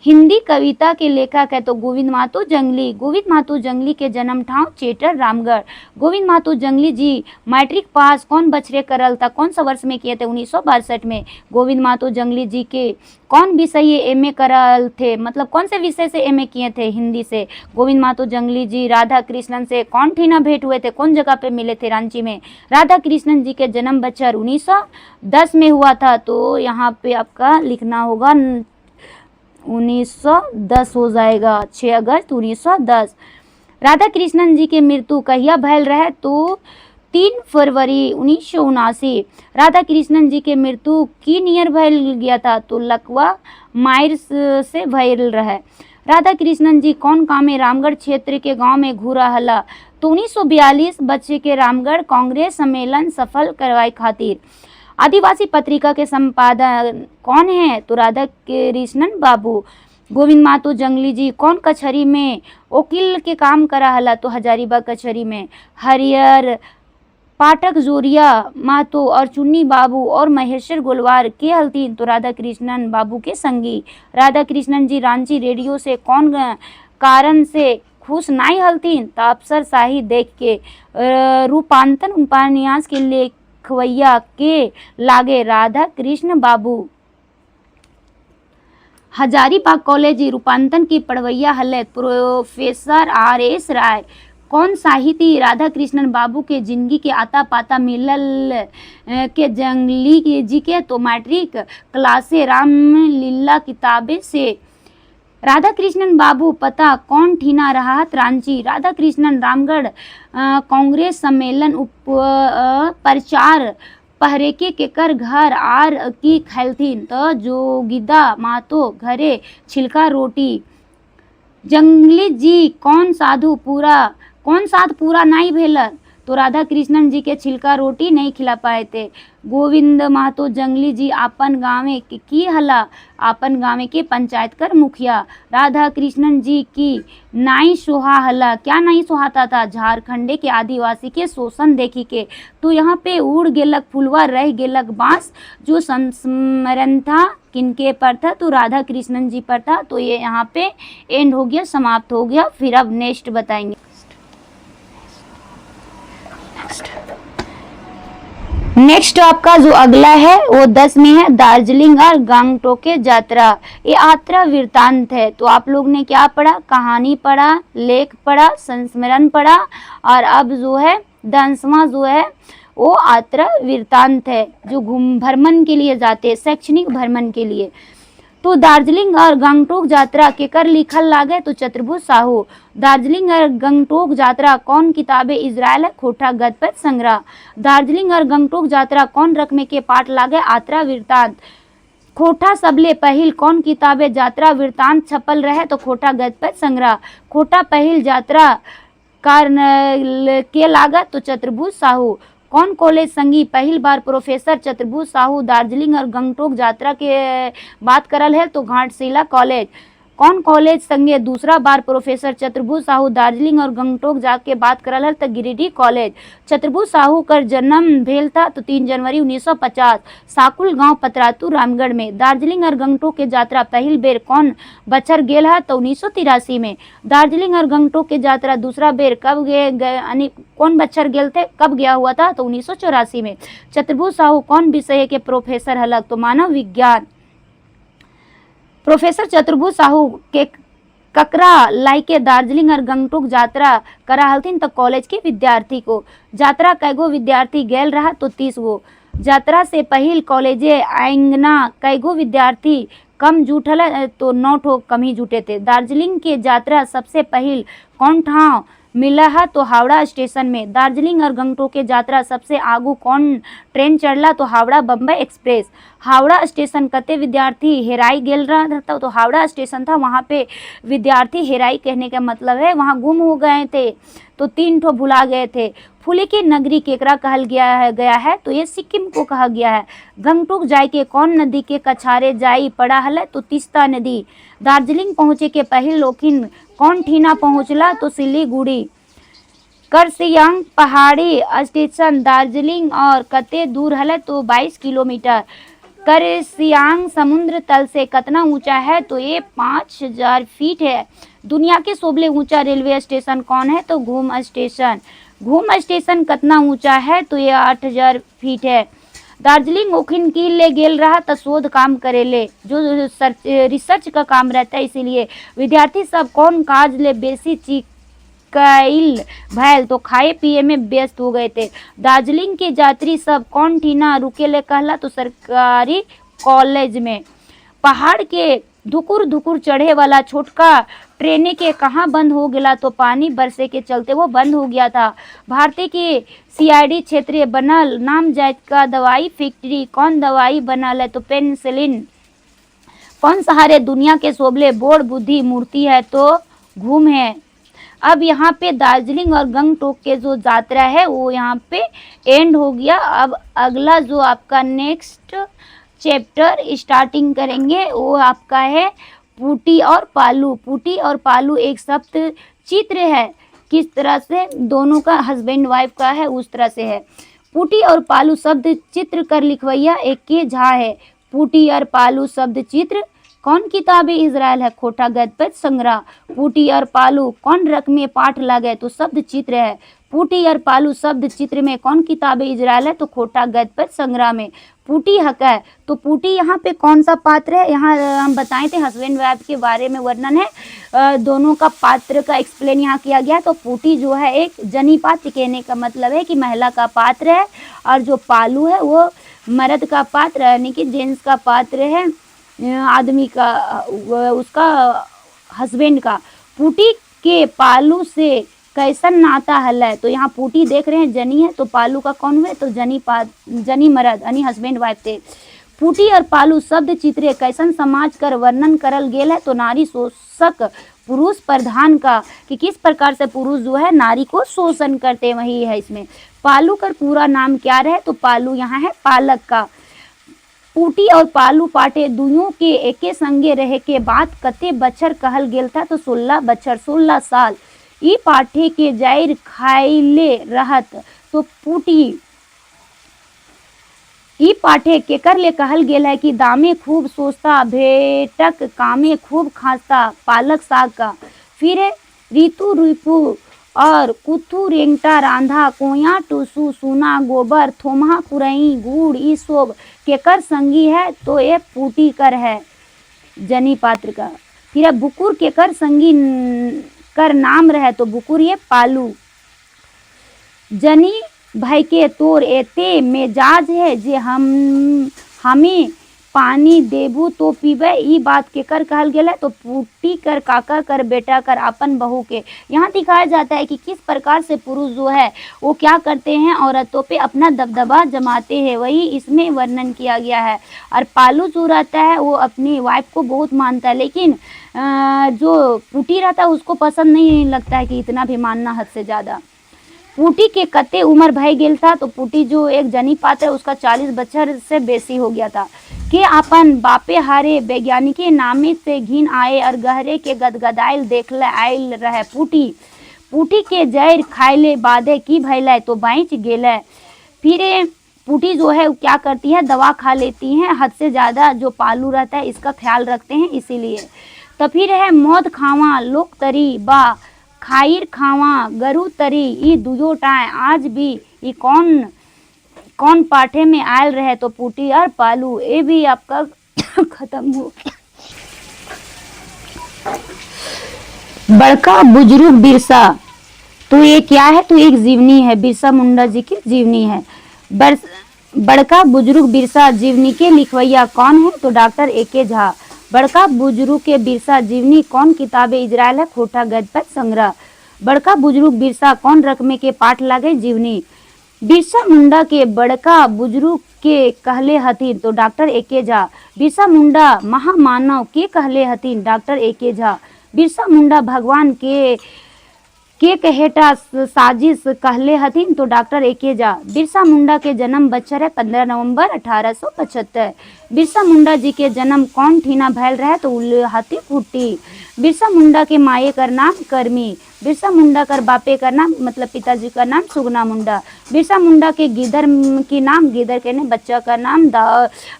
हिंदी कविता के लेखक है, तो गोविंद महतो जंगली। गोविंद महतो जंगली के जन्म ठाव चेटर रामगढ़। गोविंद महतो जंगली जी मैट्रिक पास कौन बछरे करल था, कौन सा वर्ष में किए थे, 1962 में। गोविंद महतो जंगली जी के कौन विषय एमए करल थे, मतलब कौन से विषय से एमए किए थे, हिंदी से। गोविंद महतो जंगली जी राधा कृष्णन से कौन ठीना भेंट हुए थे, कौन जगह पे मिले थे, रांची में। राधा कृष्णन जी के जन्म बच्चर 1910 में हुआ था, तो यहाँ पे आपका लिखना होगा 1910 हो जाएगा, 6 अगस्त 1910। राधा कृष्णन जी के मृत्यु कहिया भयल रहे, तो 3 फरवरी 1979। राधा कृष्णन जी के मृत्यु की नियर भयल गया था, तो लकवा माइर्स से भयल रहे। राधा कृष्णन जी कौन कामे रामगढ़ क्षेत्र के गांव में घूरा हला, तो 1942 बच्चे के रामगढ़ कांग्रेस सम्मेलन सफल करवाए खातिर। आदिवासी पत्रिका के संपादक कौन है, तो राधा कृष्णन बाबू। गोविंद महतो जंगली जी कौन कचहरी में वकील के काम करा हला, तो हजारीबाग कचहरी में। हरियर पाठक जोरिया महतो और चुन्नी बाबू और महेश्वर गोलवार के हलतीन, तो राधा कृष्णन बाबू के संगी। राधा कृष्णन जी रांची रेडियो से कौन कारण से खुश नहीं हलतीन, तो अफसर शाही देख के। रूपांतन उपन्यास के लेखवैया के लागे, राधा कृष्ण बाबू। हजारीबाग कॉलेज रूपांतन की पढ़वैया हले, प्रोफेसर RS राय। कौन साहिती राधा कृष्णन बाबू के जिंदगी के आता पाता मिलल के जंगली जी के, तो मैट्रिक क्लासे रामलीला किताबे से। राधा कृष्णन बाबू पता कौन ठीना रहा रांची। राधा कृष्णन रामगढ़ कांग्रेस सम्मेलन प्रचार पहरेके केकर घर आर की खैलथिन, तो जोगिदा महतो घरे छिलका रोटी। जंगली जी कौन साध पूरा नहीं भेल, तो राधा कृष्णन जी के छिलका रोटी नहीं खिला पाए थे। गोविंद महतो जंगली जी आपन गाँवे की हला, आपन गाँवे के पंचायत कर मुखिया। राधा कृष्णन जी की नाई सोहा हला, क्या नहीं सोहाता था, झारखंडे के आदिवासी के शोषण देखी के। तो यहाँ पे उड़ गेलक फुलवा रह गेलक बांस जो संस्मरण था किनके पर था, तो राधा कृष्णन जी पर था। तो ये यहाँ पे एंड हो गया, समाप्त हो गया। फिर अब नेक्स्ट बताएंगे। नेक्स्ट आपका जो अगला है वो 10 में है, दार्जिलिंग और गंगटोक के यात्रा। ये यात्रा वृत्तांत है। तो आप लोग ने क्या पढ़ा, कहानी पढ़ा, लेख पढ़ा, संस्मरण पढ़ा, और अब जो है 10वां जो है वो यात्रा वृत्तांत है, जो भ्रमण के लिए जाते हैं, शैक्षणिक भ्रमण के लिए। तो दार्जिलिंग और गंगटोक यात्रा केकर लिखल लागे, तो चतुर्भुज साहू। दार्जिलिंग और गंगटोक यात्रा कौन किताबे इज़राइल है, खोटा गद्य पद्य संग्रह। दार्जिलिंग और गंगटोक यात्रा कौन रकमे के पाठ लागे, यात्रा वृत्तांत। खोटा सबले पहिल कौन किताबे यात्रा वृत्तांत छपल रहे, तो खोटा गद्य पद्य संग्रह। खोटा पहिल यात्रा कारण के लागत, तो चतुर्भुज साहू। कौन कॉलेज संगी पहली बार प्रोफेसर चतुर्भुज साहू दार्जिलिंग और गंगटोक यात्रा के बात करल है, तो घाटशिला कॉलेज। कौन कॉलेज संगे दूसरा बार प्रोफेसर चतुर्भुज साहू दार्जिलिंग और गंगटोक जाके बात करल हल? तो गिरिडीह कॉलेज। चतुर्भुज साहू कर जन्म भेल था तो 3 जनवरी 1950 साकुल गांव पतरातू रामगढ़ में। दार्जिलिंग और गंगटोक के यात्रा पहल बेर कौन बचर गेल है? तो 1983 में। दार्जिलिंग और गंगटोक के यात्रा दूसरा बेर कब गए कौन बच्चर गेल थे, कब गया हुआ था? तो 1984 में। चतुर्भुज साहू कौन विषय के प्रोफेसर हलक? तो मानव विज्ञान। प्रोफेसर चतुर्भुज साहू के ककरा लाइके दार्जिलिंग और गंगटोक यात्रा करा हलथिन? तो कॉलेज के विद्यार्थी को। यात्रा कैगो विद्यार्थी गेल रहा? तो 30 गो। यात्रा से पहल कॉलेजे आंगना कैगो विद्यार्थी कम जुटल? तो 9 ठो कम ही जुटे थे। दार्जिलिंग के यात्रा सबसे पहल कौन ठाव मिला है? तो हावड़ा स्टेशन में। दार्जिलिंग और गंगटोक के यात्रा सबसे आगू कौन ट्रेन चढ़ला? तो हावड़ा बम्बई एक्सप्रेस। हावड़ा स्टेशन कते विद्यार्थी हेराई गेल रहा था? तो हावड़ा स्टेशन था वहाँ पे विद्यार्थी हेराई कहने का मतलब है वहाँ गुम हो गए थे, तो 3 ठो भुला गए थे। फूले की नगरी केकरा कहल गया है? तो ये सिक्किम को कहा गया है। गंगटोक जाय के कौन नदी के कछारे जाई पड़ा हल? तो तीस्ता नदी। दार्जिलिंग पहुँचे के पहल लोकिन कौन ठीना पहुँचला? तो सिलीगुड़ी। करसियांग पहाड़ी स्टेशन दार्जिलिंग और कते दूर हल? तो 22 किलोमीटर। करसियांग समुद्र तल से कितना ऊंचा है? तो ये 5000 फीट है। दुनिया के सबले ऊंचा रेलवे स्टेशन कौन है? तो घूम स्टेशन। घूम स्टेशन कितना ऊंचा है? तो ये 8000 फीट है। दार्जिलिंग ओखिन की ले गेल रहा? तो शोध काम करेले, जो रिसर्च का काम रहता है, इसीलिए विद्यार्थी सब कौन काज ले बेसी चिकइल भैल? तो खाए पिए में व्यस्त हो गए थे। दार्जिलिंग के यात्री सब कौन ठीना रुके ले कहला? तो सरकारी कॉलेज में। पहाड़ के धुकुर धुकुर चढ़े वाला छोटका ट्रेने के कहाँ बंद हो गया? तो पानी बरसे के चलते वो बंद हो गया था। भारतीय के सीआईडी क्षेत्र बनल नाम जात का दवाई फैक्ट्री कौन दवाई बनल है? तो पेनिसिलिन। कौन सहारे दुनिया के सोबले बोर्ड बुद्धि मूर्ति है? तो घूम है। अब यहाँ पे दार्जिलिंग और गंगटोक के जो यात्रा है वो यहाँ पे एंड हो गया। अब अगला जो आपका नेक्स्ट चैप्टर स्टार्टिंग करेंगे वो आपका है पूटी और पालू। पूटी और पालू एक शब्द चित्र है, किस तरह से दोनों का हस्बैंड वाइफ का है उस तरह से है। पूटी और पालू शब्द चित्र कर लिखवैया एक के झा है। पूटी और पालू शब्द चित्र कौन किताबे इजराइल है? खोटा गद्य संग्रह। पूटी और पालू कौन रकम में पाठ लगे? तो शब्द चित्र है। पूटी और पालू शब्द चित्र में कौन किताबे इजराइल है? तो खोटा गद्य संग्रह में। पूटी हक है, तो पूटी यहाँ पे कौन सा पात्र है? यहाँ हम बताए थे हस्बैंड वाइफ के बारे में वर्णन है, दोनों का पात्र का एक्सप्लेन यहाँ किया गया। तो पूटी जो है एक जनी पात्र कहने का मतलब है कि महिला का पात्र है, और जो पालू है वो मर्द का पात्र यानी कि जेंट्स का पात्र है, आदमी का, उसका हस्बैंड का। पूटी के पालू से कैसन नाता हल है? तो यहाँ पूटी देख रहे हैं जनी है, तो पालू का कौन हुए? तो जनी मर्द यानी हस्बैंड वाइफ थे। पूटी और पालू शब्द चित्रे कैसन समाज कर वर्णन करल गेल है? तो नारी शोषक पुरुष प्रधान का, कि किस प्रकार से पुरुष जो है नारी को शोषण करते, वही है इसमें। पालू का पूरा नाम क्या रहे? तो पालू यहाँ है पालक का। पूटी और पालू पाटे दुइयों के एके संगे रहे के बाद कते बछर कहल गेल था? तो 16 बछर, 16 साल। ई पाठे के जायर खाइले रहत? तो पूटी। ई पाठे केकर ले कहल गेल है कि दामे खूब सोचता भेटक कामे खूब खास्ता? पालक साग का। फिर है ऋतु रिपु और कुथु रेंगटा रांधा कोया टूसू सुना गोबर थोमहा कुरई गुड़ ई सोब केकर संगी है? तो ये पूटी कर है जनी पात्र का। फिर है बुकुर केकर संगी कर नाम रहे? तो बुकुर ये पालू। जनी भाई के तोर एते मेजाज है जे हमें पानी देबू तो पीबे, ई बात के कर कहल गेल है? तो पूटी कर काका कर बेटा कर अपन बहू के। यहाँ दिखाया जाता है कि किस प्रकार से पुरुष जो है वो क्या करते हैं, औरतों पे अपना दबदबा जमाते हैं, वही इसमें वर्णन किया गया है। और पालू जो रहता है वो अपनी वाइफ को बहुत मानता है, लेकिन जो पूटी रहता है उसको पसंद नहीं लगता है कि इतना भी मानना हद से ज़्यादा। पूटी के कते उम्र भय गेल था? तो पूटी जो एक जनी पात्र है उसका 40 बछर से बेसी हो गया था। के अपन बापे हारे वैज्ञानिके नामे से घिन आए और गहरे के गदगदाइल देखले आयल रहे पूटी के जहर खाइले बादे की भैले तो बाँच गेले। फिर पूटी जो है क्या करती है, दवा खा लेती हैं, हद से ज़्यादा जो पालू रहता है इसका ख्याल रखते हैं इसीलिए। तो फिर है मौत खावा लोक तरी बा खाइर खावा गरु तरी, ई दुयो टाए आज भी ई कौन पाठे में आयल रहे तो पूटी और पालू, ये भी आपका खत्म हो। बड़का बुजुर्ग बिरसा, तो ये क्या है, तो एक जीवनी है, बिरसा मुंडा जी की जीवनी है। बड़का बुजुर्ग बिरसा जीवनी के लिखवैया कौन है, तो डॉक्टर ए.के. झा। बड़का बुजुर्ग के बिरसा जीवनी कौन किताबे इजरायल है, खोटा गद्य संग्रह। बड़का बुजुर्ग बिरसा कौन रकमे के पाठ लागे जीवनी। बिरसा मुंडा के बड़का बुजुर्ग के कहले हथिन, तो डॉक्टर ए.के. झा। बिरसा मुंडा महामानव के कहले हथिन, डॉक्टर ए.के. झा। बिरसा मुंडा भगवान के कहेटा साजिश कहले हथिन, तो डॉक्टर ए.के. झा। बिरसा मुंडा के जन्म बच्चर है 15 नवंबर 1875। बिरसा मुंडा जी के जन्म कौन ठीना भैल रहे, तो उल्हाती फुट्टी। बिरसा मुंडा के माए कर नाम करमी। बिरसा मुंडा कर बापे का नाम मतलब पिताजी का नाम सुगना मुंडा। बिरसा मुंडा के गिदर की नाम, गिदर के ने बच्चा का नाम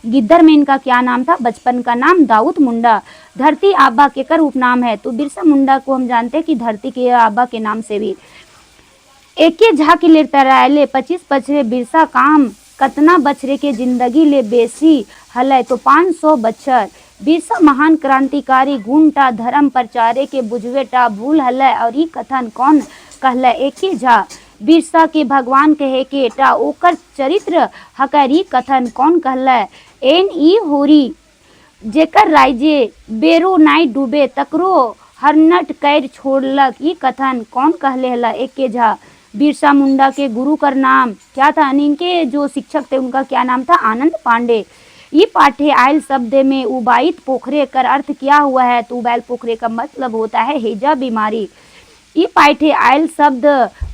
गिदर में इनका क्या नाम था, बचपन का नाम दाऊद मुंडा। धरती आबा के कर उपनाम है, तो बिरसा मुंडा को हम जानते हैं कि धरती के आबा के नाम से भी। ए.के. झा की लेतरायले 25 बछरे बिरसा काम कतना बछरे के जिंदगी ले बेसी हलै, तो 500 बच्छर। बिरसा महान क्रांतिकारी गुणटा धर्म प्रचारे के बुझवेटा भूल हलै, और ई कथन कौन कहलै, ए.के. झा। बिरसा के भगवान कहे के टा ओकर चरित्र हकर, ई कथन कौन कहलै, एन ई होरी। जेकर राइजे बेरो नाई डूबे तकरो हरनट कैर छोड़लक, ई कथन कौन कहले हला, ए.के. झा। बिरसा मुंडा के गुरु का नाम क्या था, इनके जो शिक्षक थे उनका क्या नाम था, आनंद पांडे। ये पाठे आयल शब्द में उबाइत पोखरे कर अर्थ क्या हुआ है, तो उबाइल पोखरे का मतलब होता है हैजा बीमारी। ये पाठे आयल शब्द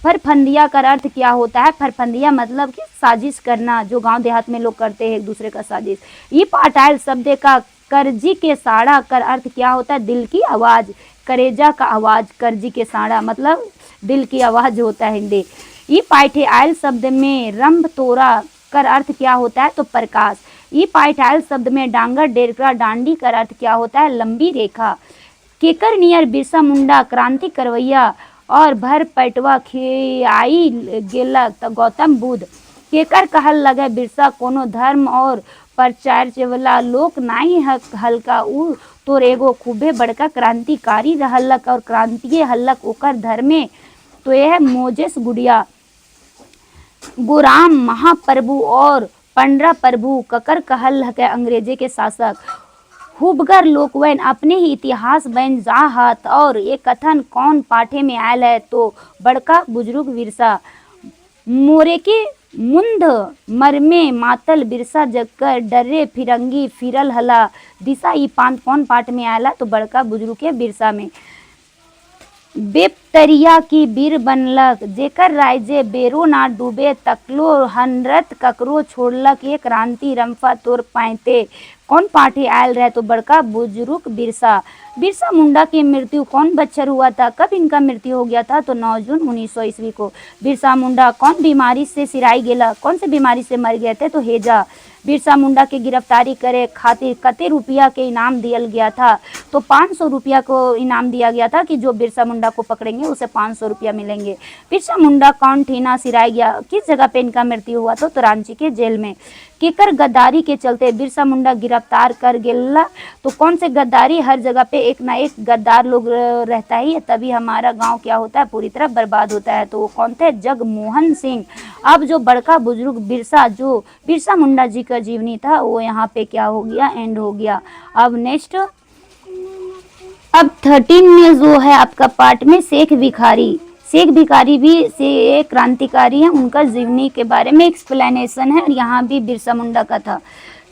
फरफंदिया का अर्थ क्या होता है, फरफंदिया मतलब कि साजिश करना, जो गांव देहात में लोग करते हैं एक दूसरे का साजिश। ये पाठ आयल शब्द का करजी के साड़ा कर अर्थ क्या होता है, दिल की आवाज, करेजा का आवाज, करजी के साड़ा मतलब दिल की आवाज होता है हिंदी। ये पाठे आयल शब्द में रंभ तोरा कर अर्थ क्या होता है, तो प्रकाश। ये पाठ आयल शब्द में डांगर डेरका डांडी कर अर्थ क्या होता है, लंबी रेखा। केकर नियर बिरसा मुंडा क्रांति करवैया और भर पैटवा खियाई गेलक, तो गौतम बुद्ध। केकर कहल लगे बिरसा कोनो धर्म और प्रचार वाला लोक नाई हल्का, उ तोर एगो खूबे बड़का क्रांतिकारी रहलक और क्रांतिये हल्लक ओकर धर्मे, तो यह मोजेस गुड़िया। गोराम महाप्रभु और पंडरा प्रभु ककर कहल है अंग्रेजे के शासक। हुबगर लोकवैन अपने ही इतिहास बन जाहत, और ये कथन कौन पाठे में आयल है, तो बड़का बुजुर्ग बिरसा। मोरे के मुंद मरमे मातल बिरसा जगकर डरे फिरंगी फिरल हला, दिशा ई पांत कौन पाठ में आयला, तो बड़का बुजुर्ग के बिरसा में। बेपतरिया की बीर बनलक, जेकर राइजे बेरो ना डूबे तकलो हनरत ककरो छोड़लक, ये क्रांति रंफा तोर पाइते कौन पाठे आयल रहे, तो बड़का बुजुर्ग बिरसा। बिरसा मुंडा की मृत्यु कौन बच्चर हुआ था, कब इनका मृत्यु हो गया था, तो 9 जून 1900 ईस्वी को। बिरसा मुंडा कौन बीमारी से सिराई गेला, कौन से बीमारी से मर गए थे, तो हैजा। बिरसा मुंडा के गिरफ्तारी करे खातिर कते रुपया के इनाम दिया गया था, तो 500 रुपया को इनाम दिया गया था कि जो बिरसा मुंडा को पकड़ेंगे उसे 500 रुपया मिलेंगे। बिरसा मुंडा कौन ठीना सिराई गया, किस जगह पे इनका मृत्यु हुआ, तो रांची के जेल में। केकर गद्दारी के चलते बिरसा मुंडा गिरफ्तार कर गेला, तो कौन से गद्दारी, हर जगह पे एक ना एक गद्दार लोग रहता ही है, तभी हमारा गांव क्या होता है, पूरी तरह बर्बाद होता है। तो वो कौन थे, जगमोहन सिंह। अब जो बड़का बुजुर्ग बिरसा, जो बिरसा मुंडा जी का जीवनी था, वो यहाँ पे क्या हो गया, एंड हो गया। अब नेक्स्ट, अब 13 में जो है आपका पार्ट में शेख भिखारी। शेख भिखारी भी से एक क्रांतिकारी है, उनका जीवनी के बारे में एक्सप्लेनेशन है, और यहाँ भी बिरसा मुंडा का था।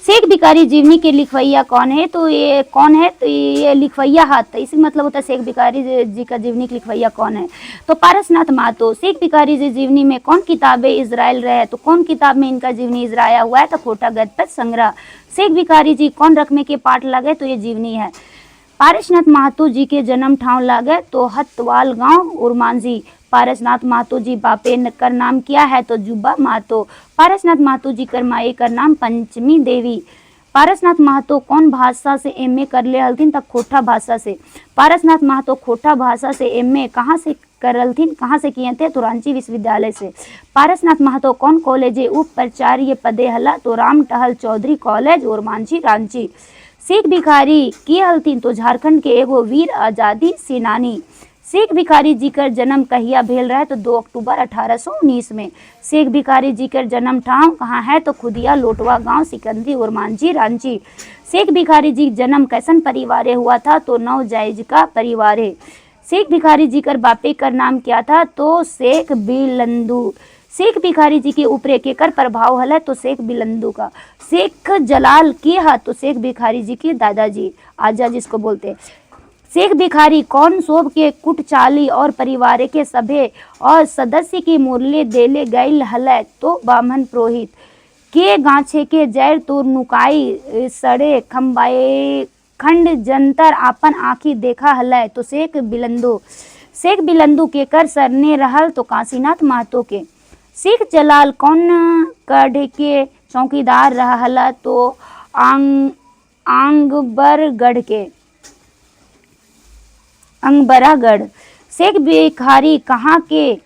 शेख भिखारी जीवनी के लिखवैया कौन है? तो ये कौन है? तो ये लिखवैया हाथ, तो इसी मतलब होता है शेख भिखारी जी का जीवनी के लिखवैया कौन है? तो पारसनाथ महतो। शेख भिखारी जी जीवनी में कौन किताबें इजराइल रहे? तो कौन किताब में इनका जीवनी इजराया हुआ है? तो खोटा गदपत संग्रह। शेख भिखारी जी कौन रकमे के पाठ लगे? तो ये जीवनी है। पारसनाथ महतो जी के जन्म ठाव लागे? तो हतवाल गांव उरमांझी। पारसनाथ महतो जी बापे कर नाम क्या है? तो जुब्बा महतो। पारसनाथ महतो जी कर माए कर नाम पंचमी देवी। पारसनाथ महतो कौन भाषा से एमए कर ले हलथिन? तब खोटा भाषा से। पारसनाथ महतो खोटा भाषा से एमए कहाँ से करलथिन? कहाँ से किए थे? तो रांची विश्वविद्यालय से। पारसनाथ महतो कौन कॉलेज उप प्राचार्य पदे हला? तो राम टहल चौधरी कॉलेज ओरमांझी रांची। शेख भिखारी की हलथिन? तो झारखंड के एगो वीर आजादी सेनानी। शेख भिखारी जी कर जन्म कहिया भेल रहे? तो 2 अक्टूबर 1819 में। शेख भिखारी जी कर जन्म ठाव कहाँ है? तो खुदिया लोटवा गांव सिकंदरी ओरमांझी रांची। शेख भिखारी जी जन्म कैसन परिवार हुआ था? तो नवजायज का परिवार है। शेख भिखारी जी कर बापे कर नाम क्या था? तो शेख बिलंदू। शेख भिखारी जी के ऊपर केकर प्रभाव हल है? तो शेख बिलंदू का। शेख जलाल के है? तो शेख भिखारी जी के दादाजी, आजा जिसको बोलते हैं। शेख भिखारी कौन सोब के कुटचाली और परिवार के सभे और सदस्य के मूल्य देले गईल हलै? तो ब्राह्मण पुरोहित। के गाछे के जैर तोर नुकाई सड़े खम्बाए खंड जंतर आपन आँखी देखा हलै? तो शेख बिलंदो। शेख बिलंदू के कर सरने रहल? तो काशीनाथ महतो के। शेख जलाल कौन गढ़ के चौकीदार रहला? तो आंगबरगढ़ के, अंगबरागढ़। शेख भिखारी कहाँ के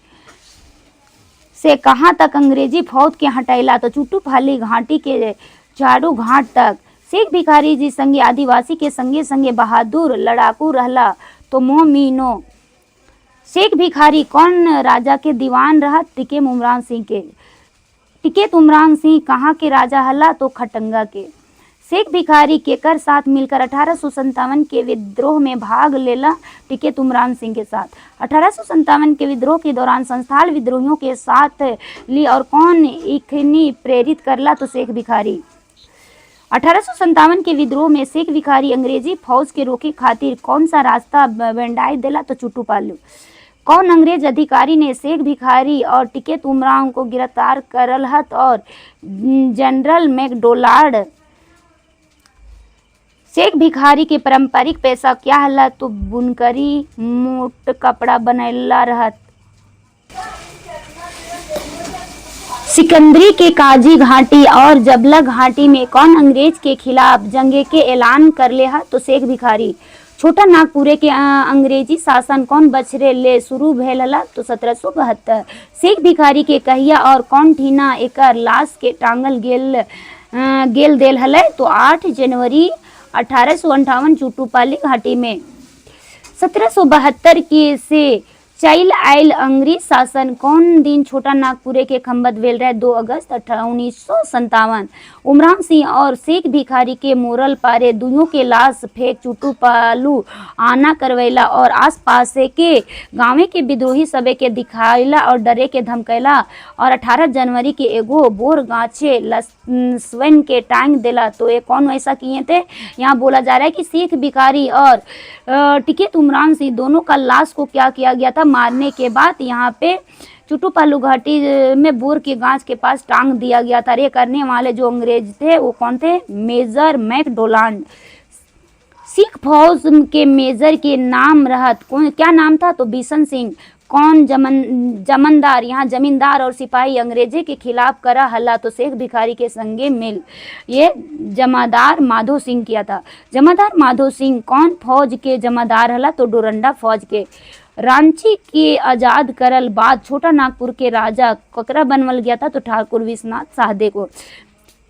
से कहाँ तक अंग्रेजी फौज के हटैला? तो चुटुपाली घाटी के झाड़ू घाट तक। शेख भिखारी जी संगे आदिवासी के संगे संगे बहादुर लड़ाकू रहला? तो मोमिनो। शेख भिखारी कौन राजा के दीवान रहा? टिके उमरान सिंह के। टिके उमरान सिंह कहाँ के राजा हला? तो खटंगा के। शेख भिखारी के कर साथ मिलकर 1857 के विद्रोह में भाग लेला? टिके उमरान सिंह के साथ। 1857 के विद्रोह के दौरान संस्थाल विद्रोहियों के साथ ली और कौन इखनी प्रेरित करला? तो शेख भिखारी। 1857 के विद्रोह में शेख भिखारी अंग्रेजी फौज के रोके खातिर कौन सा रास्ता बेंडाई देला? तो चुटुपालू। कौन अंग्रेज अधिकारी ने शेख भिखारी और टिके उमरान को गिरफ्तार करल हत? और जनरल मैकडोनाल्ड। शेख भिखारी के पारंपरिक पेशा क्या हला? तो बुनकरी मोट कपड़ा बनैला रहत। सिकंदरी के काजी घाटी और जबला घाटी में कौन अंग्रेज के खिलाफ जंगे के ऐलान करले हा? तो शेख भिखारी। छोटा नागपुरे के अंग्रेजी शासन कौन बछरे ले शुरू भेल हला? तो 1772। शेख भिखारी के कहिया और कौन ठीना एकर लाश के टांगल गेल देल हलै? तो 8 जनवरी 1858 चुटुपाली घाटी में। 1772 के से चल आयल अंग्रेज शासन कौन दिन छोटा नागपुरे के खम्बत भेल रहे? 2 अगस्त 1957। उमरान सिंह और शेख भिखारी के मोरल पारे दुइयों के लाश फेंक चुटुपालू आना करवैला और आस पास के गाँव के विद्रोही सबे के दिखाइला और डरे के धमकैला और 18 जनवरी के एगो बोर गाछे लस्वन के टांग देला? तो ये कौन ऐसा किए थे? यहाँ बोला जा रहा है कि शेख भिखारी और टिके उमरान सिंह दोनों का लाश को क्या किया गया था? मारने के बाद यहाँ पे चुटुपालू घाटी में बोर के गाछ के पास टांग दिया गया था। ये करने वाले जो अंग्रेज थे वो कौन थे? Major McDonald. सिख फौज के मेजर के नाम रहत कौन, क्या नाम था? तो बिशन सिंह। कौन जमींदार, यहाँ जमींदार और सिपाही अंग्रेजी के खिलाफ करा हल्ला? तो शेख भिखारी के संगे मिल। ये जमादार माधो सिंह किया था। जमादार माधो सिंह कौन फौज के जमादार हला? तो डोरंडा फौज के। रांची के आजाद करल बाद छोटा नागपुर के राजा ककरा बनवल गया था? तो ठाकुर विश्वनाथ साहदे को।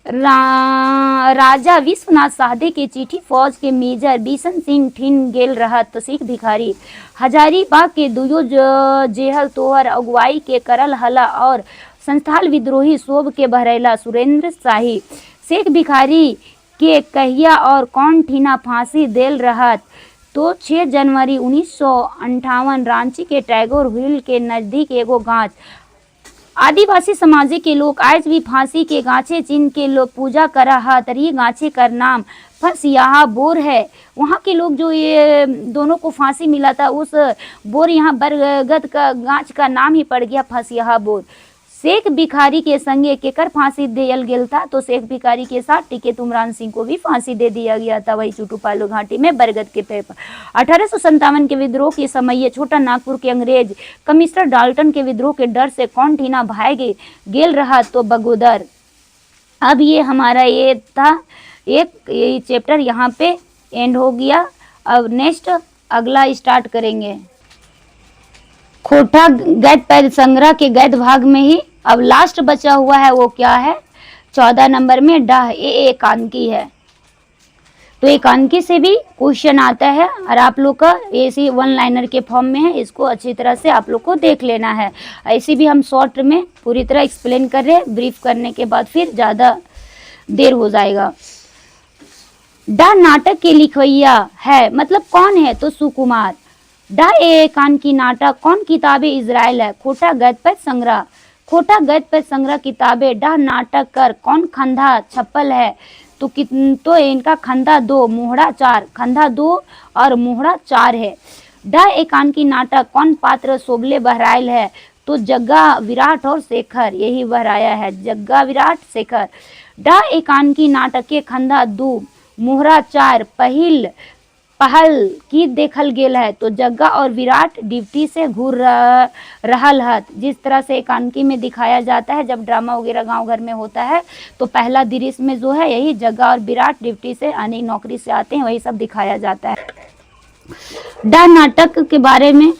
राजा विश्वनाथ साहदे के चिट्ठी फौज के मेजर बिशन सिंह ठीन गेल रहत? तो शेख भिखारी। हजारीबाग के दुयो जेहल तोहर अगुवाई के करल हला और संस्थाल विद्रोही शोभ के बहरैला? सुरेंद्र शाही। शेख भिखारी के कहिया और कौन ठीना फांसी देल रहत? तो 6 जनवरी 1958 रांची के टैगोर हिल के नजदीक एगो गांच आदिवासी समाज के लोग आज भी फांसी के गाछे चिन्ह के लोग पूजा करा हा तरी गाछे कर नाम फंसिया बोर है। वहाँ के लोग जो ये दोनों को फांसी मिला था उस बोर यहाँ बरगद का गाछ का नाम ही पड़ गया फंसिया बोर। शेख भिखारी के संगे केकर फांसी दियल गेल था, तो शेख भिखारी के साथ टिके तुमरान सिंह को भी फांसी दे दिया गया था वही चुटुपालू घाटी में बरगद के पेड़ पर। 1857 के विद्रोह के समय छोटा नागपुर के अंग्रेज कमिश्नर डाल्टन के विद्रोह के डर से कौन ठीना भागे गेल रहा तो बगोदर। अब ये हमारा ये था एक ये चैप्टर यहाँ पे एंड हो गया। अब नेक्स्ट अगला स्टार्ट करेंगे। खोटा गैद पैद संग्रह के गैद भाग में ही अब लास्ट बचा हुआ है वो क्या है 14 नंबर में डाह ये एकांकी है। तो एकांकी से भी क्वेश्चन आता है और आप लोग का ऐसी वन लाइनर के फॉर्म में है, इसको अच्छी तरह से आप लोग को देख लेना है। ऐसे भी हम शॉर्ट में पूरी तरह एक्सप्लेन कर रहे हैं, ब्रीफ करने के बाद फिर ज़्यादा देर हो जाएगा। डा नाटक के लिखवैया है मतलब कौन है तो सुकुमार। डा एकांकी नाटक कौन किताबें इजराइल है खोटा गद्य संग्रह। खोटा गद्य संग्रह किताबें डा नाटक कर कौन खंधा छप्पल है तो इनका खंधा 2 मोहड़ा 4 खंधा 2 और मोहड़ा 4 है। डा एकांकी नाटक कौन पात्र सोबले बहराइल है तो जग्गा विराट और शेखर यही बहराया है जग्गा विराट शेखर। डा एकांकी नाटक के खंधा 2 मोहरा 4 पहल की देखल गेल है तो जग्गा और विराट ड्यूटी से घूर रहल हत। जिस तरह से एकांकी में दिखाया जाता है जब ड्रामा वगैरह गांव घर में होता है तो पहला दृश्य में जो है यही जग्गा और विराट ड्यूटी से यानी नौकरी से आते हैं वही सब दिखाया जाता है। डा नाटक के बारे में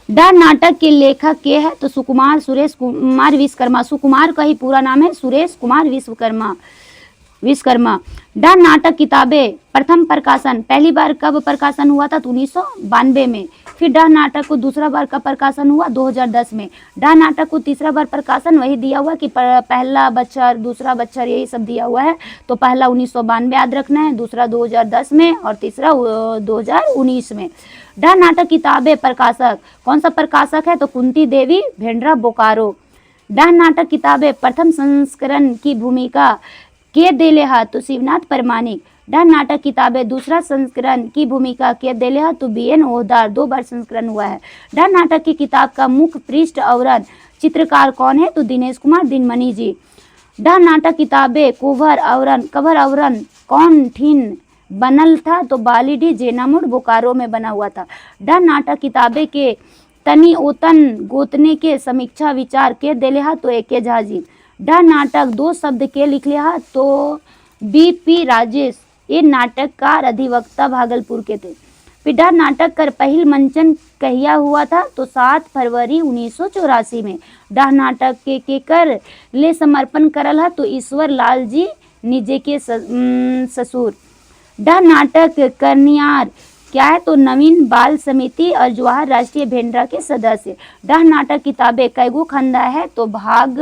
डा नाटक के लेखक के है तो सुकुमार सुरेश कुमार विश्वकर्मा। सुकुमार का ही पूरा नाम है सुरेश कुमार विश्वकर्मा। डा नाटक किताबें प्रथम प्रकाशन पहली बार कब प्रकाशन हुआ था तो 1992 में। फिर डा नाटक को दूसरा बार का प्रकाशन हुआ 2010 में। डा नाटक को तीसरा बार प्रकाशन वही दिया हुआ कि पहला बच्चर दूसरा बच्चर यही सब दिया हुआ है तो पहला 1992 याद रखना है, दूसरा 2010 में और तीसरा 2019 में। डा नाटक किताबें प्रकाशक कौन सा प्रकाशक है तो कुंती देवी भेंड्रा बोकारो। डा नाटक किताबें प्रथम संस्करण की भूमिका के देले हा तो शिवनाथ परमाणिक। डा नाटक किताबें दूसरा संस्करण की भूमिका के देले हा तो BN ओहदार 2 बार संस्करण हुआ है। डा नाटक की किताब का मुख्य पृष्ठ आवरण चित्रकार कौन है तो दिनेश कुमार दिनमणि जी। डा नाटक किताबें कवर आवरण कौन ठीन बनल था तो बालीडी जेनामुड़ बोकारो में बना हुआ था। डा नाटक किताबें के तनी ओतन गोतने के समीक्षा विचार के देले हा तो एके झाजी। डा नाटक 2 शब्द के लिख लिया तो BP राजेश ये नाटककार अधिवक्ता भागलपुर के थे। फिर डा नाटक कर पहल मंचन कहिया हुआ था तो 7 फरवरी 1984 में। डा नाटक के कर ले समर्पण करल है तो ईश्वर लाल जी निजे के ससुर। डा नाटक करनियार क्या है तो नवीन बाल समिति और जवाहर राष्ट्रीय भेंड्रा के सदस्य। डा नाटक किताबें कैगो खंदा है तो भाग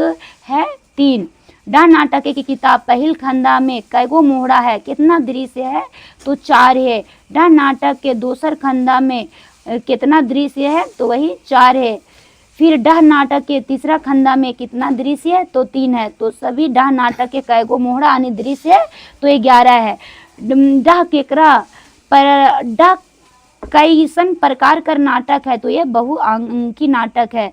है 3। डा नाटक की किताब पहल खंदा में कैगो मोहड़ा है कितना दृश्य है तो 4 है। डा नाटक के दूसर खंदा में कितना दृश्य है तो वही 4 है। फिर डा नाटक के तीसरा खंदा में कितना दृश्य है तो 3 है। तो सभी डा नाटक के कैगो मोहड़ा यानी दृश्य है तो 11 है। डा केकरा पर डा कैसन प्रकार का नाटक है तो ये बहुअंकी नाटक है।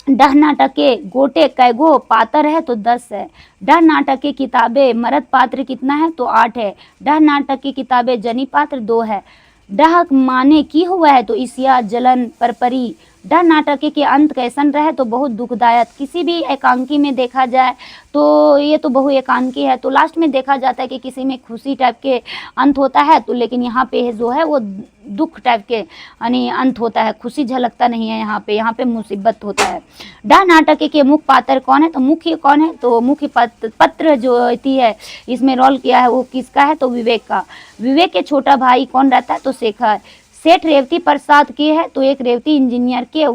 डा नाटक के गोटे कैगो पात्र है तो 10 है। डा नाटक की किताबें मर्द पात्र कितना है तो 8 है। डा नाटक की किताबें जनी पात्र 2 है। डा माने की हुआ है तो ईसिया जलन परपरी। डा नाटक के अंत कैसन रहे तो बहुत दुखदायक। किसी भी एकांकी में देखा जाए तो ये तो बहु एकांकी है तो लास्ट में देखा जाता है कि किसी में खुशी टाइप के अंत होता है तो लेकिन यहाँ पे जो है वो दुख टाइप के यानी अंत होता है, खुशी झलकता नहीं है यहाँ पे मुसीबत होता है। डा नाटक के मुख्य पात्र कौन है तो मुख्य कौन है तो मुख्य पत्र जो होती है इसमें रोल किया है वो किसका है तो विवेक का। विवेक के छोटा भाई कौन रहता है तो शेखर। सेठ रेवती प्रसाद के है तो एक रेवती इंजीनियर के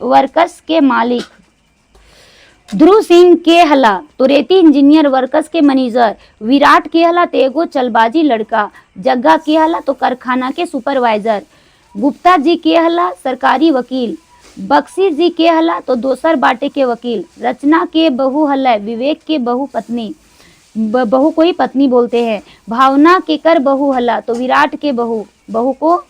वर्कर्स के मालिक। ध्रुव सिंह के हला तो रेती इंजीनियर वर्कर्स के मैनेजर। विराट के हला तो एगो चलबाजी लड़का। जग्गा के हला तो कारखाना के सुपरवाइजर। गुप्ता जी के हला सरकारी वकील। बख्शी जी के हला तो दोसर बाटे के वकील, रचना के बहू हलै, विवेक के बहू पत्नी, बहू को ही पत्नी बोलते हैं। भावना केकर बहू हला तो विराट के बहू, बहू को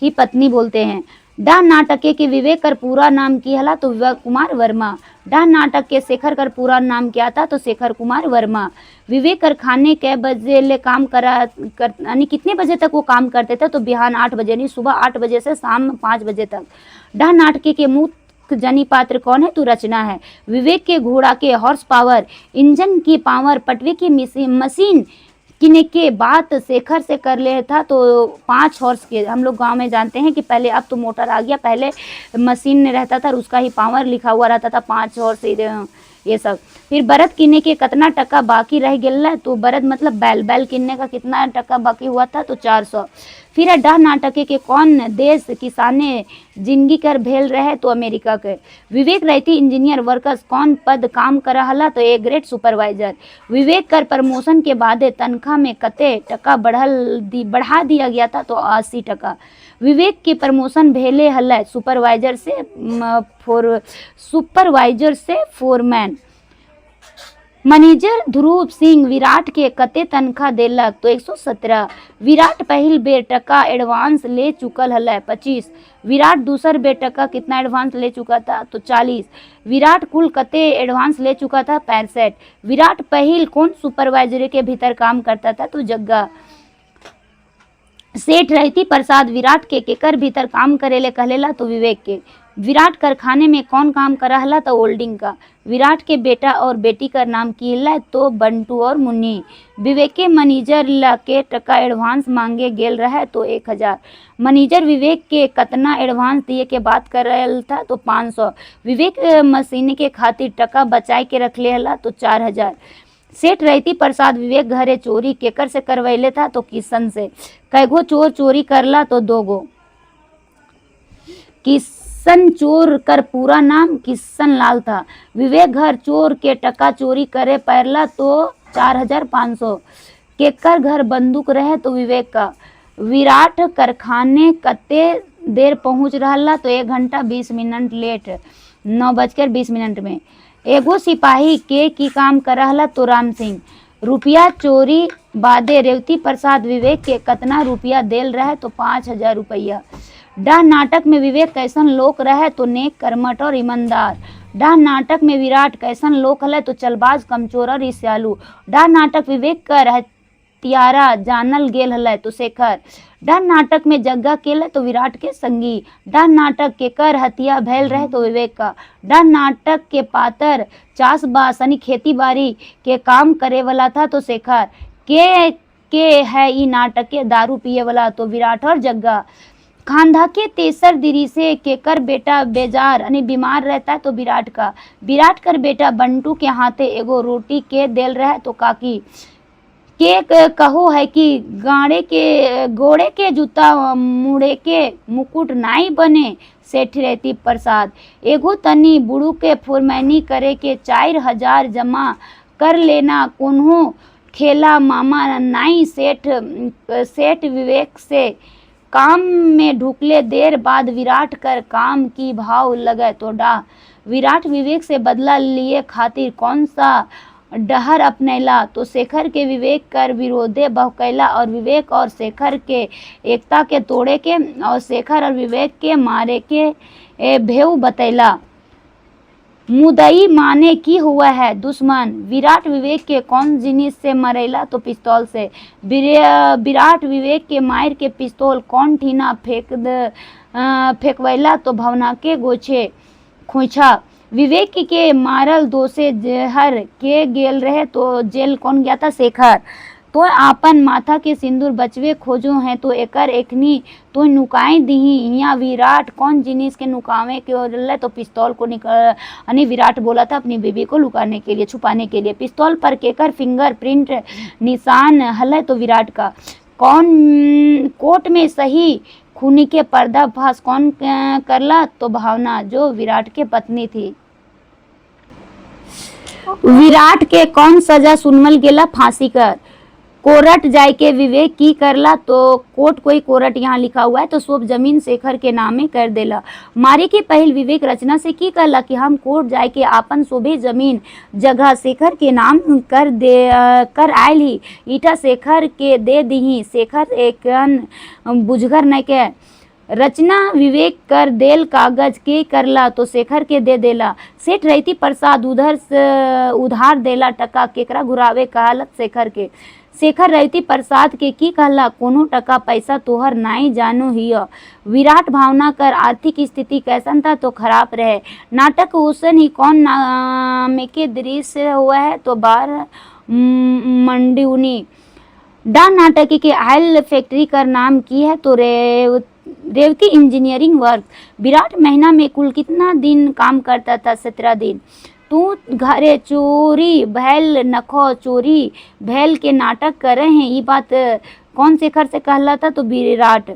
ही पत्नी बोलते हैं। डाह नाटके के विवेक कर पूरा नाम की हला तो विवेक कुमार वर्मा, डाह नाटक के शेखर कर पूरा नाम क्या था तो शेखर कुमार वर्मा। विवेक कर खाने कै बजे ले काम यानी कितने बजे तक वो काम करते थे तो बिहान 8 बजे, नहीं सुबह 8 बजे से शाम 5 बजे तक। डाह नाटके के मुख्य जनी पात्र कौन है तो रचना है। विवेक के घोड़ा के हॉर्स पावर, इंजन की पावर, पटवे की मशीन किने के बात शेखर से कर ले था तो 5 हॉर्स के। हम लोग गांव में जानते हैं कि पहले, अब तो मोटर आ गया, पहले मशीन रहता था और उसका ही पावर लिखा हुआ रहता था, 5 हॉर्स ये सब। फिर बरद किने के कितना टका बाकी रह गया तो बरद मतलब बैल, बैल किनने का कितना टका बाकी हुआ था तो 400। फिर डाह नाटके के कौन देश किसाने जिंदगी कर भेल रहे तो अमेरिका के। विवेक रहती इंजीनियर वर्कर्स कौन पद काम करा हला तो ए ग्रेड सुपरवाइजर। विवेक कर प्रमोशन के बाद तनख्वाह में कते टका बढ़ा दिया गया था तो 80 टका। विवेक के प्रमोशन भेले हल सुपरवाइजर से फोरमैन। मैनेजर ध्रुव सिंह विराट के कते तनख्वाह देलक तो 117। विराट पहिल बेर टका एडवांस ले चुकल हल 25। विराट दूसर बेर टका कितना एडवांस ले चुका था तो 40। विराट कुल कते एडवांस ले चुका था 65। विराट पहिल कौन सुपरवाइजर के भीतर काम करता था तो जग्गा। सेठ रहती प्रसाद विराट के केकर भीतर काम करेले कहलेला तो विवेक के। विराट कारखाने में कौन काम करा हला तो होल्डिंग का। विराट के बेटा और बेटी का नाम की हला तो बंटू और मुन्नी। विवेक के मैनेजर ला के टका एडवांस मांगे गेल रहे तो 1000। मैनेजर विवेक के कतना एडवांस दिए के बात कर रहा था तो 500। विवेक मशीन के खातिर टका बचाए के रख ले हला तो 4000। सेठ रहती प्रसाद विवेक घरे चोरी केकर से करवैले था तो किशन से। कैगो चोर चोरी करला तो 2 गो। किशन चोर कर पूरा नाम किशन लाल था। विवेक घर चोर के टका चोरी करे पैरला तो 4500। केकर घर बंदूक रहे तो विवेक का। विराट कारखाने कते देर पहुंच रहा तो 1 घंटा 20 मिनट लेट, 9:20 में। एगो सिपाही के की काम कर रहा तो राम सिंह। रुपया चोरी बादे रेवती प्रसाद विवेक के कतना रुपया देल रहे तो 5000 रुपया। डाह नाटक में विवेक कैसन लोक रहे तो नेक कर्मठ और ईमानदार। डाह नाटक में विराट कैसन लोक हले तो चलबाज कमचोर और ईर्ष्यालु। डाह नाटक विवेक कर हत्यारा जानल गेल हले तो शेखर। डाह नाटक में जग्गा केले तो विराट के संगी। डाह नाटक के कर हत्या भैल रहे तो विवेक का। डाह नाटक के पातर चासबास यानी खेती बाड़ी के काम करे वाला था तो शेखर। के है ई नाटक के दारू पिए वाला तो विराट और जग्गा। खांधा के तेसर दिरी से केकर बेटा बेजार यानी बीमार रहता है तो विराट का। विराट कर बेटा बंटू के हाथे एगो रोटी के देल रहे तो काकी। के कहो है कि घोड़े के जूता मुड़े के मुकुट नाई बने। सेठ रहती प्रसाद। एगो तनी बुढ़ू के फुरमैनी करे के 4000 जमा कर लेना कोन्हो खेला मामा नाई। सेठ विवेक से काम में ढुकले देर बाद विराट कर काम की भाव लगे तो डाह। विराट विवेक से बदला लिए खातिर कौन सा डहर अपनैला तो शेखर के विवेक कर विरोधे बहकैला और विवेक और शेखर के एकता के तोड़े के और शेखर और विवेक के मारे के भेव बतैला। मुदई माने की हुआ है दुश्मन। विराट विवेक के कौन जिनिस से मरेला तो पिस्तौल से। विराट विवेक के मायर के पिस्तौल कौन ठीना फेंकवैला तो भवना के गोछे खोइछा। विवेक के मारल दोषे जहर के गेल रहे तो जेल कौन गया था शेखर। तो आपन माथा के सिंदूर बचवे खोजो हैं तो एकर एकनी तो नुकाई दही। यहाँ विराट कौन जिनिस के नुकावे के तो पिस्तौल को निकल विराट बोला था अपनी बीबी को लुकाने के लिए, छुपाने के लिए। पिस्तौल पर केकर फिंगर प्रिंट निशान हल तो विराट का। कौन कोर्ट में सही खूनी के पर्दाफाश कौन करला तो भावना जो विराट के पत्नी थी। विराट के कौन सजा सुनवल गेला फांसी कर। कोरट जाय के विवेक की करला, तो कोट कोई कोरट यहाँ लिखा हुआ है, तो सोप जमीन शेखर के नामे कर देला। मारे के पहल विवेक रचना से की करला कि हम कोर्ट जाय के आपन सोभे जमीन जगह शेखर के नाम कर आयल ही, ईटा शेखर के दे दीही। शेखर एकन बुझगर न के रचना विवेक कर देल, कागज के करला तो शेखर के दे देला। सेठ रैती प्रसाद उधार देला टका, केकरा घुरावे कहलत शेखर के। शेखर रैती प्रसाद के की कहला, कोनो टका पैसा तोहर नाई जानो हिय। विराट भावना कर आर्थिक स्थिति कैसन था, तो खराब रहे। नाटक उसन ही कौन नाम के दृश्य हुआ है, तो बार मंडूनी। डा नाटक के आयल फैक्ट्री का नाम की है, तो रेवती इंजीनियरिंग वर्क। विराट महीना में कुल कितना दिन काम करता था, 17 दिन। तू घरे चोरी भैल नखो, चोरी भैल के नाटक करे हैं, ये बात कौन शेखर से कहला था, तो विराट।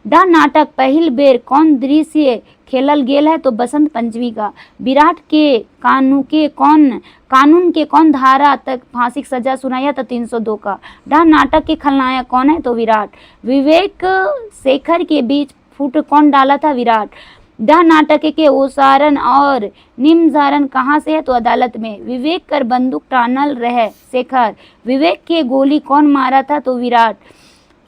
डा नाटक पहल बेर कौन दृश्य खेलल गेल है, तो बसंत पंचमी का। विराट के कानून के कौन धारा तक फांसी की सजा सुनाया, तो 302 का। डा नाटक के खलनायक कौन है, तो विराट। विवेक शेखर के बीच फूट कौन डाला था, विराट। डा नाटक के ओसारन और निम्जारन कहाँ से है, तो अदालत में। विवेक कर बंदूक टानल रहे, शेखर। विवेक के गोली कौन मारा था, तो विराट।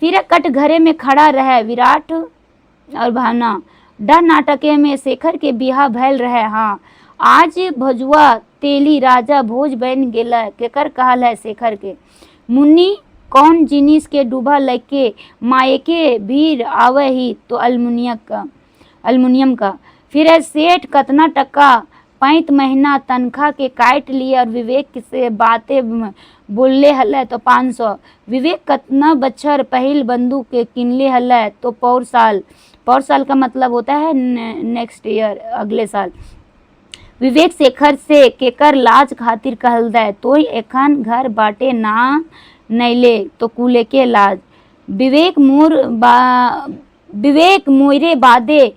फिर कट घरे में खड़ा रहे, विराट और भावना। डा नाटक में शेखर के बिहा भैल रहे, हाँ। आज भजुआ तेली राजा भोज बन गेला, केकर कहल है, शेखर के। मुन्नी कौन जिनिस के डूबा लगे मायके भीड़ आवे ही, तो अल्मुनियम का। फिर सेठ कतना टका 5 महीना तनख्वाह के काट लिए, और विवेक से बातें बोलले हल, तो 500। विवेक कतना बच्छर पहल बंदूक के किनले हल, तो पौर साल का मतलब होता है नेक्स्ट ईयर, अगले साल। विवेक शेखर से केकर लाज खातिर कहल दे, तो एखन घर बाटे ना नैले, तो कुले के लाज। विवेक मोरे बादे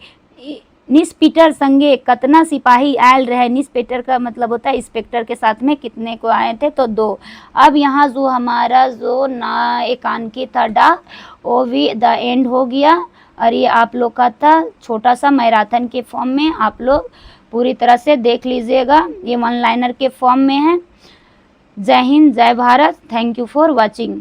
निस्पीटर संगे कतना सिपाही आयल रहे। निस्पेटर का मतलब होता है इंस्पेक्टर के साथ में कितने को आए थे, तो 2। अब यहाँ जो हमारा जो ना एकांकी था डा, वो भी द एंड हो गया। और ये आप लोग का था छोटा सा मैराथन के फॉर्म में, आप लोग पूरी तरह से देख लीजिएगा। ये 1 लाइनर के फॉर्म में है। जय हिंद, जय Bharat. Thank you for watching.